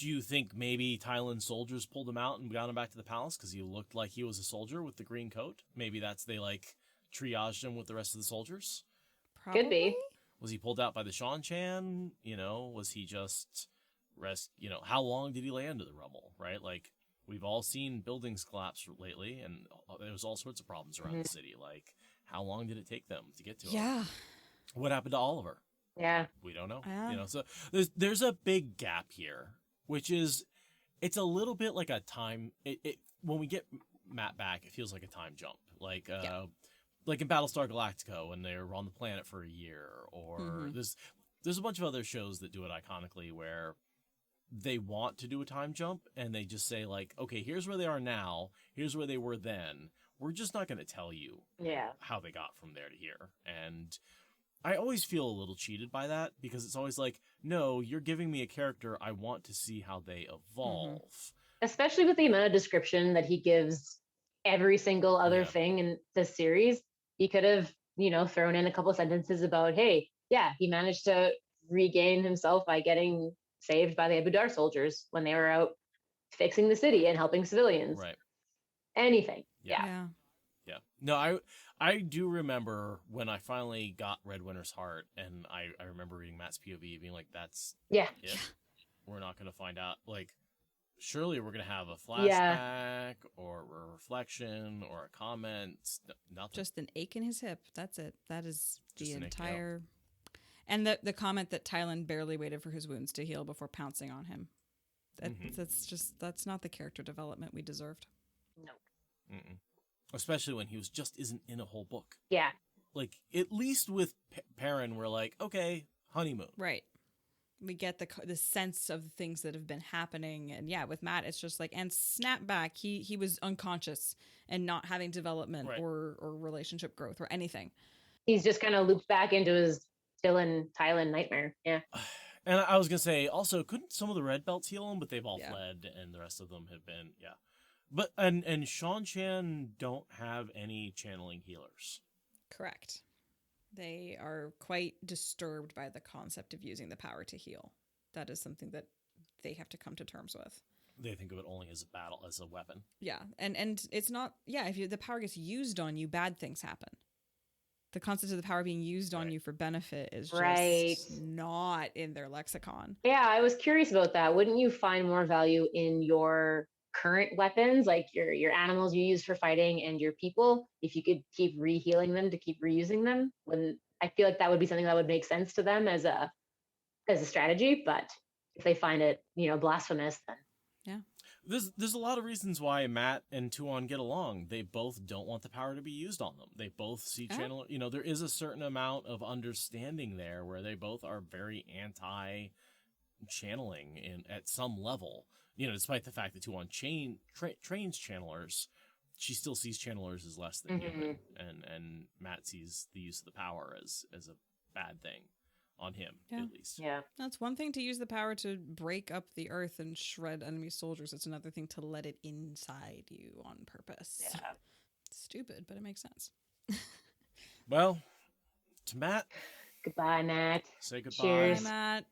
[SPEAKER 1] do you think maybe Tylin's soldiers pulled him out and got him back to the palace because he looked like he was a soldier with the green coat? Maybe they triaged him with the rest of the soldiers?
[SPEAKER 2] Probably.
[SPEAKER 4] Could be.
[SPEAKER 1] Was he pulled out by the Seanchan? Was he just how long did he lay under the rubble, right? We've all seen buildings collapse lately, and there's all sorts of problems around the city. How long did it take them to get to him?
[SPEAKER 2] Yeah.
[SPEAKER 1] What happened to Olver?
[SPEAKER 4] Yeah.
[SPEAKER 1] We don't know.
[SPEAKER 2] Yeah.
[SPEAKER 1] So there's a big gap here, which is, it's a little bit like a time. When we get Matt back, it feels like a time jump. Like in Battlestar Galactica when they were on the planet for a year, or there's a bunch of other shows that do it iconically where they want to do a time jump and they just say okay, here's where they are now, here's where they were then. We're just not going to tell you how they got from there to here. And I always feel a little cheated by that, because it's always no, you're giving me a character, I want to see how they evolve.
[SPEAKER 4] Especially with the amount of description that he gives every single other thing in the series. He could have, thrown in a couple sentences about, hey, he managed to regain himself by getting saved by the Ebou Dar soldiers when they were out fixing the city and helping civilians.
[SPEAKER 1] Right.
[SPEAKER 4] Anything. Yeah.
[SPEAKER 1] No, I do remember when I finally got Red Winter's Heart, and I remember reading Matt's POV being like, that's it. We're not going to find out. Like, surely we're going to have a flashback or a reflection or a comment. Nothing.
[SPEAKER 2] Just an ache in his hip. That's it. That is
[SPEAKER 1] Just
[SPEAKER 2] the
[SPEAKER 1] an
[SPEAKER 2] entire... And the comment that Tylin barely waited for his wounds to heal before pouncing on him. That's not the character development we deserved.
[SPEAKER 4] No.
[SPEAKER 1] Mm-mm. Especially when he isn't in a whole book.
[SPEAKER 4] Yeah.
[SPEAKER 1] Like, at least with Perrin, we're like, okay, honeymoon.
[SPEAKER 2] Right. We get the sense of the things that have been happening. And yeah, with Matt, it's just like, and snap back. He was unconscious and not having development or relationship growth or anything.
[SPEAKER 4] He's just kind of looped back into his Tylin nightmare. Yeah.
[SPEAKER 1] And I was going to say, also, couldn't some of the red belts heal him? But they've all fled, and the rest of them have been, But, and Seanchan don't have any channeling healers.
[SPEAKER 2] Correct. They are quite disturbed by the concept of using the power to heal. That is something that they have to come to terms with.
[SPEAKER 1] They think of it only as a weapon.
[SPEAKER 2] Yeah. And it's not, if the power gets used on you, bad things happen. The concept of the power being used on you for benefit is just not in their lexicon. Yeah,
[SPEAKER 4] I was curious about that. Wouldn't you find more value in your current weapons, like your animals you use for fighting and your people, if you could keep re-healing them to keep reusing them? When I feel like that would be something that would make sense to them as a strategy, but if they find it, blasphemous, then
[SPEAKER 1] There's a lot of reasons why Matt and Tuon get along. They both don't want the power to be used on them. They both see channel. There is a certain amount of understanding there where they both are very anti-channeling at some level. Despite the fact that Tuon trains channelers, she still sees channelers as less than human, and Matt sees the use of the power as a bad thing. On him, at least.
[SPEAKER 4] Yeah.
[SPEAKER 2] That's one thing to use the power to break up the earth and shred enemy soldiers. It's another thing to let it inside you on purpose.
[SPEAKER 4] Yeah.
[SPEAKER 2] Stupid, but it makes sense.
[SPEAKER 1] Well, to Matt.
[SPEAKER 4] Goodbye, Matt.
[SPEAKER 1] Say goodbye.
[SPEAKER 4] Cheers.
[SPEAKER 2] Bye, Matt.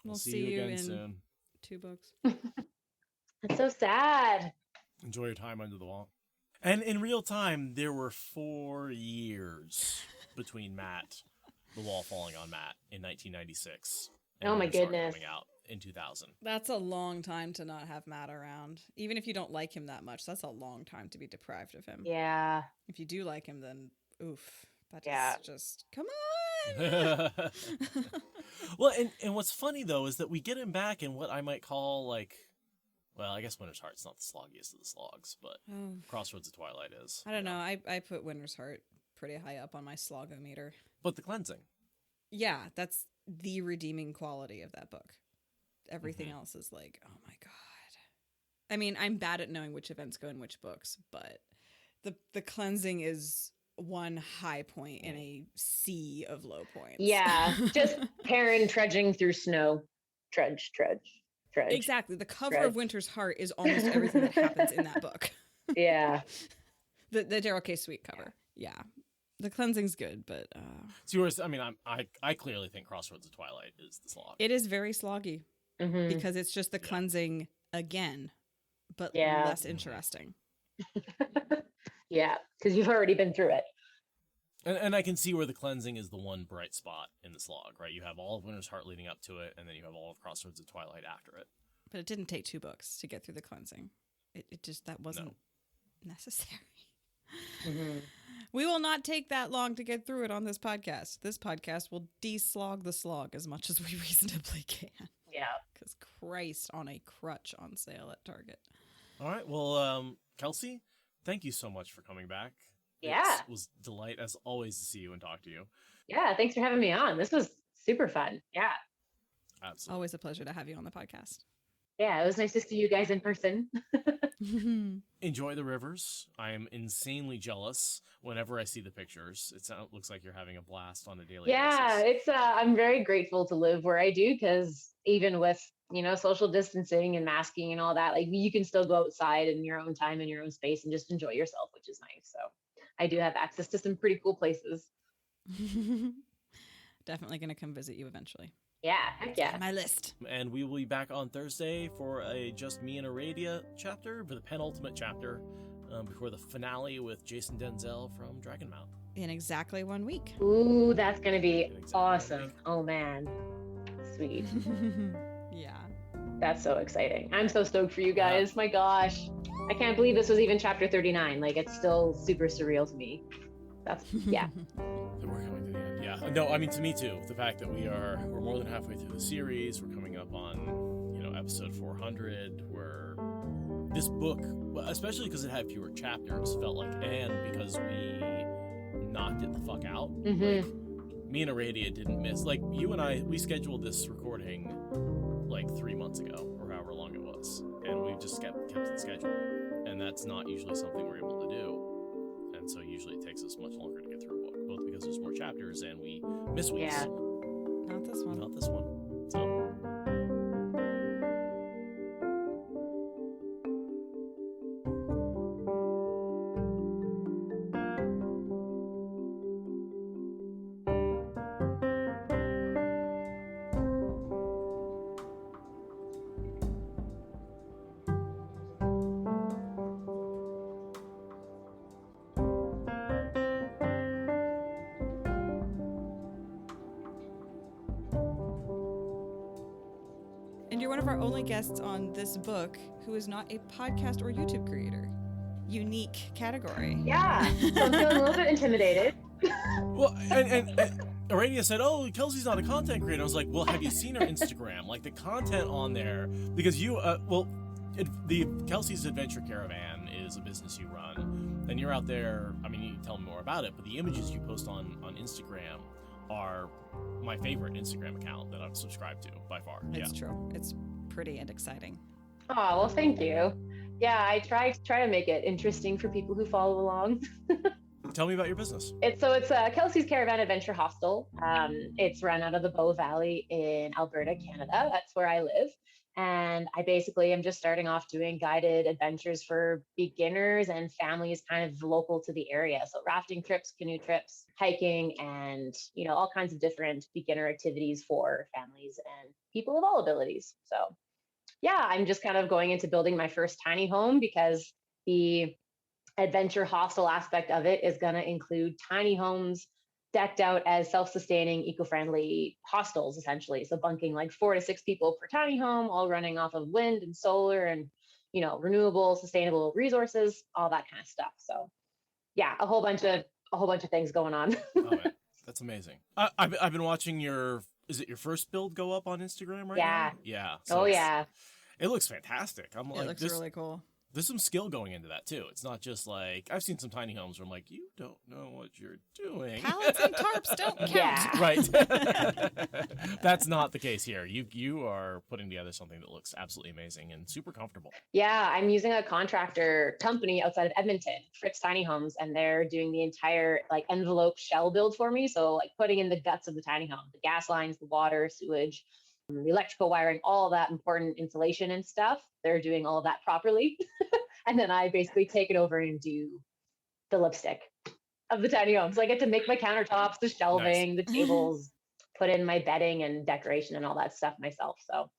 [SPEAKER 2] We'll see you
[SPEAKER 1] again
[SPEAKER 2] in
[SPEAKER 1] soon.
[SPEAKER 2] 2 books.
[SPEAKER 4] That's so sad.
[SPEAKER 1] Enjoy your time under the wall. And in real time, there were 4 years between The Wall falling on Matt in 1996.
[SPEAKER 4] Oh my goodness.
[SPEAKER 1] Coming out in 2000.
[SPEAKER 2] That's a long time to not have Matt around. Even if you don't like him that much, that's a long time to be deprived of him.
[SPEAKER 4] Yeah.
[SPEAKER 2] If you do like him, then oof. That is just, come on.
[SPEAKER 1] Well, and what's funny, though, is that we get him back in what I might call, I guess Winter's Heart's not the sloggiest of the slogs, but Crossroads of Twilight is.
[SPEAKER 2] I don't know. I put Winter's Heart pretty high up on my slogometer.
[SPEAKER 1] But the cleansing.
[SPEAKER 2] Yeah, that's the redeeming quality of that book. Everything else is like, oh my God. I mean, I'm bad at knowing which events go in which books, but the cleansing is one high point in a sea of low points.
[SPEAKER 4] Yeah, just Perrin trudging through snow. Trudge.
[SPEAKER 2] Exactly. The cover of Winter's Heart is almost everything that happens in that book.
[SPEAKER 4] Yeah.
[SPEAKER 2] The Daryl K. Sweet cover. Yeah. The cleansing's good, but
[SPEAKER 1] So yours, I mean, I clearly think Crossroads of Twilight is the slog.
[SPEAKER 2] It is very sloggy because it's just the cleansing again, but less interesting.
[SPEAKER 4] Yeah, because you've already been through it.
[SPEAKER 1] And I can see where the cleansing is the one bright spot in the slog, right? You have all of Winter's Heart leading up to it, and then you have all of Crossroads of Twilight after it.
[SPEAKER 2] But it didn't take 2 books to get through the cleansing. It just, that wasn't necessary. We will not take that long to get through it on this podcast. This podcast will de-slog the slog as much as we reasonably can.
[SPEAKER 4] Yeah.
[SPEAKER 2] Because Christ, on a crutch on sale at Target.
[SPEAKER 1] All right. Well, Kelsey, thank you so much for coming back.
[SPEAKER 4] Yeah.
[SPEAKER 1] It was a delight, as always, to see you and talk to you.
[SPEAKER 4] Yeah, thanks for having me on. This was super fun. Yeah.
[SPEAKER 1] Absolutely.
[SPEAKER 2] Always a pleasure to have you on the podcast.
[SPEAKER 4] Yeah, it was nice to see you guys in person.
[SPEAKER 1] Enjoy the rivers. I am insanely jealous whenever I see the pictures. It looks like you're having a blast on a daily basis.
[SPEAKER 4] Yeah, it's I'm very grateful to live where I do, because even with, social distancing and masking and all that, you can still go outside in your own time, in your own space, and just enjoy yourself, which is nice. So I do have access to some pretty cool places.
[SPEAKER 2] Definitely going to come visit you eventually.
[SPEAKER 4] Yeah, heck yeah.
[SPEAKER 2] On my list.
[SPEAKER 1] And we will be back on Thursday for a Just Me and Aradia chapter, for the penultimate chapter, before the finale with Jason Denzel from Dragonmount.
[SPEAKER 2] In exactly 1 week.
[SPEAKER 4] Ooh, that's going to be awesome. Oh, man. Sweet.
[SPEAKER 2] Yeah.
[SPEAKER 4] That's so exciting. I'm so stoked for you guys. My gosh. I can't believe this was even chapter 39. Like, it's still super surreal to me. That's, yeah.
[SPEAKER 1] That we're coming to the end. Yeah. No, I mean, to me too. The fact that we're more than halfway through the series. We're coming up on, episode 400, where this book, especially because it had fewer chapters, felt like, and because we knocked it the fuck out. Like, me and Aradia didn't miss. Like, you and I, we scheduled this recording like 3 months ago, or however long it was, and we've just kept it scheduled. And that's not usually something we're able to do. And so usually it takes us much longer to get through a book, both because there's more chapters and we miss weeks.
[SPEAKER 4] Yeah.
[SPEAKER 2] Not this one.
[SPEAKER 1] Not this one. So.
[SPEAKER 2] You're one of our only guests on this book who is not a podcast or YouTube creator. Unique category.
[SPEAKER 4] Yeah. So I'm feeling a little bit intimidated.
[SPEAKER 1] Well, and Aradia said, "Oh, Kelsey's not a content creator." I was like, "Well, have you seen her Instagram? Like the content on there, because you, the Kelsey's Adventure Caravan is a business you run, and you're out there. I mean, you can tell me more about it, but the images you post on Instagram are my favorite Instagram account that I've subscribed to by far."
[SPEAKER 2] It's true. It's pretty and exciting.
[SPEAKER 4] Oh, well, thank you. Yeah, I try to make it interesting for people who follow along.
[SPEAKER 1] Tell me about your business.
[SPEAKER 4] It's Kelsey's Caravan Adventure Hostel. It's run out of the Bow Valley in Alberta, Canada. That's where I live. And I basically am just starting off doing guided adventures for beginners and families kind of local to the area. So rafting trips, canoe trips, hiking, and, all kinds of different beginner activities for families and people of all abilities. So yeah, I'm just kind of going into building my first tiny home, because the adventure hostel aspect of it is going to include tiny homes decked out as self-sustaining, eco-friendly hostels, essentially. So bunking like 4 to 6 people per tiny home, all running off of wind and solar and, renewable, sustainable resources, all that kind of stuff. So yeah, a whole bunch of things going on.
[SPEAKER 1] Oh, man. That's amazing. I've been watching is it your first build go up on Instagram right now? Yeah. So
[SPEAKER 4] yeah.
[SPEAKER 1] It looks fantastic. I'm like,
[SPEAKER 2] it looks really cool.
[SPEAKER 1] There's some skill going into that too. It's not just like, I've seen some tiny homes where I'm like, you don't know what you're doing.
[SPEAKER 2] Pallets and tarps don't count.
[SPEAKER 4] Yeah.
[SPEAKER 1] Right. That's not the case here. You are putting together something that looks absolutely amazing and super comfortable.
[SPEAKER 4] Yeah, I'm using a contractor company outside of Edmonton, Fritz Tiny Homes, and they're doing the entire like envelope shell build for me. So like putting in the guts of the tiny home, the gas lines, the water, sewage, the electrical wiring, all that important insulation and stuff. They're doing all of that properly. And then I basically take it over and do the lipstick of the tiny homes. So I get to make my countertops, the shelving,
[SPEAKER 1] Nice.
[SPEAKER 4] the tables, put in my bedding and decoration and all that stuff myself. So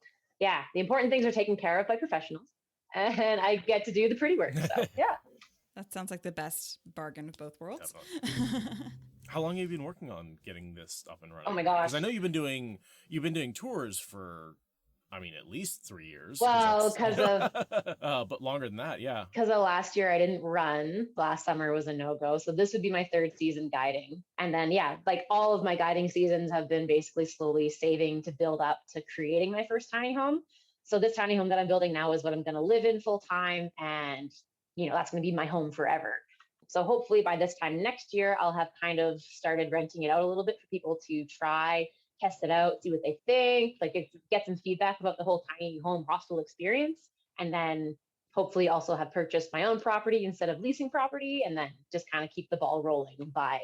[SPEAKER 4] yeah, the important things are taken care of by professionals, and I get to do the pretty work. So yeah.
[SPEAKER 2] That sounds like the best bargain of both worlds.
[SPEAKER 1] How long have you been working on getting this up and running?
[SPEAKER 4] Oh my gosh.
[SPEAKER 1] Because I know you've been doing tours for, at least 3 years.
[SPEAKER 4] Well, because of
[SPEAKER 1] but longer than that, yeah.
[SPEAKER 4] Because of last year I didn't run. Last summer was a no-go. So this would be my 3rd season guiding. And then yeah, like all of my guiding seasons have been basically slowly saving to build up to creating my first tiny home. So this tiny home that I'm building now is what I'm going to live in full time, and that's going to be my home forever. So hopefully by this time next year, I'll have kind of started renting it out a little bit for people to try, test it out, see what they think, like get some feedback about the whole tiny home hostel experience. And then hopefully also have purchased my own property instead of leasing property, and then just kind of keep the ball rolling by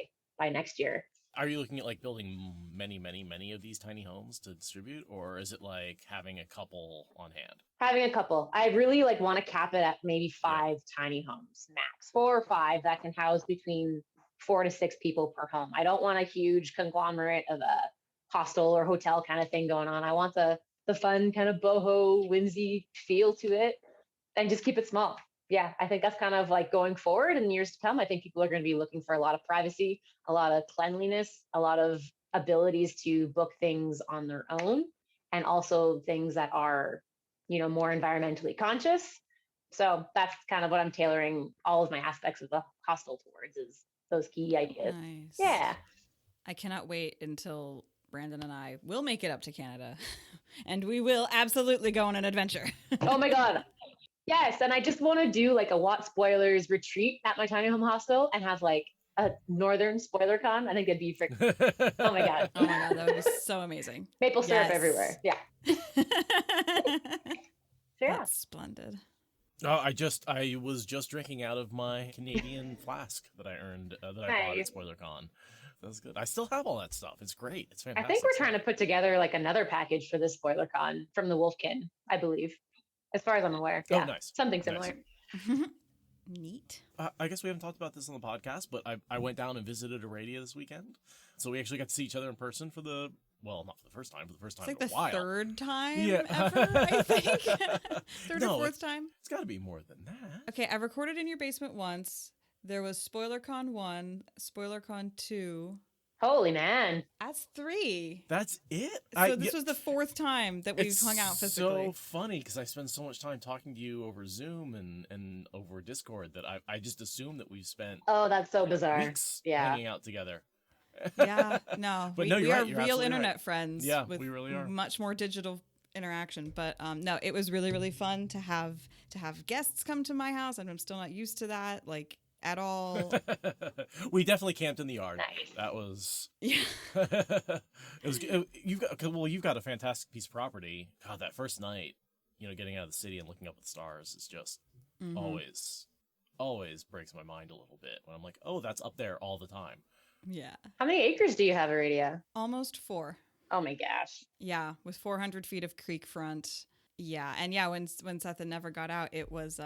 [SPEAKER 4] next year.
[SPEAKER 1] Are you looking at like building many, many, many of these tiny homes to distribute, or is it like having a couple on hand?
[SPEAKER 4] Having a couple. I really want to cap it at maybe 5 tiny homes max, 4 or 5 that can house between 4 to 6 people per home. I don't want a huge conglomerate of hostel or hotel kind of thing going on. I want the fun kind of boho, whimsy feel to it, and just keep it small. Yeah, I think that's kind of like going forward in years to come. I think people are going to be looking for a lot of privacy, a lot of cleanliness, a lot of abilities to book things on their own, and also things that are, more environmentally conscious. So that's kind of what I'm tailoring all of my aspects of the hostel towards, is those key ideas.
[SPEAKER 2] Nice.
[SPEAKER 4] Yeah.
[SPEAKER 2] I cannot wait until Brandon and I will make it up to Canada and we will absolutely go on an adventure.
[SPEAKER 4] Oh my God. Yes. And I just want to do like a Watt Spoilers retreat at my tiny home hostel and have like a northern spoiler con. I think it'd be freaking, oh my God.
[SPEAKER 2] Oh my God, that would be so amazing.
[SPEAKER 4] Maple syrup everywhere. Yeah. Yeah.
[SPEAKER 2] That's splendid.
[SPEAKER 1] Oh, I was just drinking out of my Canadian flask that I earned, that I bought at SpoilerCon. That's good. I still have all that stuff. It's great. It's fantastic.
[SPEAKER 4] I think we're trying to put together like another package for this SpoilerCon from the Wolfkin, I believe, as far as I'm aware. Yeah.
[SPEAKER 1] Oh, nice.
[SPEAKER 4] Something similar.
[SPEAKER 1] Nice.
[SPEAKER 2] Neat.
[SPEAKER 1] I guess we haven't talked about this on the podcast, but I went down and visited Aradia this weekend. So we actually got to see each other in person for the, well, not for the first time, but the first time
[SPEAKER 2] It's like
[SPEAKER 1] in a while.
[SPEAKER 2] the third time
[SPEAKER 1] Yeah.
[SPEAKER 2] ever, I think. Third or fourth time.
[SPEAKER 1] It's got to be more than that.
[SPEAKER 2] Okay, I recorded in your basement once. There was SpoilerCon 1, SpoilerCon 2.
[SPEAKER 4] Holy man.
[SPEAKER 2] That's 3.
[SPEAKER 1] That's it?
[SPEAKER 2] So this was the fourth time that we've hung out physically.
[SPEAKER 1] It's so funny because I spend so much time talking to you over Zoom and over Discord that I just assume that we've spent
[SPEAKER 4] that's so bizarre.
[SPEAKER 1] weeks hanging out together.
[SPEAKER 2] Yeah, no.
[SPEAKER 1] But
[SPEAKER 2] we,
[SPEAKER 1] no, you're
[SPEAKER 2] we
[SPEAKER 1] right.
[SPEAKER 2] are
[SPEAKER 1] You're
[SPEAKER 2] real
[SPEAKER 1] absolutely
[SPEAKER 2] internet
[SPEAKER 1] right.
[SPEAKER 2] friends.
[SPEAKER 1] Yeah,
[SPEAKER 2] with
[SPEAKER 1] we really are.
[SPEAKER 2] Much more digital interaction. But no, it was really, really fun to have guests come to my house, and I'm still not used to that, like, at all.
[SPEAKER 1] We definitely camped in the yard.
[SPEAKER 4] Nice.
[SPEAKER 1] That was
[SPEAKER 2] Yeah.
[SPEAKER 1] you've got a fantastic piece of property. God, that first night, getting out of the city and looking up at the stars is just always breaks my mind a little bit when I'm like, oh, that's up there all the time.
[SPEAKER 2] Yeah.
[SPEAKER 4] How many acres do you have, Aradia?
[SPEAKER 2] Almost 4.
[SPEAKER 4] Oh my gosh.
[SPEAKER 2] Yeah, with 400 feet of creek front. Yeah, and yeah, when Seth and Never got out, it was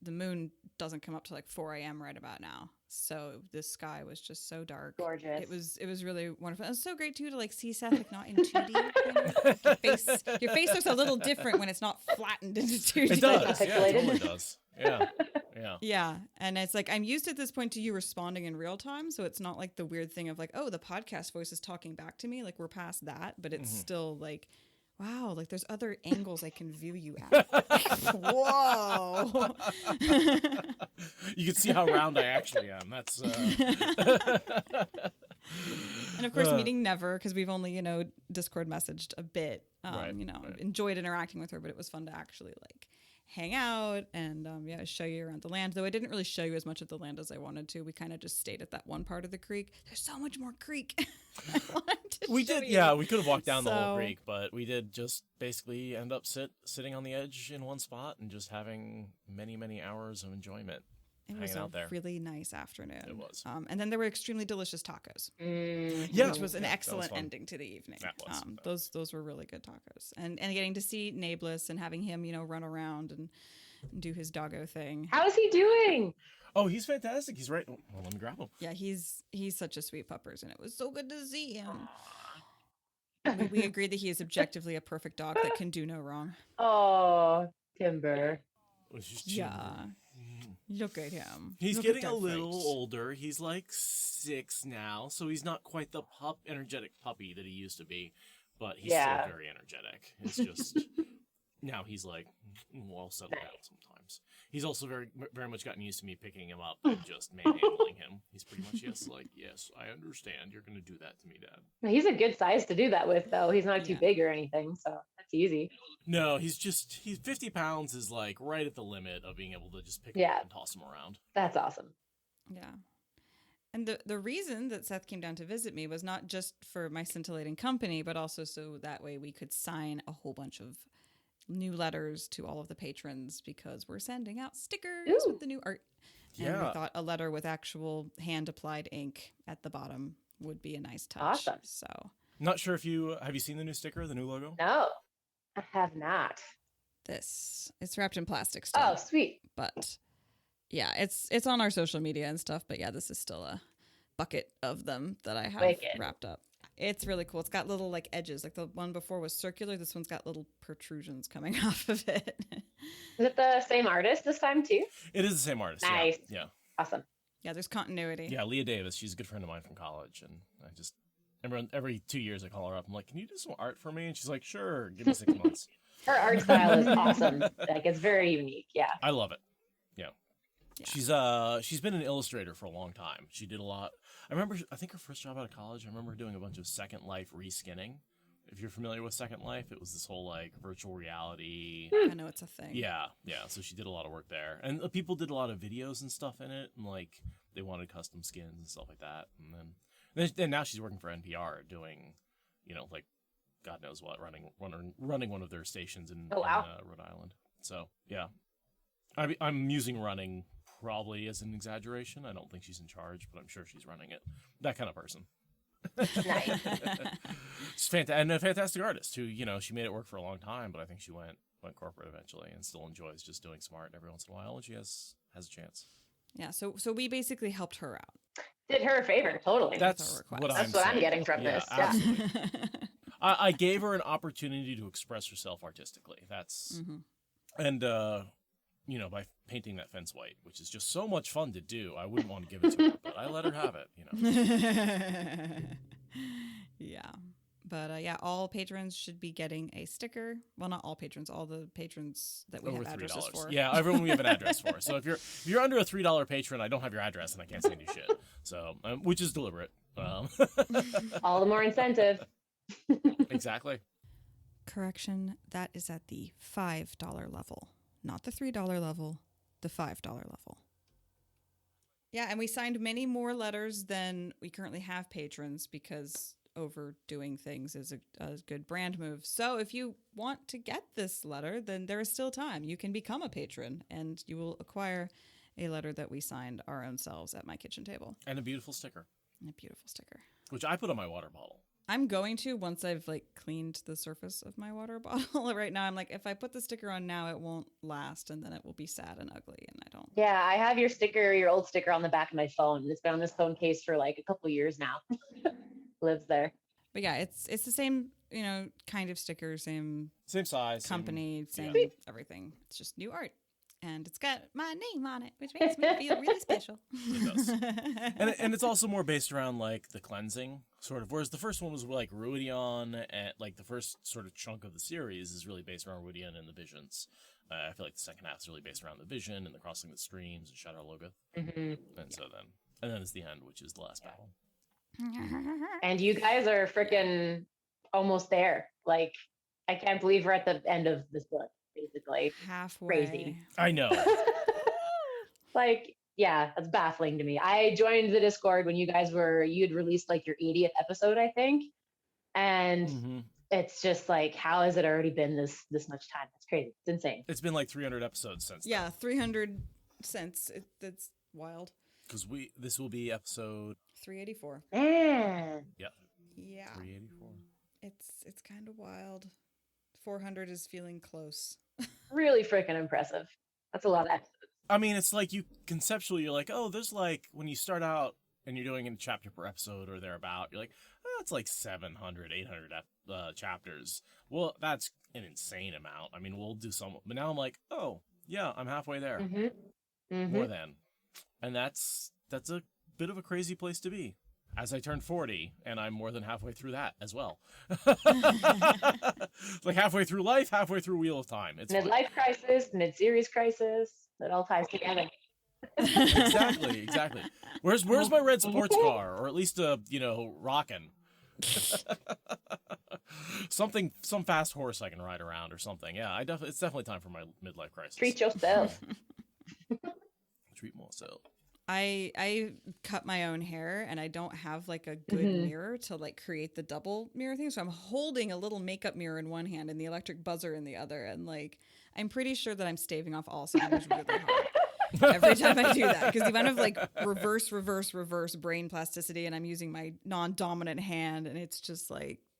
[SPEAKER 2] the moon doesn't come up to like 4 a.m. right about now. So the sky was just so dark.
[SPEAKER 4] Gorgeous.
[SPEAKER 2] It was really wonderful. It was so great too to like see Seth like not in 2D. Your face looks a little different when it's not flattened into 2D.
[SPEAKER 1] It does. Yeah, it totally does. Yeah. Yeah.
[SPEAKER 2] Yeah. And it's like I'm used at this point to you responding in real time. So it's not like the weird thing of like, oh, the podcast voice is talking back to me. Like we're past that, but it's still like, wow, like there's other angles I can view you at. Whoa.
[SPEAKER 1] You can see how round I actually am. That's
[SPEAKER 2] And of course meeting Never, because we've only, Discord messaged a bit.
[SPEAKER 1] Right.
[SPEAKER 2] Enjoyed interacting with her, but it was fun to actually like hang out and show you around the land. Though I didn't really show you as much of the land as I wanted to. We kind of just stayed at that one part of the creek. There's so much more creek.
[SPEAKER 1] We did, yeah. We could have walked down the whole creek, but we did just basically end up sitting on the edge in one spot and just having many, many hours of enjoyment.
[SPEAKER 2] It was a really nice afternoon.
[SPEAKER 1] It was.
[SPEAKER 2] And then there were extremely delicious tacos. Which was an excellent ending to the evening.
[SPEAKER 1] That was.
[SPEAKER 2] Those were really good tacos. And getting to see Nablus and having him, run around and do his doggo thing.
[SPEAKER 4] How is he doing?
[SPEAKER 1] Oh, he's fantastic. He's right. Well, let me grab him.
[SPEAKER 2] Yeah, he's such a sweet puppers, and it was so good to see him. We agreed that he is objectively a perfect dog that can do no wrong.
[SPEAKER 4] Oh, Timber.
[SPEAKER 2] Yeah. Look at him.
[SPEAKER 1] He's getting a little older. He's like 6 now, so he's not quite the energetic puppy that he used to be, but he's still very energetic. It's just now he's like, well, settle down sometimes. He's also very, very much gotten used to me picking him up and just manhandling him. He's pretty much yes, I understand. You're going to do that to me, Dad.
[SPEAKER 4] He's a good size to do that with, though. He's not too big or anything, so that's easy.
[SPEAKER 1] No, he's 50 pounds is like right at the limit of being able to just pick him up and toss him around.
[SPEAKER 4] That's awesome.
[SPEAKER 2] Yeah. And the reason that Seth came down to visit me was not just for my scintillating company, but also so that way we could sign a whole bunch of new letters to all of the patrons because we're sending out stickers with the new art. And we thought a letter with actual hand-applied ink at the bottom would be a nice touch.
[SPEAKER 4] Awesome.
[SPEAKER 2] So,
[SPEAKER 1] not sure if have you seen the new sticker, the new logo?
[SPEAKER 4] No, I have not.
[SPEAKER 2] it's wrapped in plastic still.
[SPEAKER 4] Oh, sweet.
[SPEAKER 2] But yeah, it's on our social media and stuff. But yeah, this is still a bucket of them that I have wrapped up. It's really cool. It's got little like edges. Like the one before was circular. This one's got little protrusions coming off of it.
[SPEAKER 4] Is it the same artist this time too?
[SPEAKER 1] It is the same artist.
[SPEAKER 4] Nice.
[SPEAKER 1] Yeah.
[SPEAKER 4] Awesome.
[SPEAKER 2] Yeah, there's continuity.
[SPEAKER 1] Yeah, Leah Davis. She's a good friend of mine from college, and I just every 2 years I call her up. I'm like, "Can you do some art for me?" And she's like, "Sure. Give me 6 months."
[SPEAKER 4] Her art style is awesome. Like it's very unique. Yeah.
[SPEAKER 1] I love it. Yeah. She's been an illustrator for a long time. She did a lot. I think her first job out of college, I remember her doing a bunch of Second Life reskinning. If you're familiar with Second Life, it was this whole like virtual reality.
[SPEAKER 2] I know it's a thing.
[SPEAKER 1] Yeah. So she did a lot of work there, and people did a lot of videos and stuff in it, and like they wanted custom skins and stuff like that. And then now she's working for NPR doing, like God knows what, running one of their stations in Rhode Island. So yeah, I'm using running probably as an exaggeration. I don't think she's in charge, but I'm sure she's running it. That kind of person.
[SPEAKER 4] Nice.
[SPEAKER 1] She's and a fantastic artist who, she made it work for a long time, but I think she went corporate eventually and still enjoys just doing some art every once in a while, and she has a chance.
[SPEAKER 2] Yeah, so we basically helped her out.
[SPEAKER 4] Did her a favor, totally.
[SPEAKER 1] That's what I'm
[SPEAKER 4] getting from this. Yeah.
[SPEAKER 1] Absolutely. I gave her an opportunity to express herself artistically. That's and by painting that fence white, which is just so much fun to do. I wouldn't want to give it to her, but I let her have it,
[SPEAKER 2] Yeah. But all patrons should be getting a sticker. Well, not all patrons, all the patrons that we
[SPEAKER 1] over
[SPEAKER 2] have addresses
[SPEAKER 1] $3.
[SPEAKER 2] for.
[SPEAKER 1] Yeah, everyone we have an address for. So if you're under a $3 patron, I don't have your address and I can't send you shit. So, which is deliberate.
[SPEAKER 4] All the more incentive.
[SPEAKER 1] Exactly.
[SPEAKER 2] Correction, that is at the $5 level. Not the $3 level, the $5 level. Yeah, and we signed many more letters than we currently have patrons because overdoing things is a good brand move. So if you want to get this letter, then there is still time. You can become a patron and you will acquire a letter that we signed our own selves at my kitchen table.
[SPEAKER 1] And a beautiful sticker.
[SPEAKER 2] Which
[SPEAKER 1] I put on my water bottle.
[SPEAKER 2] I'm going to once I've cleaned the surface of my water bottle. Right now I'm like, if I put the sticker on now, it won't last and then it will be sad and ugly and I don't.
[SPEAKER 4] Yeah, I have your old sticker on the back of my phone. It's been on this phone case for a couple years now. Lives there.
[SPEAKER 2] But yeah, it's the same, kind of sticker, same
[SPEAKER 1] size,
[SPEAKER 2] company, same everything. It's just new art. And it's got my name on it, which makes me feel really special.
[SPEAKER 1] It does. and it's also more based around the cleansing sort of, whereas the first one was Ruidion, and the first sort of chunk of the series is really based around Ruidion and the visions. I feel like the second half is really based around the vision and the crossing the streams and Shadow Logoth. And then it's the end, which is the last battle.
[SPEAKER 4] And you guys are freaking almost there. I can't believe we're at the end of this book. Basically
[SPEAKER 2] halfway.
[SPEAKER 4] Crazy.
[SPEAKER 1] I know.
[SPEAKER 4] Yeah, that's baffling to me. I joined the Discord when you'd released your 80th episode, I think. And it's just how has it already been this much time? It's crazy. It's insane.
[SPEAKER 1] It's been 300 episodes since then.
[SPEAKER 2] Yeah, 300 since. That's wild.
[SPEAKER 1] Because this will be episode
[SPEAKER 2] 384.
[SPEAKER 4] Man.
[SPEAKER 1] Yeah.
[SPEAKER 2] 384. It's kind of wild. 400 is feeling close.
[SPEAKER 4] Really freaking impressive. That's a lot of episodes.
[SPEAKER 1] I mean, it's conceptually, you're oh, there's when you start out and you're doing a chapter per episode or thereabout, you're it's 700, 800 chapters. Well, that's an insane amount. I mean, we'll do some, but now I'm oh, yeah, I'm halfway there. More than. And that's a bit of a crazy place to be. As I turn 40, and I'm more than halfway through that as well. Halfway through life, halfway through Wheel of Time. It's
[SPEAKER 4] midlife crisis, mid-series crisis. It all ties together.
[SPEAKER 1] Exactly. Where's my red sports car, or at least rockin'? Some fast horse I can ride around or something. Yeah, it's definitely time for my midlife crisis.
[SPEAKER 4] Treat yourself.
[SPEAKER 1] Treat myself.
[SPEAKER 2] I cut my own hair and I don't have a good mirror to create the double mirror thing. So I'm holding a little makeup mirror in one hand and the electric buzzer in the other. And I'm pretty sure that I'm staving off Alzheimer's really hard every time I do that. Because the amount of reverse brain plasticity and I'm using my non-dominant hand and it's just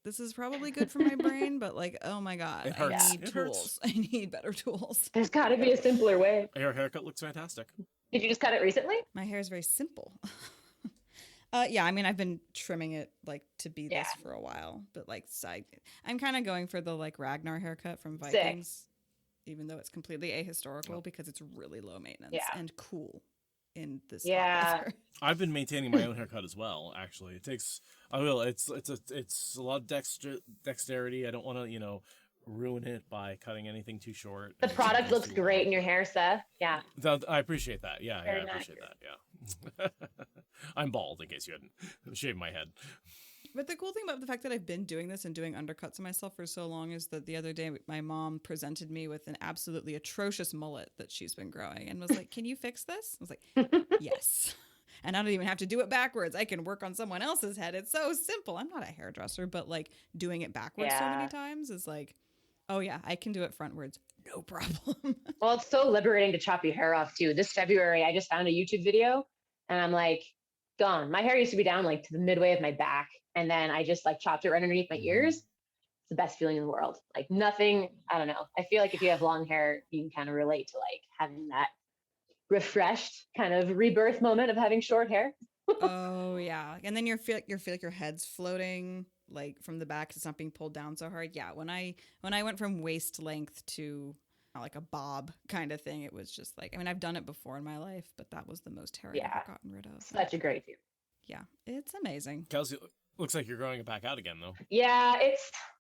[SPEAKER 2] this is probably good for my brain, but oh my God,
[SPEAKER 1] it hurts.
[SPEAKER 2] I need tools. I need better tools.
[SPEAKER 4] There's got to be a simpler way.
[SPEAKER 1] Your haircut looks fantastic.
[SPEAKER 4] Did you just cut it recently?
[SPEAKER 2] My hair is very simple. Yeah, I mean, I've been trimming it like to be this for a while, but like I'm kind of going for the like Ragnar haircut from Vikings, even though it's completely ahistorical because it's really low maintenance and cool in this hot weather.
[SPEAKER 1] I've been maintaining my own haircut as well. Actually, it's a lot of dexterity. I don't want to ruin it by cutting anything too short.
[SPEAKER 4] The product looks great in your hair, Seth. Yeah.
[SPEAKER 1] I appreciate that. Yeah, I appreciate that. Yeah. I'm bald, in case you hadn't shaved my head.
[SPEAKER 2] But the cool thing about the fact that I've been doing this and doing undercuts of myself for so long is that the other day my mom presented me with an absolutely atrocious mullet that she's been growing and was like, "Can you fix this?" I was like, "Yes." And I don't even have to do it backwards. I can work on someone else's head. It's so simple. I'm not a hairdresser, but like doing it backwards so many times is like, oh yeah, I can do it frontwards. No problem.
[SPEAKER 4] Well, it's so liberating to chop your hair off too. This February, I just found a YouTube video and I'm like, gone. My hair used to be down like to the midway of my back. And then I just like chopped it right underneath my ears. It's the best feeling in the world. Like nothing, I don't know. I feel like if you have long hair, you can kind of relate to like having that refreshed kind of rebirth moment of having short hair.
[SPEAKER 2] Oh yeah. And then you feel like your head's floating like from the back. It's not being pulled down so hard. Yeah. When I went from waist length to like a bob kind of thing, it was just like, I mean, I've done it before in my life, but that was the most hair I've ever gotten rid of.
[SPEAKER 4] Such a great feeling.
[SPEAKER 2] Yeah. It's amazing.
[SPEAKER 1] Kelsey, looks like you're growing it back out again though.
[SPEAKER 4] Yeah,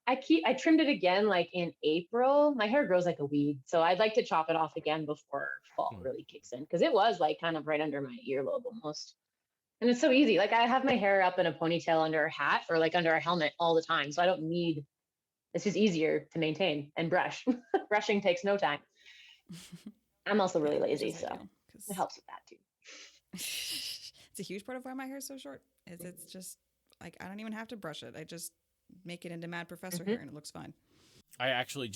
[SPEAKER 4] I trimmed it again like in April. My hair grows like a weed. So I'd like to chop it off again before fall really kicks in. Cause it was like kind of right under my earlobe almost. And it's so easy. Like I have my hair up in a ponytail under a hat or like under a helmet all the time. So I don't need, it's just easier to maintain and brush. Brushing takes no time. I'm also really lazy. So it helps with that too.
[SPEAKER 2] It's a huge part of why my hair is so short. It's just like, I don't even have to brush it. I just make it into Mad Professor hair and it looks fine.
[SPEAKER 1] I actually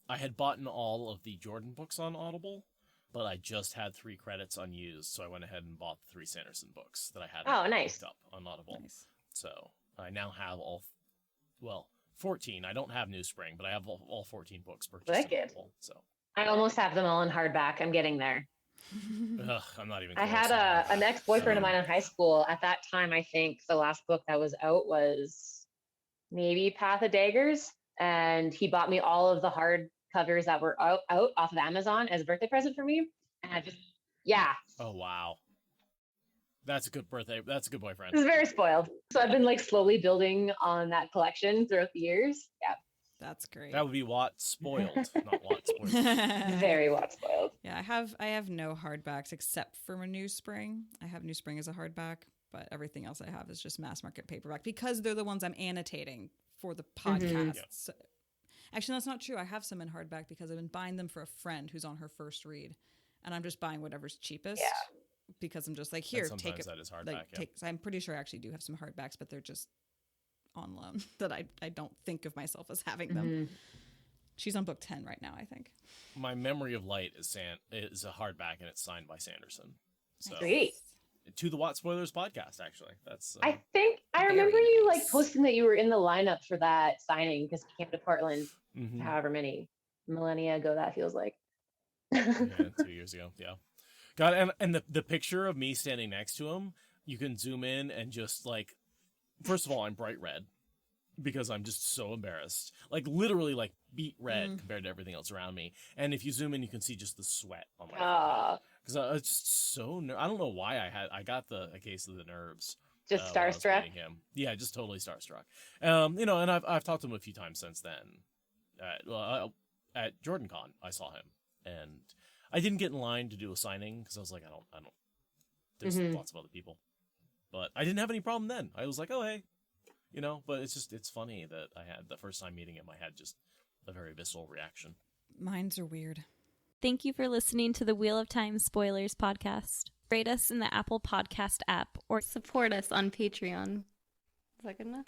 [SPEAKER 1] I had bought all of the Jordan books on Audible, but I just had 3 credits unused, so I went ahead and bought the 3 Sanderson books that I had picked up on Audible. Nice. So I now have 14. I don't have New Spring, but I have all 14 books purchased on Audible. So
[SPEAKER 4] I almost have them all in hardback. I'm getting there.
[SPEAKER 1] Ugh, I'm not even.
[SPEAKER 4] I had an ex-boyfriend of mine in high school. At that time, I think the last book that was out was maybe Path of Daggers, and he bought me all of the hard covers that were out off of Amazon as a birthday present for me. And I just,
[SPEAKER 1] Oh wow, that's a good birthday. That's a good boyfriend.
[SPEAKER 4] He's very spoiled. So I've been like slowly building on that collection throughout the years. Yeah.
[SPEAKER 2] That's great.
[SPEAKER 1] That would be Watt spoiled, not Watt spoiled.
[SPEAKER 4] Very Watt spoiled.
[SPEAKER 2] Yeah, I have no hardbacks except for New Spring. I have New Spring as a hardback, but everything else I have is just mass market paperback because they're the ones I'm annotating for the podcast. Yeah. So, actually, that's not true. I have some in hardback because I've been buying them for a friend who's on her first read, and I'm just buying whatever's cheapest. Yeah. Because I'm just like, here, take it.
[SPEAKER 1] That is hardback. Like,
[SPEAKER 2] so I'm pretty sure I actually do have some hardbacks, but they're just on loan that I don't think of myself as having them. She's on book 10 right now, I think.
[SPEAKER 1] My Memory of Light is a hardback and it's signed by Sanderson. So
[SPEAKER 4] great.
[SPEAKER 1] To the Watt Spoilers podcast, actually. That's
[SPEAKER 4] I think I remember you like posting that you were in the lineup for that signing because you came to Portland however many millennia ago that feels like.
[SPEAKER 1] 2 years ago. Yeah. God, and the picture of me standing next to him, you can zoom in and just like, first of all, I'm bright red because I'm just so embarrassed. Like literally like beet red compared to everything else around me. And if you zoom in, you can see just the sweat on my face. Because I was just so I don't know why I got a case of the nerves.
[SPEAKER 4] Just starstruck.
[SPEAKER 1] Yeah, just totally starstruck. And I've talked to him a few times since then. At Jordan Con, I saw him, and I didn't get in line to do a signing because I was like, I don't. There's lots of other people. But I didn't have any problem then. I was like, oh, hey, but it's funny that I had the first time meeting him, I had just a very visceral reaction.
[SPEAKER 2] Minds are weird.
[SPEAKER 5] Thank you for listening to the Wheel of Time Spoilers podcast. Rate us in the Apple Podcast app or support us on Patreon. Is that good enough?